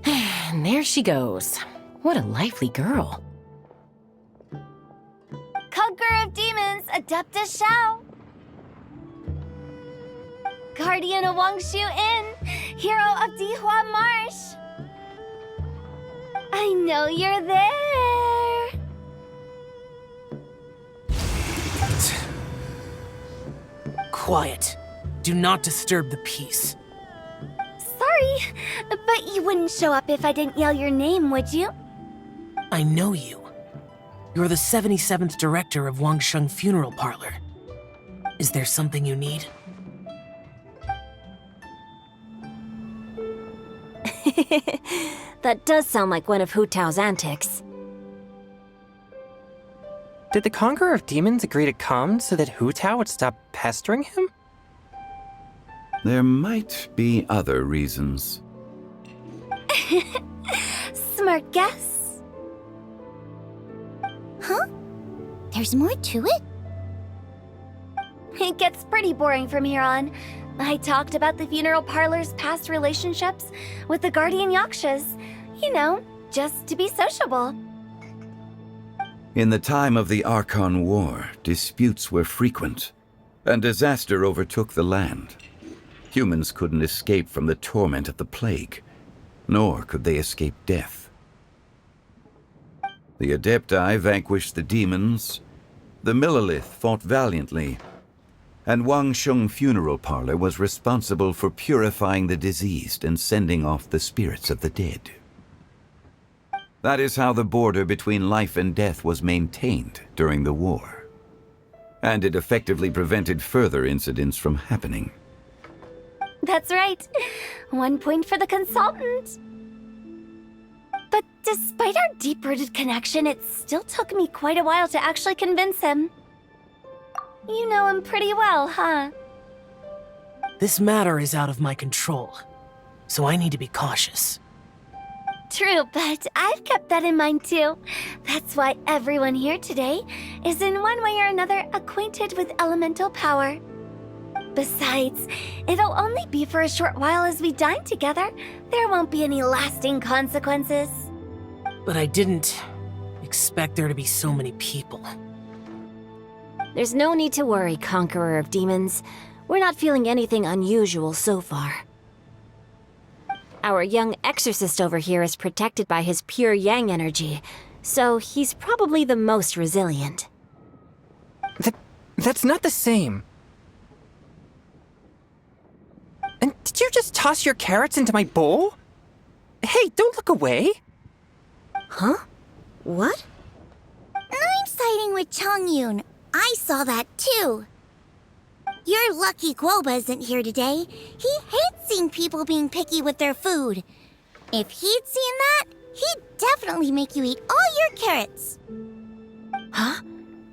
And there she goes. What a lively girl.
Conqueror of Demons, Adeptus Xiao. Guardian of Wangshu Inn, hero of Dihua Marsh. I know you're there.
Quiet. Do not disturb the peace.
Sorry, but you wouldn't show up if I didn't yell your name, would you?
I know you. You're the 77th director of Wangsheng Funeral Parlor. Is there something you need?
That does sound like one of Hu Tao's antics.
Did the Conqueror of Demons agree to come so that Hu Tao would stop pestering him?
There might be other reasons.
Smart guess.
Huh? There's more to it?
It gets pretty boring from here on. I talked about the funeral parlor's past relationships with the guardian yakshas. You know, just to be sociable.
In the time of the Archon War, disputes were frequent, and disaster overtook the land. Humans couldn't escape from the torment of the plague, nor could they escape death. The Adepti vanquished the demons, the Millelith fought valiantly, and Wang Sheng Funeral Parlor was responsible for purifying the diseased and sending off the spirits of the dead. That is how the border between life and death was maintained during the war. And it effectively prevented further incidents from happening.
That's right. 1 point for the consultant. But despite our deep-rooted connection, it still took me quite a while to actually convince him. You know him pretty well, huh?
This matter is out of my control, so I need to be cautious.
True, but I've kept that in mind too. That's why everyone here today is in one way or another acquainted with elemental power. Besides, it'll only be for a short while as we dine together. There won't be any lasting consequences.
But I didn't expect there to be so many people.
There's no need to worry, Conqueror of Demons. We're not feeling anything unusual so far. Our young exorcist over here is protected by his pure yang energy, so he's probably the most resilient.
That's not the same. And did you just toss your carrots into my bowl? Hey, don't look away!
Huh? What?
I'm siding with Chongyun. I saw that too. You're lucky Guoba isn't here today. He hates seeing people being picky with their food. If he'd seen that, he'd definitely make you eat all your carrots.
Huh?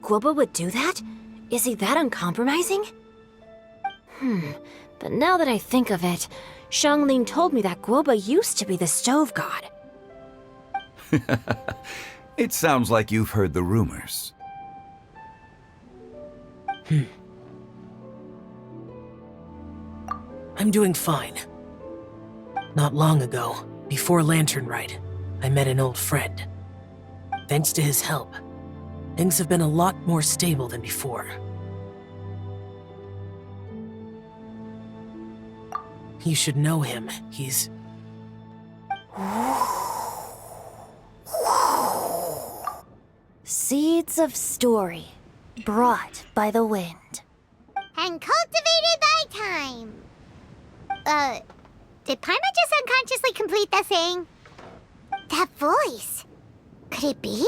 Guoba would do that? Is he that uncompromising? But now that I think of it, Xianglin told me that Guoba used to be the stove god.
It sounds like you've heard the rumors.
I'm doing fine. Not long ago, before Lantern Rite, I met an old friend. Thanks to his help, things have been a lot more stable than before. You should know him. He's...
Seeds of story, brought by the wind.
And cultivated by time. Did Paimon just unconsciously complete the thing? That voice. Could it be?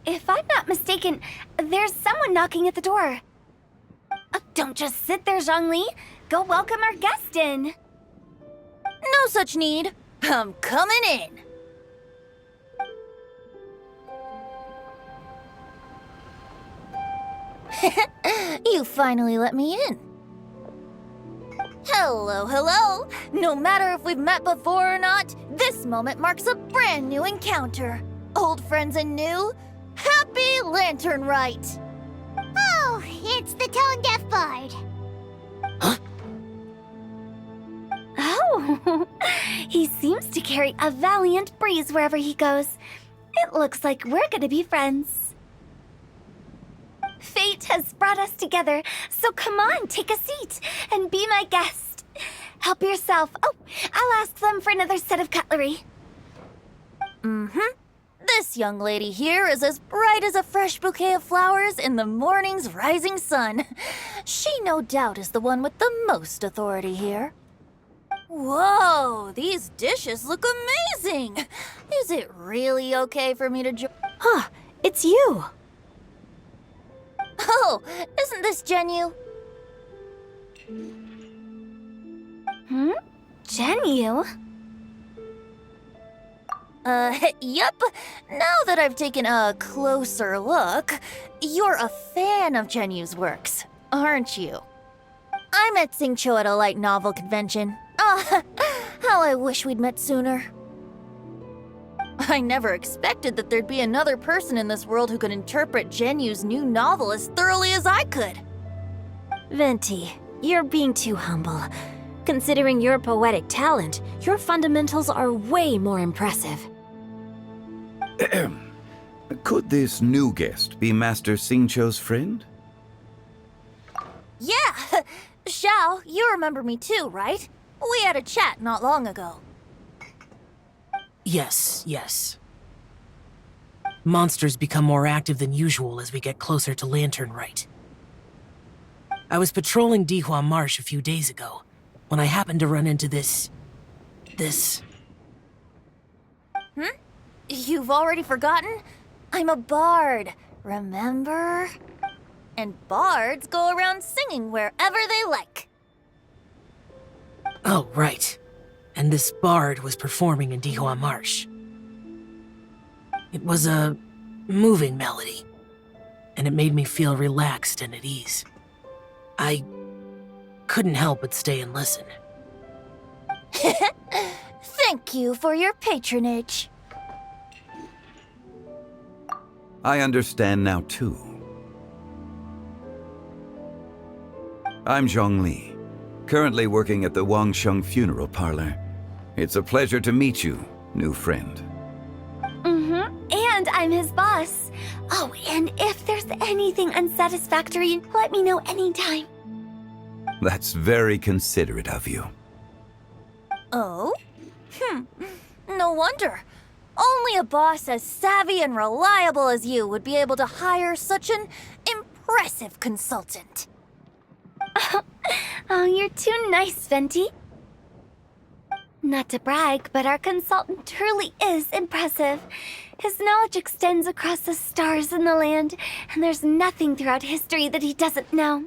If I'm not mistaken, there's someone knocking at the door. Don't just sit there, Zhongli. Go welcome our guest in.
No such need. I'm coming in. You finally let me in. Hello, hello. No matter if we've met before or not, this moment marks a brand new encounter. Old friends and new, happy Lantern Rite.
Oh, it's the tone-deaf bard.
Oh, he seems to carry a valiant breeze wherever he goes. It looks like we're gonna be friends. Fate has brought us together, so come on, take a seat and be my guest. Help yourself. Oh, I'll ask them for another set of cutlery.
This young lady here is as bright as a fresh bouquet of flowers in the morning's rising sun. She no doubt is the one with the most authority here. Whoa, these dishes look amazing! Is it really okay for me to join?
Huh, it's you!
Oh, isn't this Genyu?
Genyu?
Yep. Now that I've taken a closer look, you're a fan of Genyu's works, aren't you? I met Xingqiu at a light novel convention. Ah, how I wish we'd met sooner. I never expected that there'd be another person in this world who could interpret Genyu's new novel as thoroughly as I could.
Venti, you're being too humble. Considering your poetic talent, your fundamentals are way more impressive.
Could this new guest be Master Xingqiu's friend?
Yeah! Xiao, you remember me too, right? We had a chat not long ago.
Yes, yes. Monsters become more active than usual as we get closer to Lantern Rite. I was patrolling Dihua Marsh a few days ago, when I happened to run into this...
You've already forgotten? I'm a bard, remember? And bards go around singing wherever they like.
Oh, right. And this bard was performing in Dihua Marsh. It was a moving melody, and it made me feel relaxed and at ease. I couldn't help but stay and listen.
Thank you for your patronage.
I understand now, too. I'm Zhongli, currently working at the Wangsheng Funeral Parlor. It's a pleasure to meet you, new friend.
And I'm his boss. Oh, and if there's anything unsatisfactory, let me know anytime.
That's very considerate of you.
Oh? No wonder. Only a boss as savvy and reliable as you would be able to hire such an impressive consultant.
Oh, you're too nice, Venti. Not to brag, but our consultant truly is impressive. His knowledge extends across the stars and the land, and there's nothing throughout history that he doesn't know.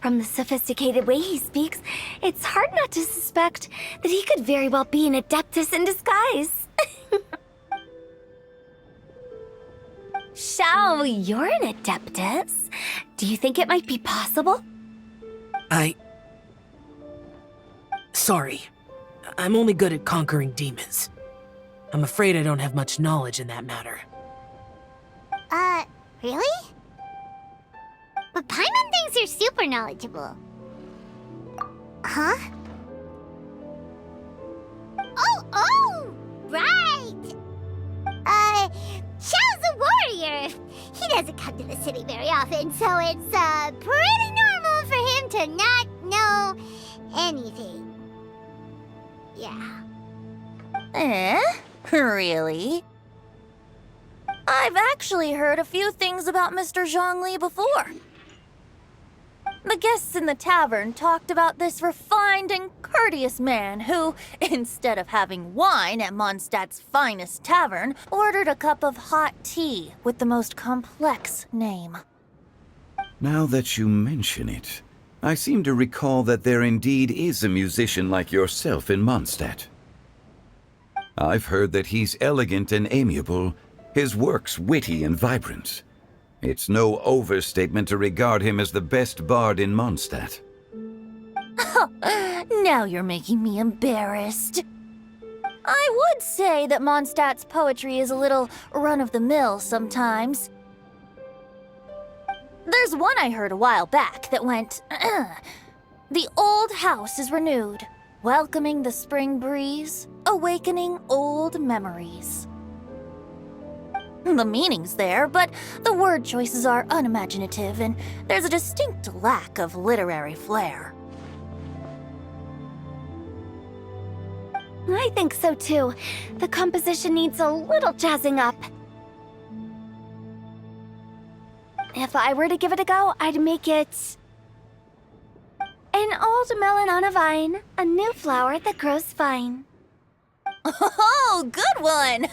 From the sophisticated way he speaks, it's hard not to suspect that he could very well be an adeptus in disguise. Xiao, you're an adeptus. Do you think it might be possible?
Sorry. I'm only good at conquering demons. I'm afraid I don't have much knowledge in that matter.
Really? But Paimon thinks you're super knowledgeable. Huh? Oh, right! Xiao's a warrior. He doesn't come to the city very often, so it's, pretty normal for him to not know anything. Yeah.
Really? I've actually heard a few things about Mr. Zhongli before. The guests in the tavern talked about this refined and courteous man who, instead of having wine at Mondstadt's finest tavern, ordered a cup of hot tea with the most complex name.
Now that you mention it, I seem to recall that there indeed is a musician like yourself in Mondstadt. I've heard that he's elegant and amiable, his works witty and vibrant. It's no overstatement to regard him as the best bard in Mondstadt.
Now you're making me embarrassed. I would say that Mondstadt's poetry is a little run-of-the-mill sometimes. There's one I heard a while back that went, "The old house is renewed, welcoming the spring breeze, awakening old memories." The meaning's there, but the word choices are unimaginative, and there's a distinct lack of literary flair.
I think so too. The composition needs a little jazzing up. If I were to give it a go, I'd make it... An old melon on a vine, a new flower that grows fine.
Oh, good one!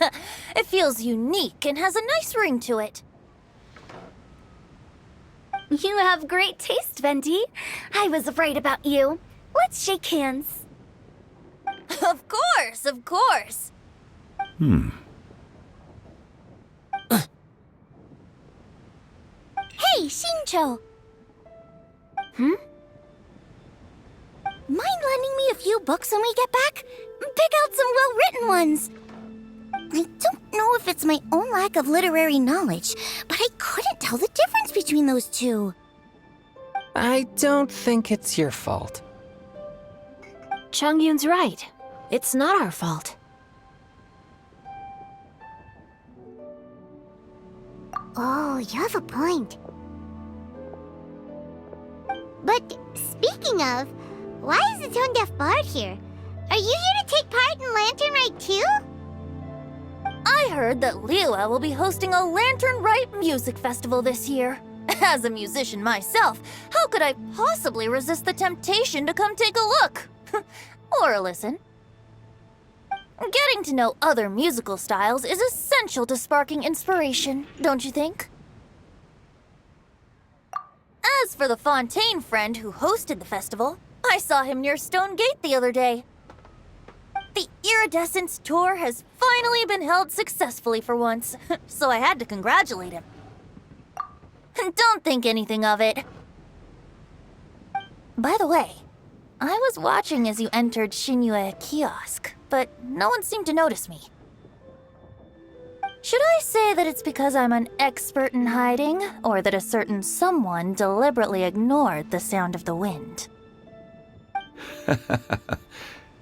It feels unique and has a nice ring to it.
You have great taste, Venti. I was afraid about you. Let's shake hands.
Of course, of course.
Hey, Shincho! Mind lending me a few books when we get back? Pick out some well-written ones. I don't know if it's my own lack of literary knowledge, but I couldn't tell the difference between those two.
I don't think it's your fault.
Changyun's right. It's not our fault.
Oh, you have a point. But speaking of, why is the Tone Deaf Bard here? Are you here to take part in Lantern Rite too?
I heard that Liyue will be hosting a Lantern Rite music festival this year. As a musician myself, how could I possibly resist the temptation to come take a look? Or listen. Getting to know other musical styles is essential to sparking inspiration, don't you think? As for the Fontaine friend who hosted the festival, I saw him near Stone Gate the other day. The Iridescence tour has finally been held successfully for once, so I had to congratulate him. Don't think anything of it. By the way, I was watching as you entered Shinyue Kiosk, but no one seemed to notice me. Should I say that it's because I'm an expert in hiding, or that a certain someone deliberately ignored the sound of the wind?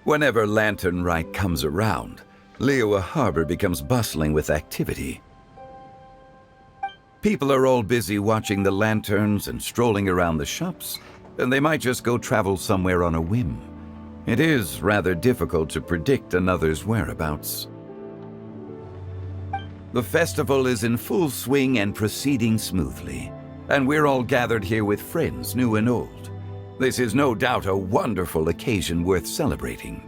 Whenever Lantern Rite comes around, Liyue Harbor becomes bustling with activity. People are all busy watching the lanterns and strolling around the shops, and they might just go travel somewhere on a whim. It is rather difficult to predict another's whereabouts. The festival is in full swing and proceeding smoothly, and we're all gathered here with friends, new and old. This is no doubt a wonderful occasion worth celebrating.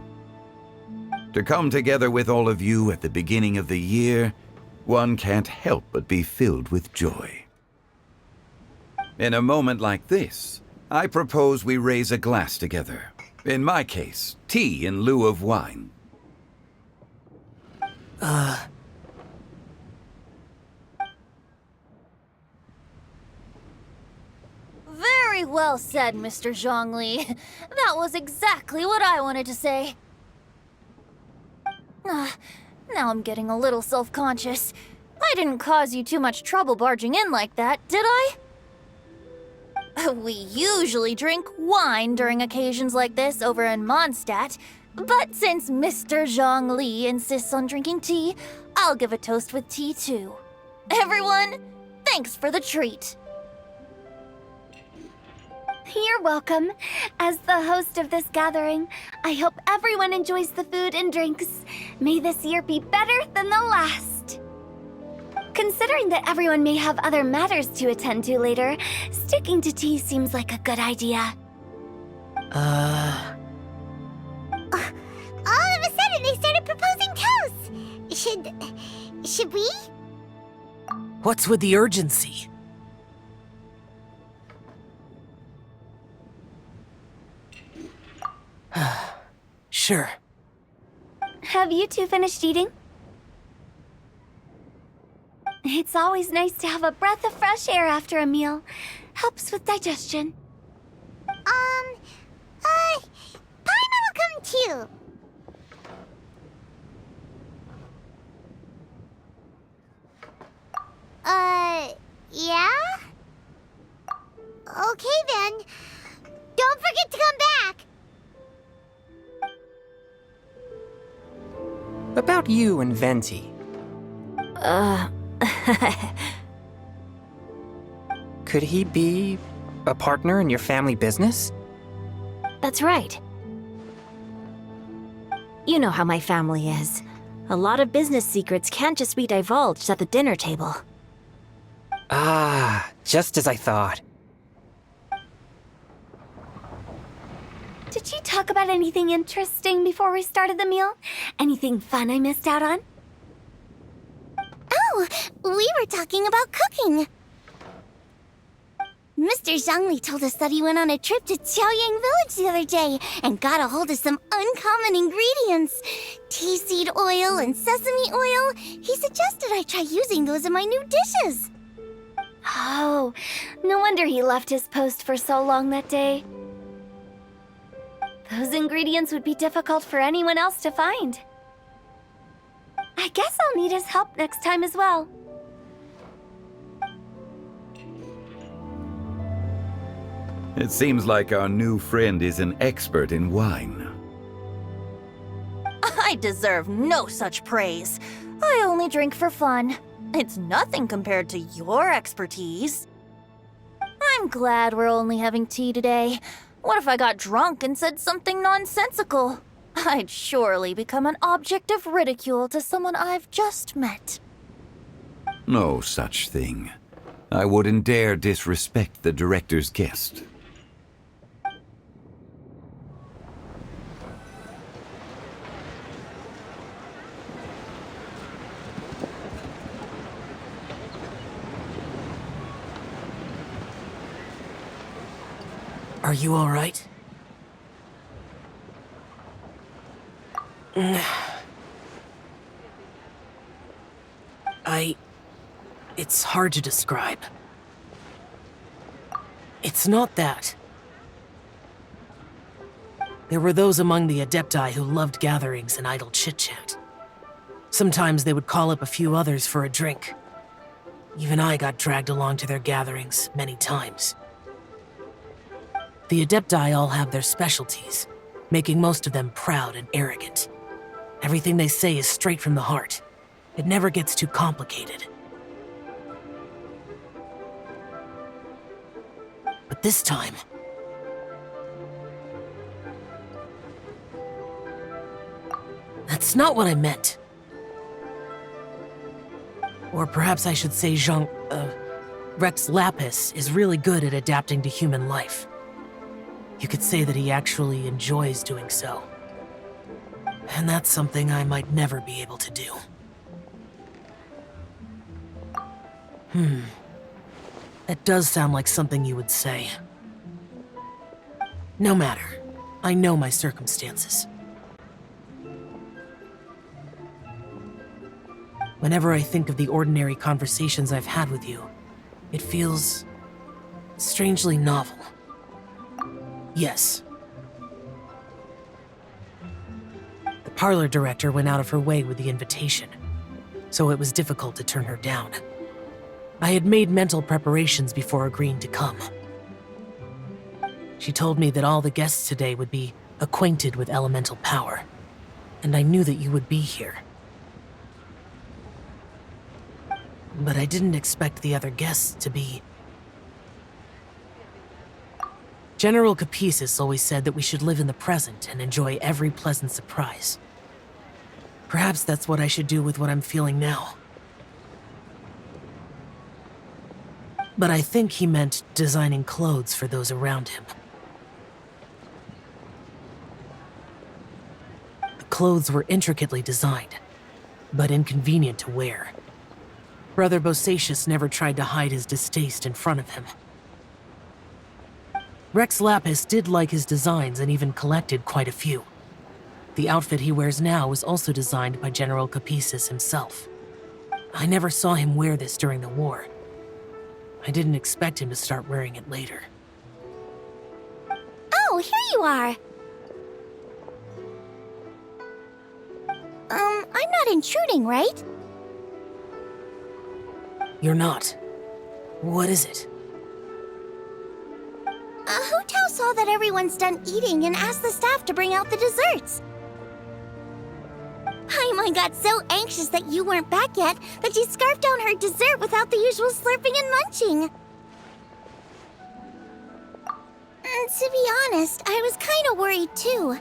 To come together with all of you at the beginning of the year, one can't help but be filled with joy. In a moment like this, I propose we raise a glass together. In my case, tea in lieu of wine.
Very well said, Mr. Zhongli. That was exactly what I wanted to say. Now I'm getting a little self-conscious. I didn't cause you too much trouble barging in like that, did I? We usually drink wine during occasions like this over in Mondstadt, but since Mr. Zhongli insists on drinking tea, I'll give a toast with tea too. Everyone, thanks for the treat.
You're welcome. As the host of this gathering, I hope everyone enjoys the food and drinks. May this year be better than the last. Considering that everyone may have other matters to attend to later, sticking to tea seems like a good idea.
All of a sudden, they started proposing toasts. Should we?
What's with the urgency? Sure.
Have you two finished eating? It's always nice to have a breath of fresh air after a meal. Helps with digestion.
Paimon will come too. Yeah? Okay then. Don't forget to come back.
About you and Venti. Could he be a partner in your family business?
That's right. You know how my family is. A lot of business secrets can't just be divulged at the dinner table.
Ah, just as I thought.
Did you talk about anything interesting before we started the meal? Anything fun I missed out on?
Oh, we were talking about cooking.
Mr. Zhongli told us that he went on a trip to Qiaoyang Village the other day and got a hold of some uncommon ingredients. Tea seed oil and sesame oil. He suggested I try using those in my new dishes.
Oh, no wonder he left his post for so long that day. Those ingredients would be difficult for anyone else to find. I guess I'll need his help next time as well.
It seems like our new friend is an expert in wine.
I deserve no such praise. I only drink for fun. It's nothing compared to your expertise. I'm glad we're only having tea today. What if I got drunk and said something nonsensical? I'd surely become an object of ridicule to someone I've just met.
No such thing. I wouldn't dare disrespect the director's guest.
Are you all right? It's hard to describe. It's not that. There were those among the Adepti who loved gatherings and idle chit-chat. Sometimes they would call up a few others for a drink. Even I got dragged along to their gatherings many times. The Adepti all have their specialties, making most of them proud and arrogant. Everything they say is straight from the heart. It never gets too complicated. But this time... that's not what I meant. Or perhaps I should say Rex Lapis is really good at adapting to human life. You could say that he actually enjoys doing so. And that's something I might never be able to do. That does sound like something you would say. No matter. I know my circumstances. Whenever I think of the ordinary conversations I've had with you, it feels strangely novel. Yes. The parlor director went out of her way with the invitation, so it was difficult to turn her down. I had made mental preparations before agreeing to come. She told me that all the guests today would be acquainted with elemental power, and I knew that you would be here. But I didn't expect the other guests to be... General Capisis always said that we should live in the present and enjoy every pleasant surprise. Perhaps that's what I should do with what I'm feeling now. But I think he meant designing clothes for those around him. The clothes were intricately designed, but inconvenient to wear. Brother Bosacius never tried to hide his distaste in front of him. Rex Lapis did like his designs and even collected quite a few. The outfit he wears now was also designed by General Capisis himself. I never saw him wear this during the war. I didn't expect him to start wearing it later.
Oh, here you are. I'm not intruding, right?
You're not. What is it?
Hu Tao saw that everyone's done eating and asked the staff to bring out the desserts. Paimon got so anxious that you weren't back yet that she scarfed down her dessert without the usual slurping and munching. To be honest, I was kind of worried too.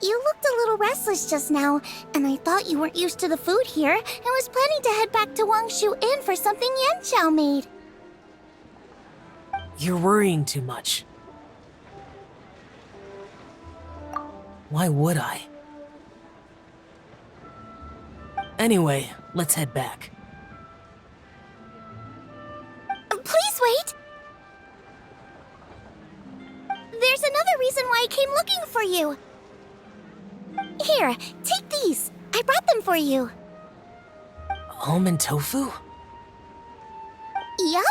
You looked a little restless just now, and I thought you weren't used to the food here and was planning to head back to Wangshu Inn for something Yanqiao made.
You're worrying too much. Why would I? Anyway, let's head back.
the reason why I came looking for you. Here, take these. I brought them for you.
Almond tofu?
Yup.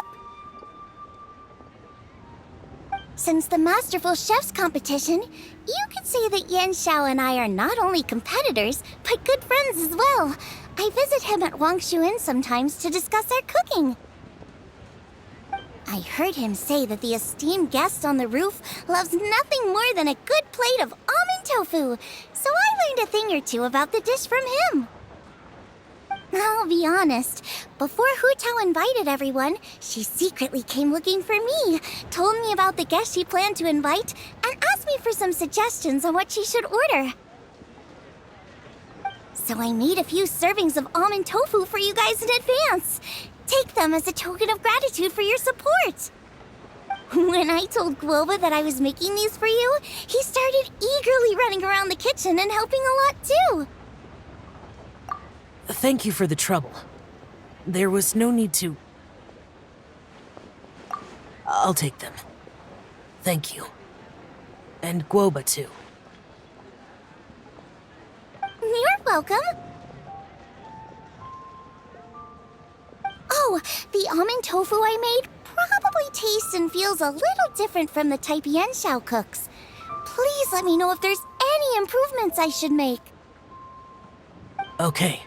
Since the Masterful Chef's competition, you could say that Yan Xiao and I are not only competitors, but good friends as well. I visit him at Wangshu Inn sometimes to discuss our cooking. I heard him say that the esteemed guest on the roof loves nothing more than a good plate of almond tofu, so I learned a thing or two about the dish from him. I'll be honest, before Hu Tao invited everyone, she secretly came looking for me, told me about the guests she planned to invite, and asked me for some suggestions on what she should order. So I made a few servings of almond tofu for you guys in advance. Take them as a token of gratitude for your support. When I told Guoba that I was making these for you, he started eagerly running around the kitchen and helping a lot too.
Thank you for the trouble. There was no need to... I'll take them. Thank you. And Guoba too.
You're welcome. Oh, the almond tofu I made probably tastes and feels a little different from the type Yan Xiao cooks. Please let me know if there's any improvements I should make.
Okay.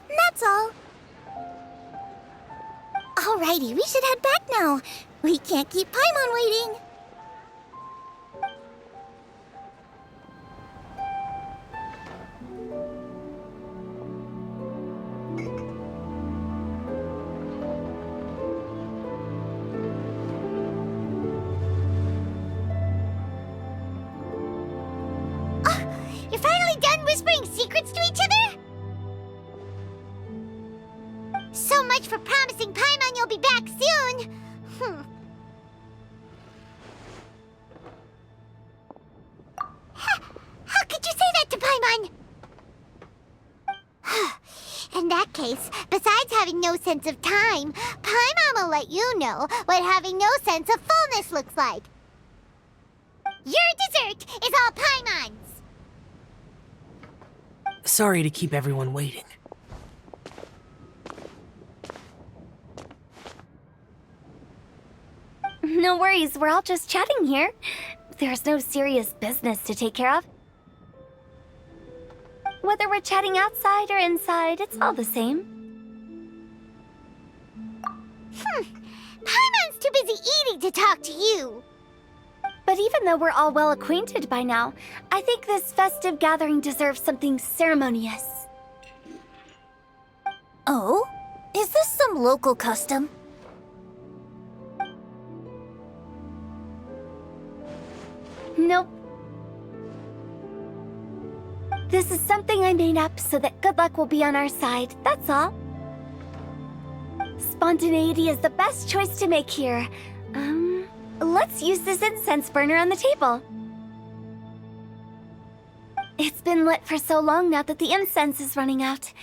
That's all. Alrighty, we should head back now. We can't keep Paimon waiting.
You're finally done whispering secrets to each other? So much for promising Paimon you'll be back soon. How could you say that to Paimon? In that case, besides having no sense of time, Paimon will let you know what having no sense of fullness looks like. Your dessert is all Paimon's.
Sorry to keep everyone waiting.
No worries, we're all just chatting here. There's no serious business to take care of. Whether we're chatting outside or inside, it's all the same.
Paimon's too busy eating to talk to you.
But even though we're all well acquainted by now, I think this festive gathering deserves something ceremonious.
Oh? Is this some local custom?
Nope. This is something I made up so that good luck will be on our side, that's all. Spontaneity is the best choice to make here. Let's use this incense burner on the table. It's been lit for so long now that the incense is running out.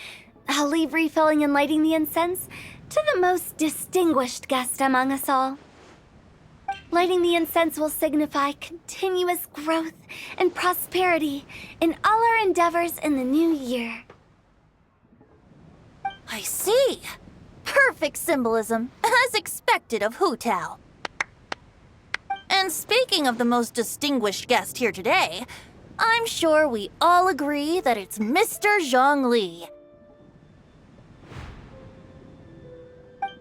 I'll leave refilling and lighting the incense to the most distinguished guest among us all. Lighting the incense will signify continuous growth and prosperity in all our endeavors in the new year.
I see. Perfect symbolism, as expected of Hu Tao. And speaking of the most distinguished guest here today, I'm sure we all agree that it's Mr. Zhongli.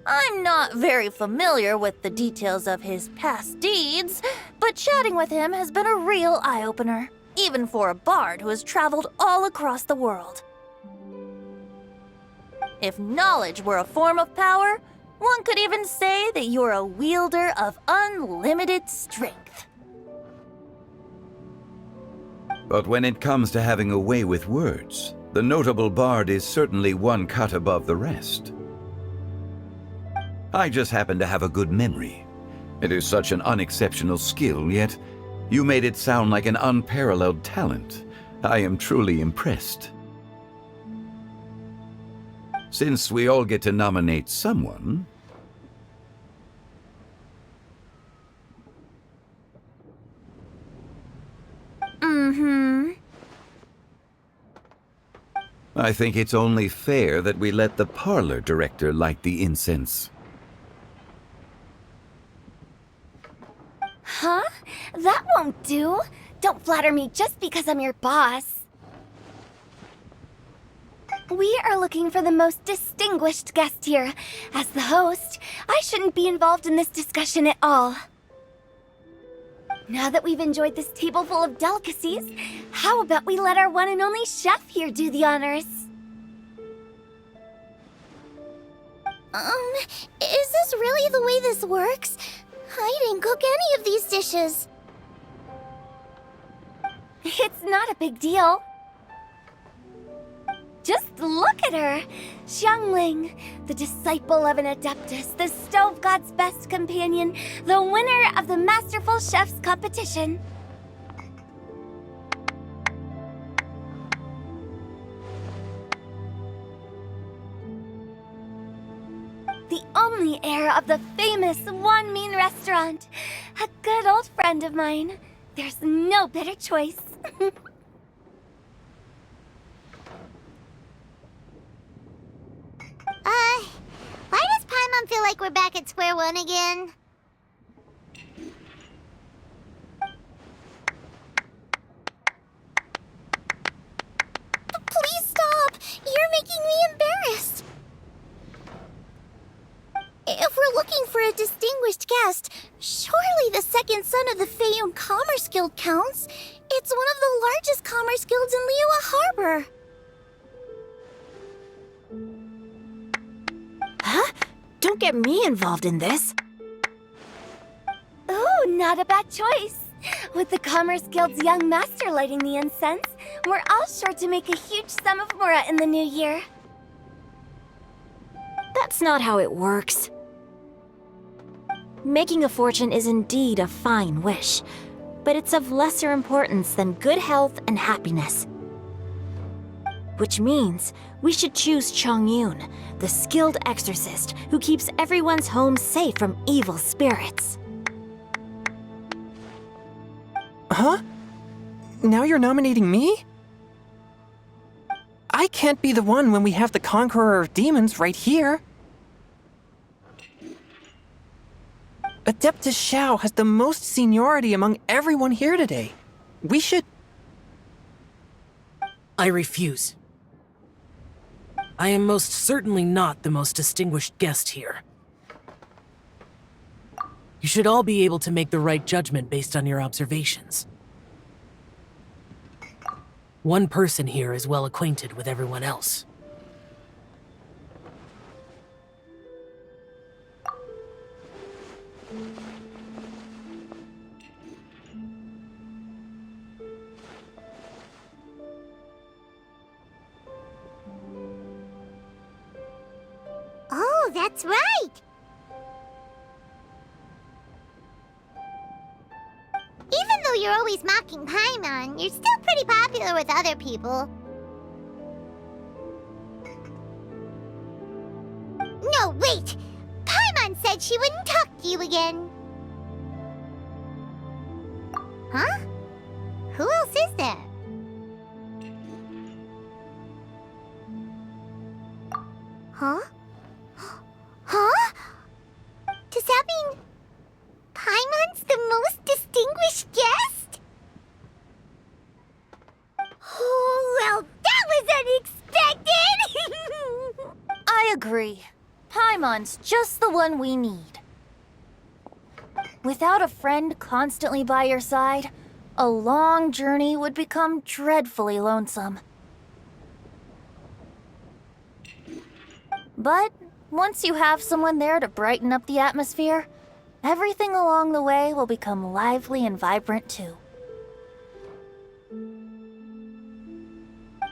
I'm not very familiar with the details of his past deeds, but chatting with him has been a real eye-opener, even for a bard who has traveled all across the world. If knowledge were a form of power, one could even say that you're a wielder of unlimited strength.
But when it comes to having a way with words, the notable bard is certainly one cut above the rest. I just happen to have a good memory. It is such an unexceptional skill, yet you made it sound like an unparalleled talent. I am truly impressed. Since we all get to nominate someone...
Mm-hmm.
I think it's only fair that we let the parlor director light the incense.
Huh? That won't do. Don't flatter me just because I'm your boss. We are looking for the most distinguished guest here. As the host, I shouldn't be involved in this discussion at all. Now that we've enjoyed this table full of delicacies, how about we let our one and only chef here do the honors? Is this really the way this works? I didn't cook any of these dishes. It's not a big deal. Just look at her! Xiangling, the disciple of an adeptus, the stove god's best companion, the winner of the Masterful Chef's competition. The only heir of the famous One Mean restaurant. A good old friend of mine. There's no better choice.
Why does Paimon feel like we're back at square one again?
Please stop! You're making me embarrassed. If we're looking for a distinguished guest, surely the second son of the Feiyun Commerce Guild counts. It's one of the largest commerce guilds in Liyue Harbor.
Huh? Don't get me involved in this.
Ooh, not a bad choice. With the Commerce Guild's young master lighting the incense, we're all sure to make a huge sum of mora in the new year.
That's not how it works. Making a fortune is indeed a fine wish, but it's of lesser importance than good health and happiness. Which means we should choose Chongyun, the skilled exorcist who keeps everyone's home safe from evil spirits.
Huh? Now you're nominating me? I can't be the one when we have the Conqueror of Demons right here. Adeptus Shao has the most seniority among everyone here today. We should...
I refuse. I am most certainly not the most distinguished guest here. You should all be able to make the right judgment based on your observations. One person here is well acquainted with everyone else.
Oh, that's right! Even though you're always mocking Paimon, you're still pretty popular with other people. No, wait! Paimon said she wouldn't talk to you again. Huh? Who else is there? Huh? Huh? Does that mean Paimon's the most distinguished guest? Oh, well, that was unexpected!
I agree. Paimon's just the one we need. Without a friend constantly by your side, a long journey would become dreadfully lonesome. But once you have someone there to brighten up the atmosphere, everything along the way will become lively and vibrant too.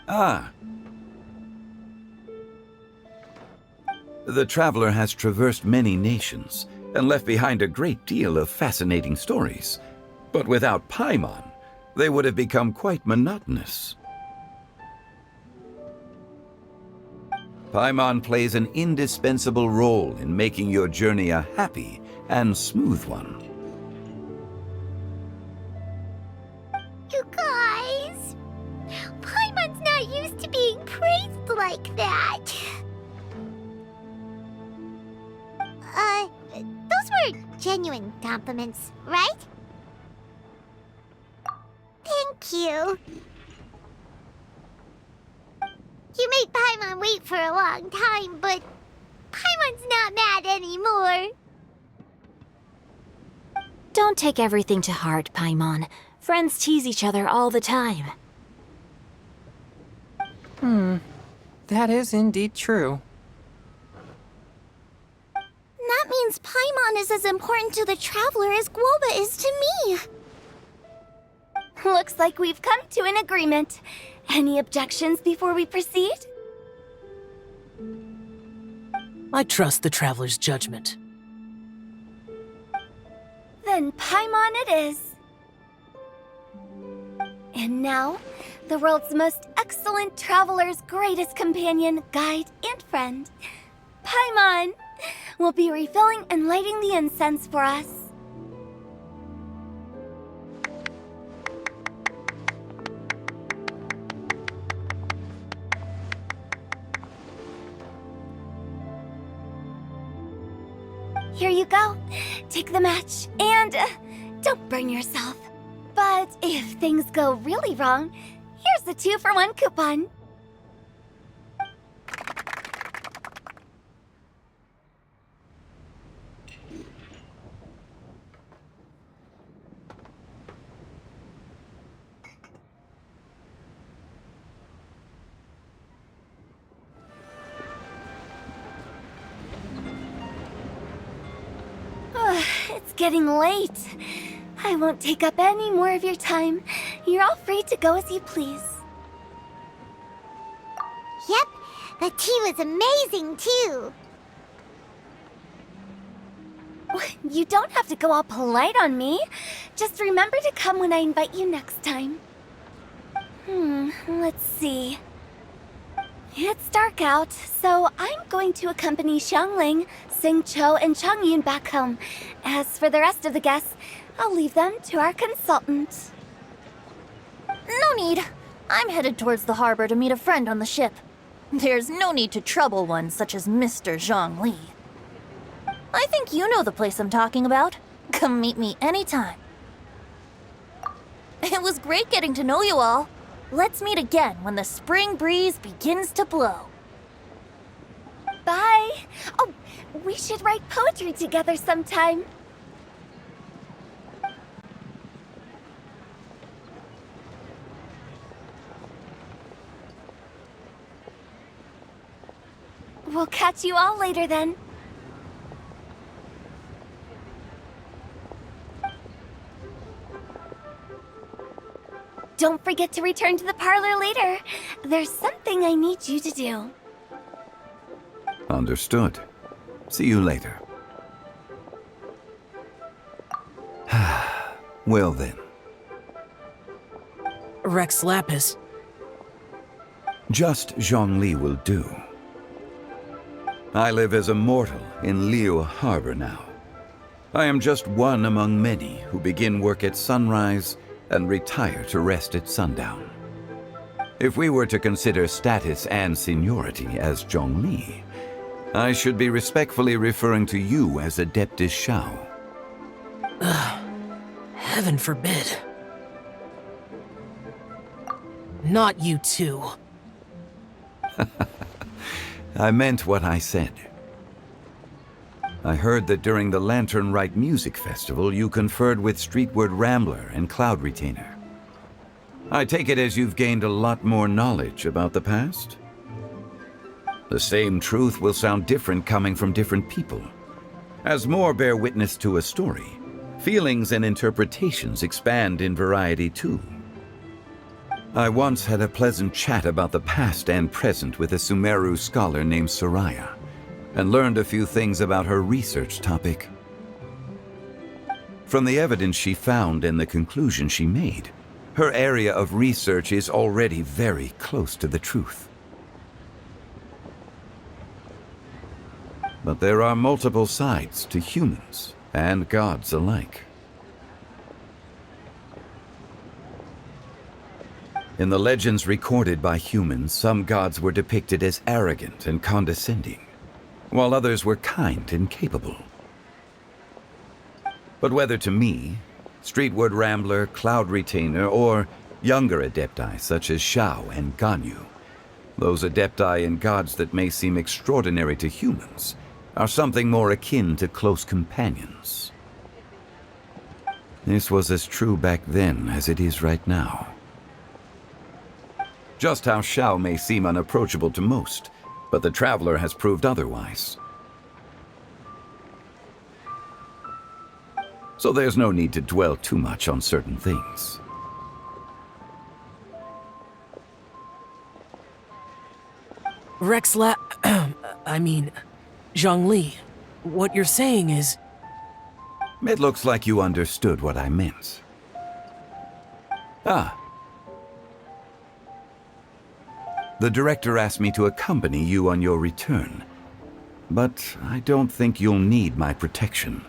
Ah. The traveler has traversed many nations and left behind a great deal of fascinating stories. But without Paimon, they would have become quite monotonous. Paimon plays an indispensable role in making your journey a happy and smooth one.
You guys! not used to being praised like that. Those were genuine compliments, right? Thank you. You made Paimon wait for a long time, but Paimon's not mad anymore.
Don't take everything to heart, Paimon. Friends tease each other all the time.
That is indeed true.
That means Paimon is as important to the Traveler as Guoba is to me.
Looks like we've come to an agreement. Any objections before we proceed?
I trust the Traveler's judgment.
Then Paimon it is. And now, the world's most excellent traveler's greatest companion, guide, and friend, Paimon, will be refilling and lighting the incense for us. Here you go. Take the match, and don't burn yourself. But if things go really wrong, here's the 2-for-1 coupon. It's getting late. I won't take up any more of your time. You're all free to go as you please. Yep, the tea was amazing too. You don't have to go all polite on me. Just remember to come when I invite you next time. Let's see. It's dark out, so I'm going to accompany Xiangling, Xingqiu, and Changyun back home. As for the rest of the guests, I'll leave them to our consultant.
No need. I'm headed towards the harbor to meet a friend on the ship. There's no need to trouble one such as Mr. Zhongli. I think you know the place I'm talking about. Come meet me anytime. It was great getting to know you all. Let's meet again when the spring breeze begins to blow.
Bye. Oh, we should write poetry together sometime. We'll catch you all later then. Don't forget to return to the parlor later. There's something I need you to do.
Understood. See you later. Well then.
Rex Lapis.
Just Zhongli will do. I live as a mortal in Liyue Harbor now. I am just one among many who begin work at sunrise and retire to rest at sundown. If we were to consider status and seniority as Zhongli, I should be respectfully referring to you as Adeptus Shao.
Heaven forbid. Not you too.
I meant what I said. I heard that during the Lantern Rite Music Festival, you conferred with Streetward Rambler and Cloud Retainer. I take it as you've gained a lot more knowledge about the past? The same truth will sound different coming from different people. As more bear witness to a story, feelings and interpretations expand in variety too. I once had a pleasant chat about the past and present with a Sumeru scholar named Soraya, and learned a few things about her research topic. From the evidence she found and the conclusion she made, her area of research is already very close to the truth. But there are multiple sides to humans and gods alike. In the legends recorded by humans, some gods were depicted as arrogant and condescending, while others were kind and capable. But whether to me, Streetward Rambler, Cloud Retainer, or younger adepti such as Shao and Ganyu, those adepti and gods that may seem extraordinary to humans are something more akin to close companions. This was as true back then as it is right now. Just how Shao may seem unapproachable to most, but the Traveler has proved otherwise. So there's no need to dwell too much on certain things.
Zhongli, what you're saying is...
It looks like you understood what I meant. Ah. The director asked me to accompany you on your return, but I don't think you'll need my protection.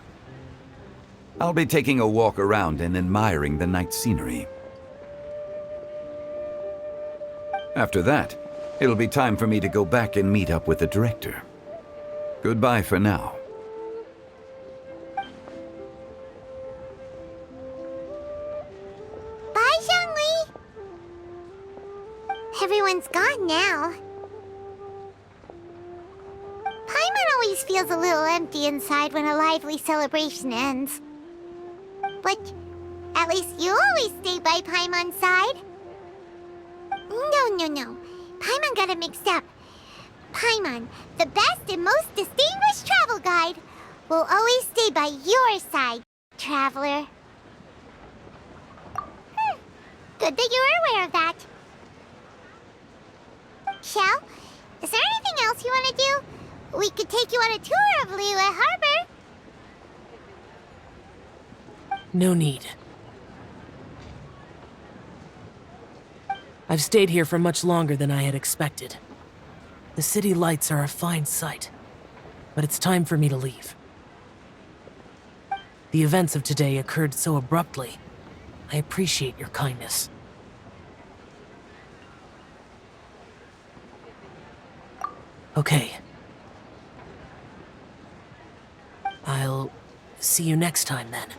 I'll be taking a walk around and admiring the night scenery. After that, it'll be time for me to go back and meet up with the director. Goodbye for now.
Bye, Zhongli! Everyone's gone now. Paimon always feels a little empty inside when a lively celebration ends. But at least you always stay by Paimon's side. No. Paimon got it mixed up. Paimon, the best and most distinguished travel guide, will always stay by your side, Traveler. Good that you were aware of that. Shell, is there anything else you want to do? We could take you on a tour of Liyue Harbor.
No need. I've stayed here for much longer than I had expected. The city lights are a fine sight, but it's time for me to leave. The events of today occurred so abruptly. I appreciate your kindness. Okay. I'll see you next time then.